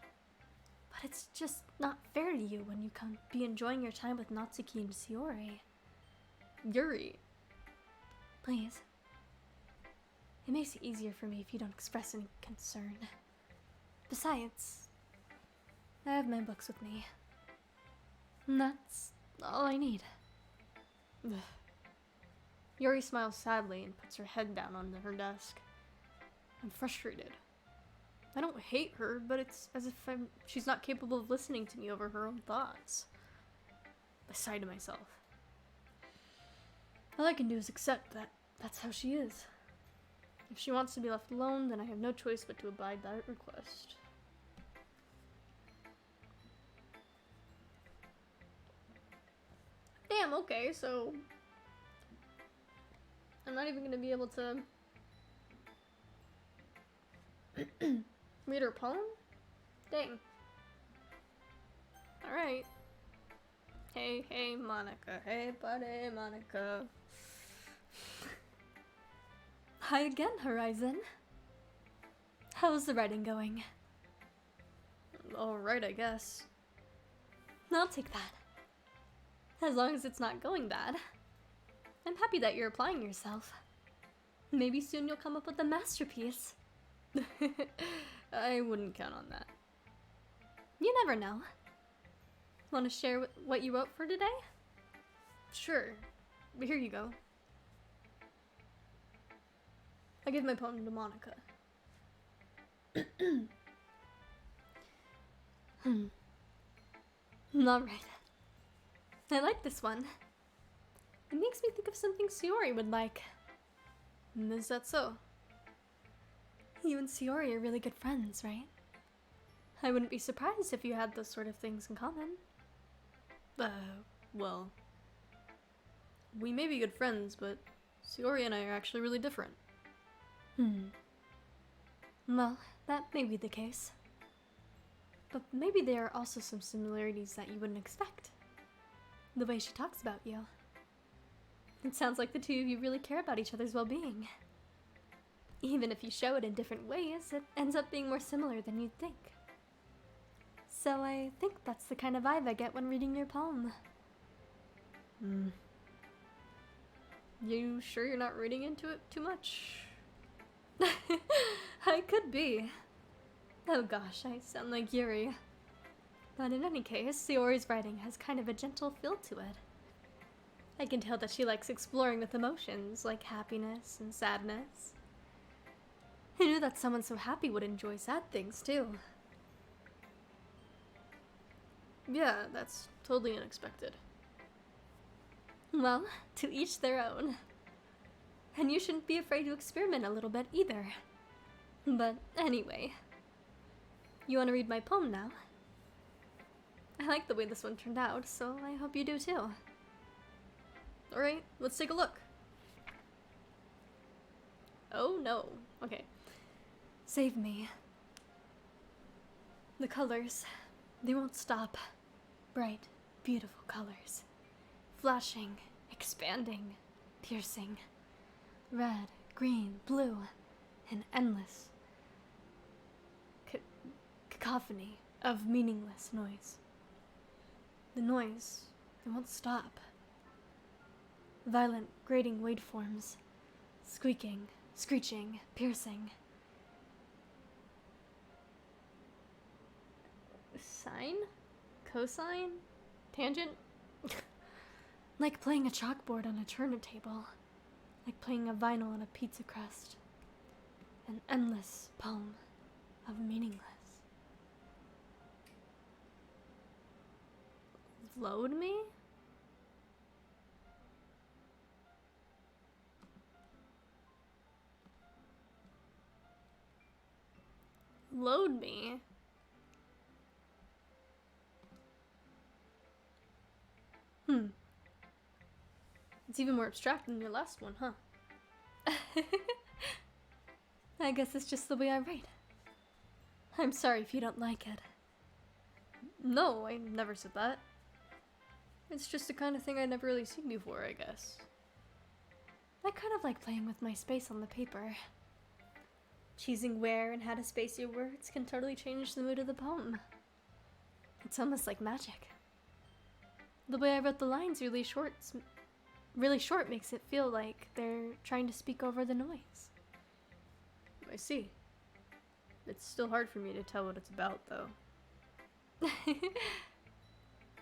but it's just not fair to you when you come be enjoying your time with Natsuki and Shiori. Yuri. Please. It makes it easier for me if you don't express any concern. Besides, I have my books with me. And that's all I need. Ugh. Yuri smiles sadly and puts her head down on her desk. I'm frustrated. I don't hate her, but it's as if she's not capable of listening to me over her own thoughts. I sigh to myself. All I can do is accept that that's how she is. If she wants to be left alone, then I have no choice but to abide that request. Damn, okay, so I'm not even gonna be able to read her poem? Dang. Alright. Hey, Monica. Hey, buddy, Monica. Hi again, Horizon. How's the writing going? Alright, I guess. I'll take that. As long as it's not going bad. I'm happy that you're applying yourself. Maybe soon you'll come up with a masterpiece. I wouldn't count on that. You never know. Want to share what you wrote for today? Sure. Here you go. I give my poem to Monica. Alright. I like this one. It makes me think of something Shiori would like. Is that so? You and Shiori are really good friends, right? I wouldn't be surprised if you had those sort of things in common. Well, we may be good friends, but Shiori and I are actually really different. Well, that may be the case. But maybe there are also some similarities that you wouldn't expect. The way she talks about you. It sounds like the two of you really care about each other's well-being. Even if you show it in different ways, it ends up being more similar than you'd think. So I think that's the kind of vibe I get when reading your poem. You sure you're not reading into it too much? I could be. Oh gosh, I sound like Yuri. But in any case, Shiori's writing has kind of a gentle feel to it. I can tell that she likes exploring with emotions like happiness and sadness. Who knew that someone so happy would enjoy sad things too? Yeah, that's totally unexpected. Well, to each their own. And you shouldn't be afraid to experiment a little bit either. But anyway, you want to read my poem now? I like the way this one turned out, so I hope you do too. Alright, let's take a look. Oh no. Okay. Save me. The colors, they won't stop. Bright, beautiful colors. Flashing, expanding, piercing. Red, green, blue, an endless cacophony of meaningless noise. The noise, it won't stop. Violent, grating waveforms, squeaking, screeching, piercing. Sine? Cosine? Tangent? Like playing a chalkboard on a turntable. Like playing a vinyl on a pizza crust. An endless poem of meaningless. Load me? Load me? It's even more abstract than your last one, huh? I guess it's just the way I write. I'm sorry if you don't like it. No, I never said that. It's just the kind of thing I'd never really seen before, I guess. I kind of like playing with my space on the paper. Choosing where and how to space your words can totally change the mood of the poem. It's almost like magic. The way I wrote the lines really short makes it feel like they're trying to speak over the noise. I see. It's still hard for me to tell what it's about, though.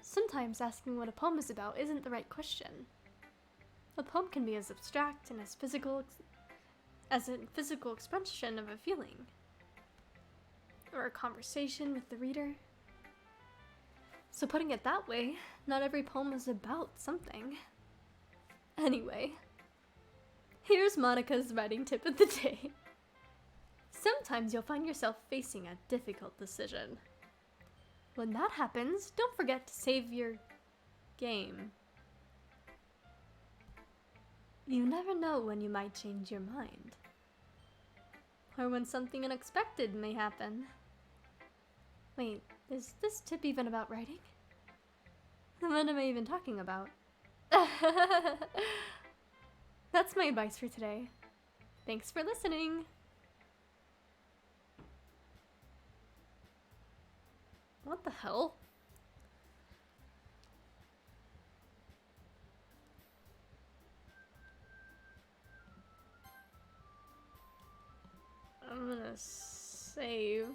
Sometimes asking what a poem is about isn't the right question. A poem can be as abstract and as a physical expression of a feeling, or a conversation with the reader. So putting it that way, not every poem is about something. Anyway, here's Monica's writing tip of the day. Sometimes you'll find yourself facing a difficult decision. When that happens, don't forget to save your game. You never know when you might change your mind. Or when something unexpected may happen. Wait, is this tip even about writing? What am I even talking about? That's my advice for today. Thanks for listening. What the hell? I'm gonna save.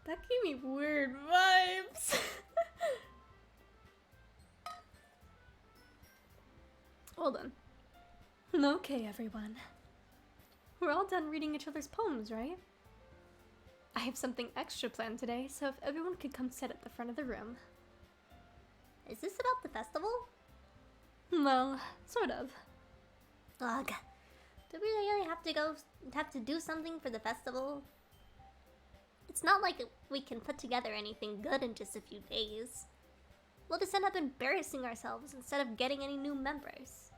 That gave me weird vibes. Hold on. Okay, everyone. We're all done reading each other's poems, right? I have something extra planned today, so if everyone could come sit at the front of the room. Is this about the festival? Well, sort of. Ugh. Do we really have to do something for the festival? It's not like we can put together anything good in just a few days. We'll just end up embarrassing ourselves instead of getting any new members.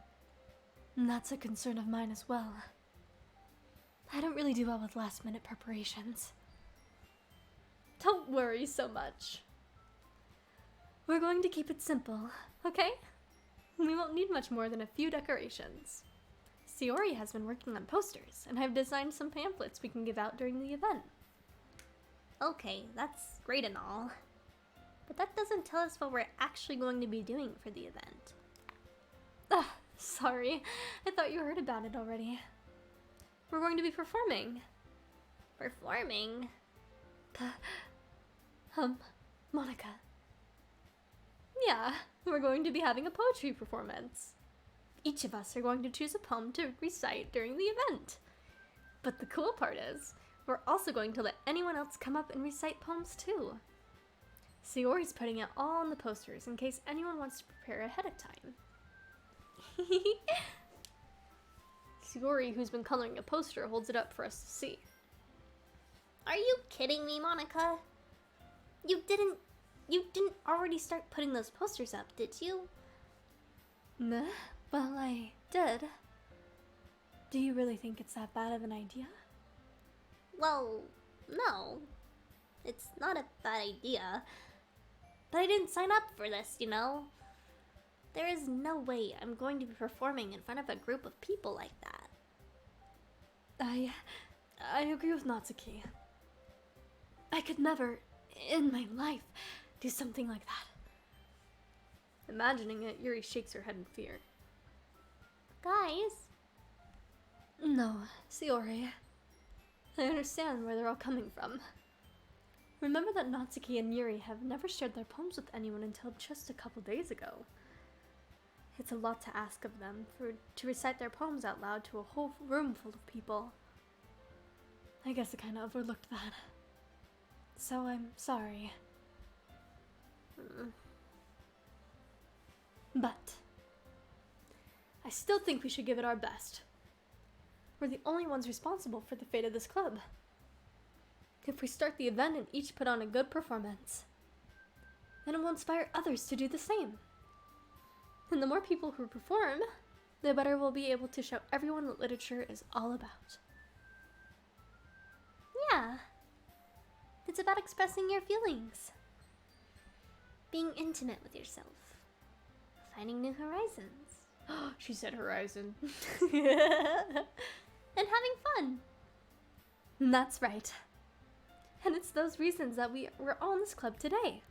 And that's a concern of mine as well. I don't really do well with last-minute preparations. Don't worry so much. We're going to keep it simple, okay? We won't need much more than a few decorations. Sayori has been working on posters, and I've designed some pamphlets we can give out during the event. Okay, that's great and all. But that doesn't tell us what we're actually going to be doing for the event. Sorry. I thought you heard about it already. We're going to be performing. Performing? Monica. Yeah, we're going to be having a poetry performance. Each of us are going to choose a poem to recite during the event. But the cool part is, we're also going to let anyone else come up and recite poems too. Sayori's putting it all on the posters in case anyone wants to prepare ahead of time. Sayori, who's been coloring a poster, holds it up for us to see. Are you kidding me, Monica? You didn't already start putting those posters up, did you? Nah, well, I did. Do you really think it's that bad of an idea? Well, no. It's not a bad idea. But I didn't sign up for this, you know? There is no way I'm going to be performing in front of a group of people like that. I agree with Natsuki. I could never, in my life, do something like that. Imagining it, Yuri shakes her head in fear. Guys? No, Sayori. I understand where they're all coming from. Remember that Natsuki and Yuri have never shared their poems with anyone until just a couple days ago. It's a lot to ask of them to recite their poems out loud to a whole room full of people. I guess I kind of overlooked that. So I'm sorry. But I still think we should give it our best. We're the only ones responsible for the fate of this club. If we start the event and each put on a good performance, then it will inspire others to do the same. And the more people who perform, the better we'll be able to show everyone what literature is all about. Yeah. It's about expressing your feelings. being intimate with yourself, finding new horizons. She said horizon. And having fun. That's right. And it's those reasons that we're all in this club today.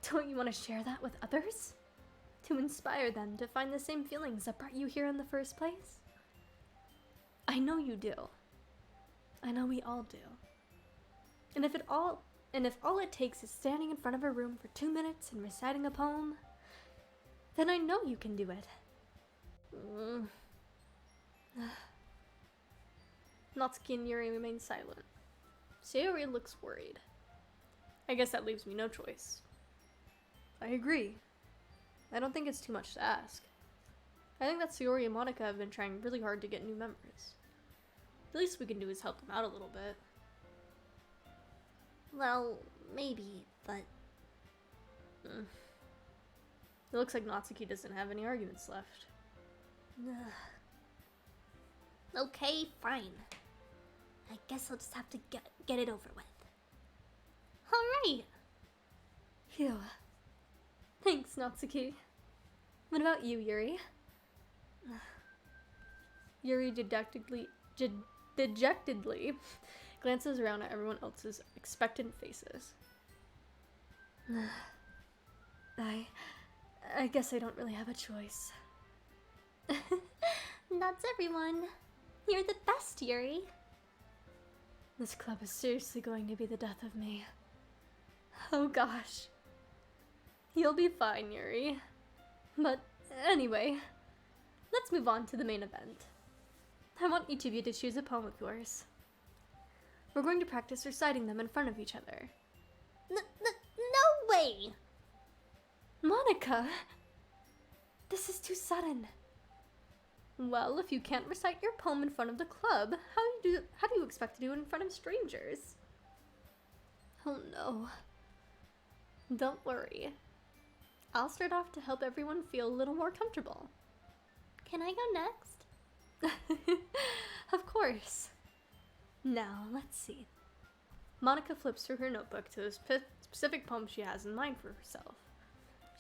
Don't you want to share that with others? To inspire them to find the same feelings that brought you here in the first place? I know you do. I know we all do. And if all it takes is standing in front of a room for 2 minutes and reciting a poem, then I know you can do it. Natsuki and Yuri remain silent. Sayori looks worried. I guess that leaves me no choice. I agree. I don't think it's too much to ask. I think that Sayori and Monica have been trying really hard to get new members. The least we can do is help them out a little bit. Well, maybe, but... It looks like Natsuki doesn't have any arguments left. Okay, fine. I guess I'll just have to get it over with. Alright! Phew. Thanks, Natsuki. What about you, Yuri? Yuri dejectedly glances around at everyone else's expectant faces. I guess I don't really have a choice. That's everyone. You're the best, Yuri. This club is seriously going to be the death of me. Oh gosh. You'll be fine, Yuri. But anyway, let's move on to the main event. I want each of you to choose a poem of yours. We're going to practice reciting them in front of each other. No way! Monica! This is too sudden. Well, if you can't recite your poem in front of the club, how do you expect to do it in front of strangers? Oh no. Don't worry. I'll start off to help everyone feel a little more comfortable. Can I go next? Of course. Now, let's see. Monica flips through her notebook to the specific poem she has in mind for herself.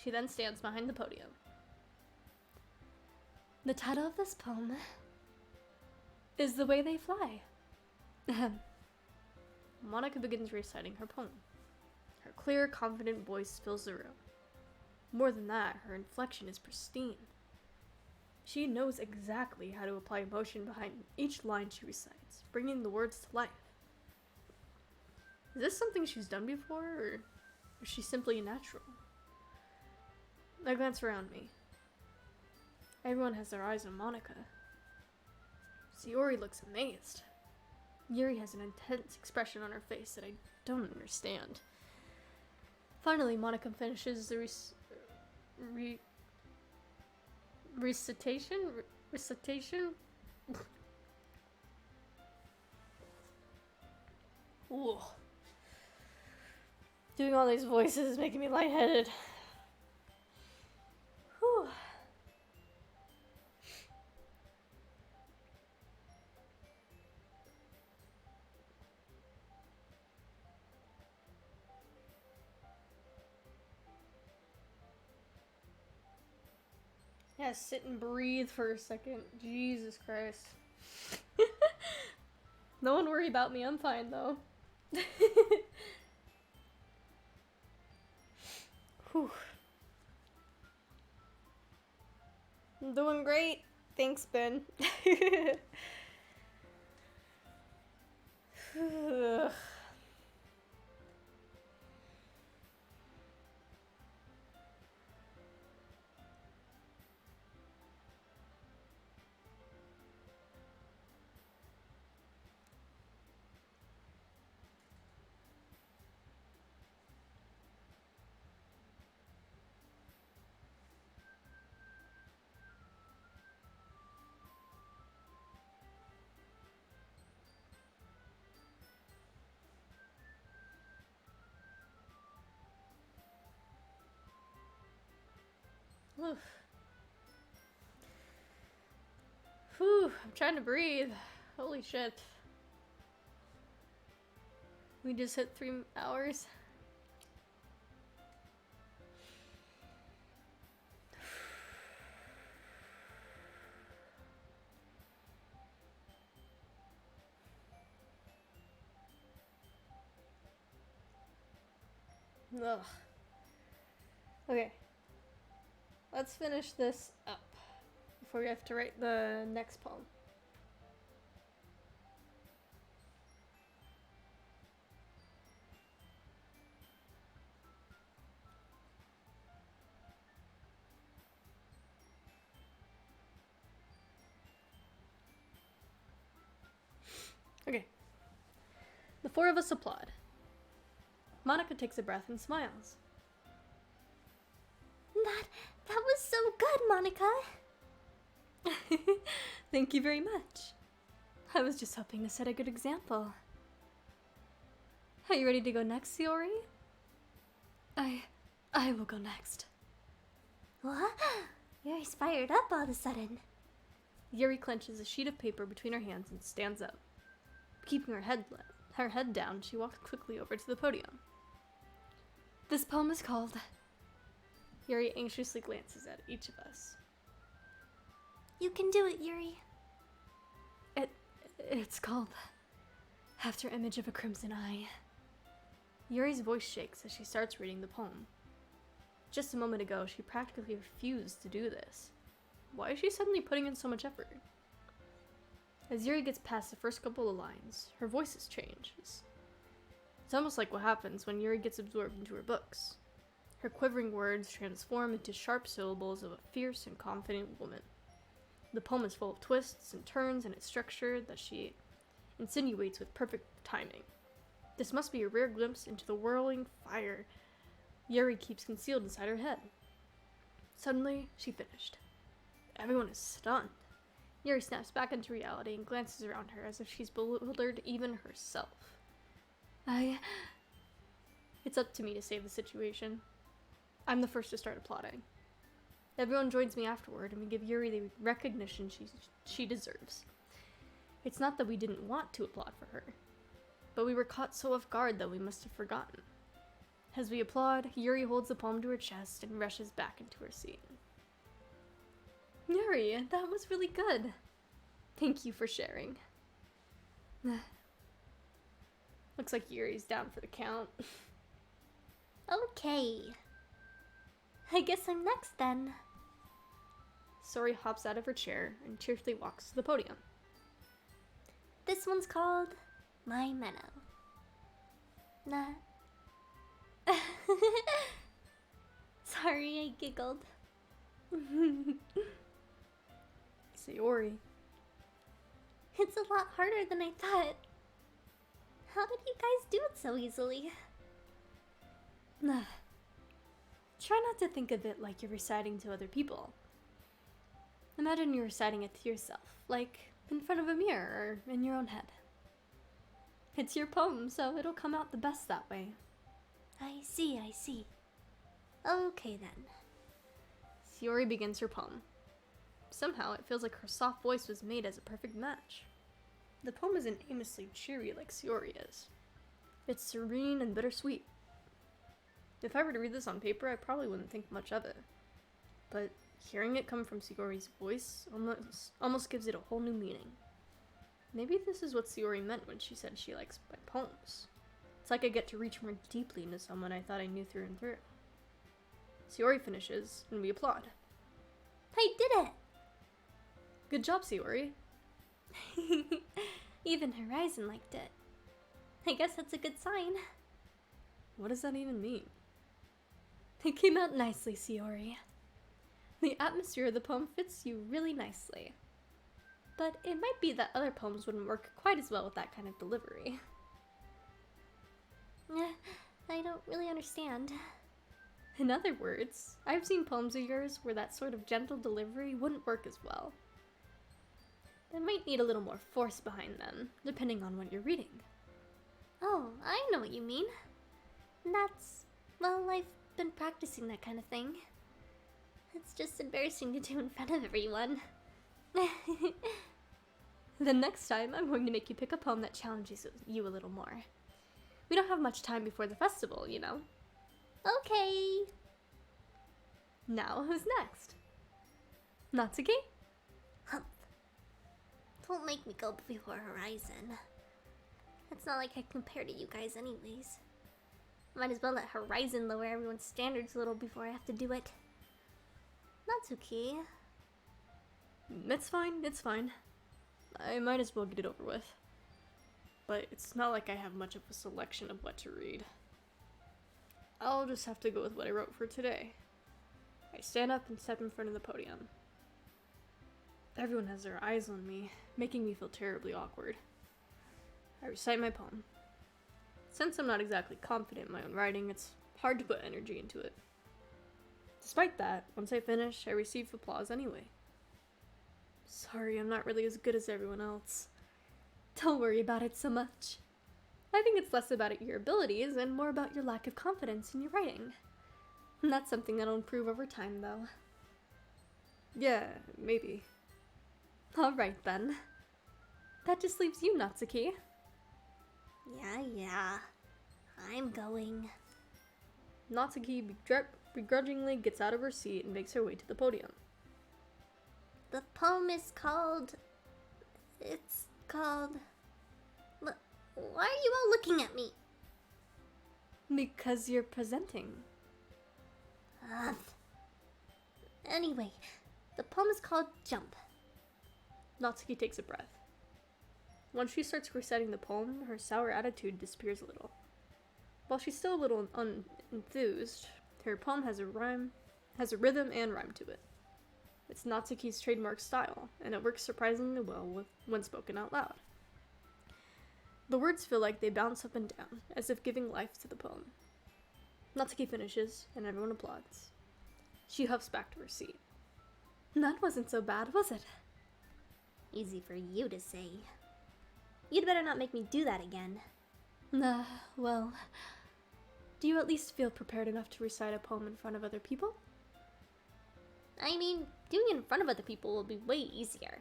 She then stands behind the podium. The title of this poem is The Way They Fly. Monica begins reciting her poem. Her clear, confident voice fills the room. More than that, her inflection is pristine. She knows exactly how to apply emotion behind each line she recites, bringing the words to life. Is this something she's done before, or is she simply natural? I glance around me. Everyone has their eyes on Monica. Sayori looks amazed. Yuri has an intense expression on her face that I don't understand. Finally, Monica finishes the recitation? Ooh. Doing all these voices is making me lightheaded. Whew. Yeah, sit and breathe for a second. Jesus Christ. No one worry about me, I'm fine though. Whew. I'm doing great. Thanks, Ben. Oof. Whew, I'm trying to breathe. Holy shit. We just hit 3 hours. Ugh. Okay. Let's finish this up before we have to write the next poem. Okay. The four of us applaud. Monica takes a breath and smiles. That was so good, Monica. Thank you very much. I was just hoping to set a good example. Are you ready to go next, Siori? I will go next. What? You're inspired up all of a sudden. Yuri clenches a sheet of paper between her hands and stands up. Keeping her head down, she walks quickly over to the podium. This poem is called... Yuri anxiously glances at each of us. You can do it, Yuri. It's called... After Image of a Crimson Eye. Yuri's voice shakes as she starts reading the poem. Just a moment ago, she practically refused to do this. Why is she suddenly putting in so much effort? As Yuri gets past the first couple of lines, her voice changes. It's almost like what happens when Yuri gets absorbed into her books. Her quivering words transform into sharp syllables of a fierce and confident woman. The poem is full of twists and turns in its structure that she insinuates with perfect timing. This must be a rare glimpse into the whirling fire Yuri keeps concealed inside her head. Suddenly, she finished. Everyone is stunned. Yuri snaps back into reality and glances around her as if she's bewildered even herself. It's up to me to save the situation. I'm the first to start applauding. Everyone joins me afterward, and we give Yuri the recognition she deserves. It's not that we didn't want to applaud for her, but we were caught so off guard that we must have forgotten. As we applaud, Yuri holds the poem to her chest and rushes back into her seat. Yuri, that was really good. Thank you for sharing. Looks like Yuri's down for the count. Okay. I guess I'm next then. Sori hops out of her chair and cheerfully walks to the podium. This one's called My Menno. Nah. Sorry, I giggled. Sayori. It's a lot harder than I thought. How did you guys do it so easily? Try not to think of it like you're reciting to other people. Imagine you're reciting it to yourself, like in front of a mirror or in your own head. It's your poem, so it'll come out the best that way. I see. Okay then. Sayori begins her poem. Somehow, it feels like her soft voice was made as a perfect match. The poem isn't aimlessly cheery like Sayori is. It's serene and bittersweet. If I were to read this on paper, I probably wouldn't think much of it. But hearing it come from Sayori's voice almost gives it a whole new meaning. Maybe this is what Sayori meant when she said she likes my poems. It's like I get to reach more deeply into someone I thought I knew through and through. Sayori finishes, and we applaud. I did it! Good job, Sayori. Even Horizon liked it. I guess that's a good sign. What does that even mean? It came out nicely, Sayori. The atmosphere of the poem fits you really nicely. But it might be that other poems wouldn't work quite as well with that kind of delivery. I don't really understand. In other words, I've seen poems of yours where that sort of gentle delivery wouldn't work as well. They might need a little more force behind them, depending on what you're reading. Oh, I know what you mean. Well, I've been practicing that kind of thing. It's just embarrassing to do in front of everyone. Then next time, I'm going to make you pick a poem that challenges you a little more. We don't have much time before the festival, you know. Okay. Now, who's next? Natsuki? Humph. Don't make me go before Horizon. It's not like I compare to you guys anyways. Might as well let Horizon lower everyone's standards a little before I have to do it. Natsuki. It's fine, it's fine. I might as well get it over with. But it's not like I have much of a selection of what to read. I'll just have to go with what I wrote for today. I stand up and step in front of the podium. Everyone has their eyes on me, making me feel terribly awkward. I recite my poem. Since I'm not exactly confident in my own writing, it's hard to put energy into it. Despite that, once I finish, I receive applause anyway. Sorry, I'm not really as good as everyone else. Don't worry about it so much. I think it's less about your abilities and more about your lack of confidence in your writing. And that's something that'll improve over time, though. Yeah, maybe. Alright then. That just leaves you, Natsuki. Yeah. I'm going. Natsuki begrudgingly gets out of her seat and makes her way to the podium. The poem is called... It's called... Why are you all looking at me? Because you're presenting. Anyway, the poem is called Jump. Natsuki takes a breath. Once she starts reciting the poem, her sour attitude disappears a little. While she's still a little unenthused, her poem has a rhythm and rhyme to it. It's Natsuki's trademark style, and it works surprisingly well when spoken out loud. The words feel like they bounce up and down, as if giving life to the poem. Natsuki finishes, and everyone applauds. She huffs back to her seat. That wasn't so bad, was it? Easy for you to say. You'd better not make me do that again. Well... Do you at least feel prepared enough to recite a poem in front of other people? I mean, doing it in front of other people will be way easier.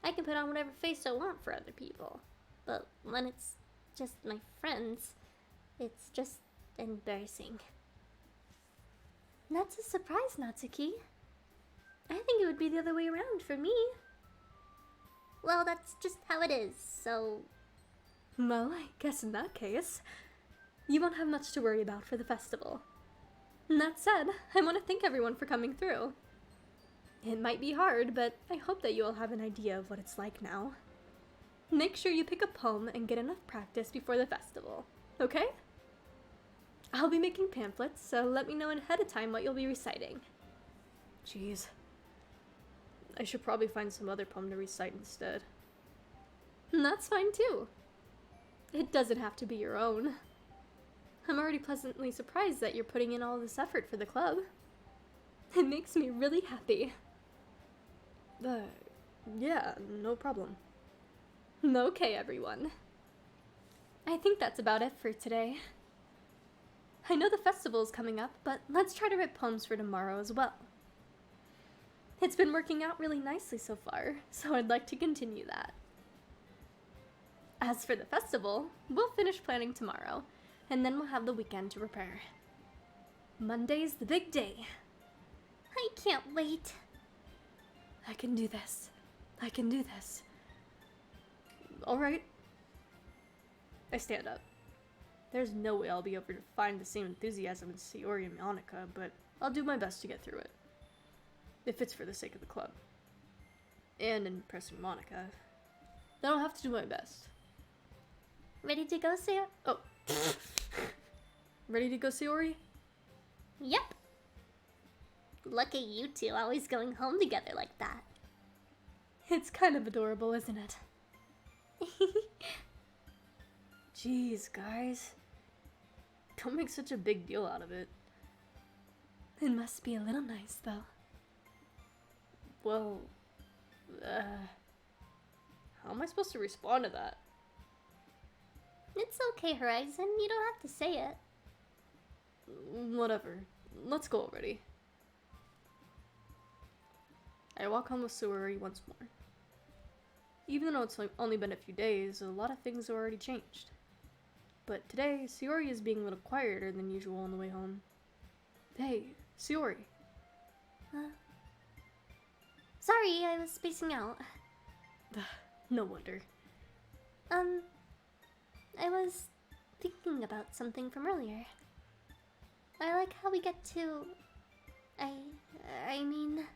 I can put on whatever face I want for other people. But when it's just my friends, it's just embarrassing. That's a surprise, Natsuki. I think it would be the other way around for me. Well, that's just how it is, so... Well, I guess in that case, you won't have much to worry about for the festival. That said, I want to thank everyone for coming through. It might be hard, but I hope that you all have an idea of what it's like now. Make sure you pick a poem and get enough practice before the festival, okay? I'll be making pamphlets, so let me know ahead of time what you'll be reciting. Jeez. I should probably find some other poem to recite instead. And that's fine too. It doesn't have to be your own. I'm already pleasantly surprised that you're putting in all this effort for the club. It makes me really happy. Yeah, no problem. Okay, everyone. I think that's about it for today. I know the festival's coming up, but let's try to write poems for tomorrow as well. It's been working out really nicely so far, so I'd like to continue that. As for the festival, we'll finish planning tomorrow, and then we'll have the weekend to prepare. Monday's the big day. I can't wait. I can do this. I can do this. Alright. I stand up. There's no way I'll be able to find the same enthusiasm in Sayori and Monica, but I'll do my best to get through it. If it's for the sake of the club. And impressing Monica. Then I'll have to do my best. Ready to go, Sayori? Oh. Ready to go, Sayori? Yep. Look at you two always going home together like that. It's kind of adorable, isn't it? Jeez, guys. Don't make such a big deal out of it. It must be a little nice, though. Well, how am I supposed to respond to that? It's okay, Horizon. You don't have to say it. Whatever. Let's go already. I walk home with Sayori once more. Even though it's only been a few days, a lot of things have already changed. But today, Sayori is being a little quieter than usual on the way home. Hey, Sayori. Sorry, I was spacing out. No wonder. I was thinking about something from earlier. I like how we get to... I mean...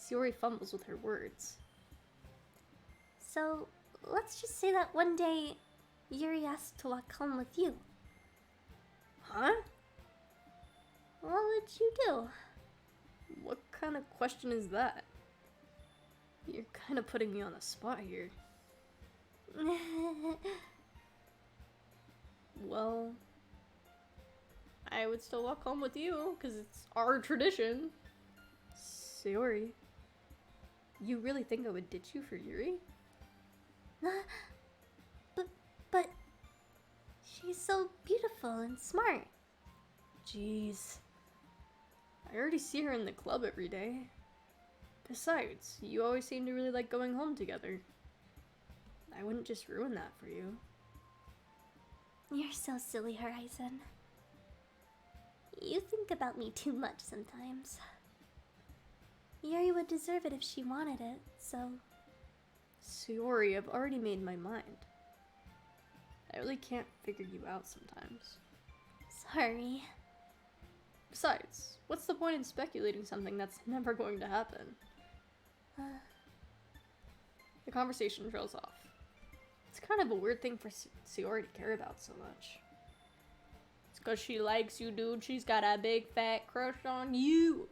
Sayori fumbles with her words. So, let's just say that one day, Yuri asked to walk home with you. Huh? What would you do? What kind of question is that? You're kind of putting me on the spot here. Well, I would still walk home with you, because it's our tradition. Sayori, you really think I would ditch you for Yuri? But she's so beautiful and smart. Jeez. I already see her in the club every day. Besides, you always seem to really like going home together. I wouldn't just ruin that for you. You're so silly, Horizon. You think about me too much sometimes. Yuri would deserve it if she wanted it, so... Sayori, I've already made my mind. I really can't figure you out sometimes. Sorry. Besides, what's the point in speculating something that's never going to happen? The conversation trails off. It's kind of a weird thing for Sayori to care about so much. It's because she likes you, dude. She's got a big fat crush on you.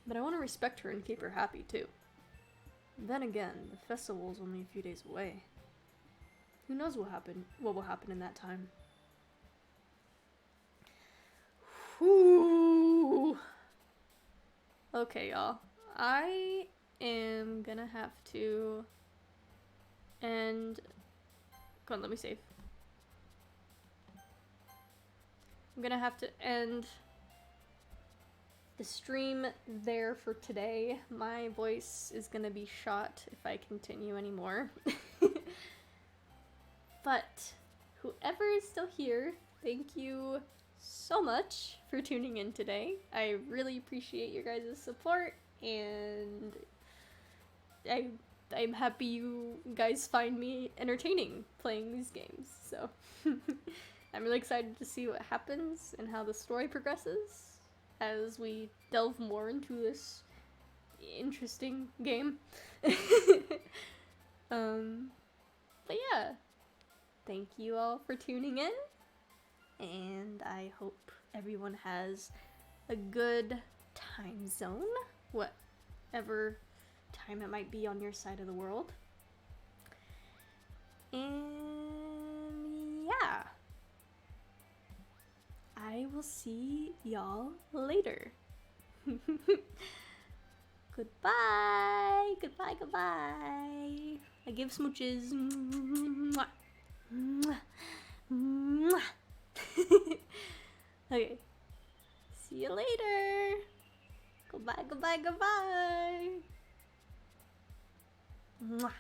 But I want to respect her and keep her happy too. Then again, the festival's only a few days away. Who knows what will happen in that time? Whew. Okay, y'all. I am gonna have to end... Come on, let me save. I'm gonna have to end the stream there for today. My voice is gonna be shot if I continue anymore. But whoever is still here, thank you so much for tuning in today. I really appreciate your guys' support, and I'm happy you guys find me entertaining playing these games. So I'm really excited to see what happens and how the story progresses as we delve more into this interesting game. But yeah, thank you all for tuning in, and I hope everyone has a good time zone, whatever time it might be on your side of the world. And yeah, I will see y'all later. Goodbye, goodbye, goodbye. I give smooches. Mwah. Mwah. Mwah. Okay, see you later. Goodbye, goodbye, goodbye. Mwah.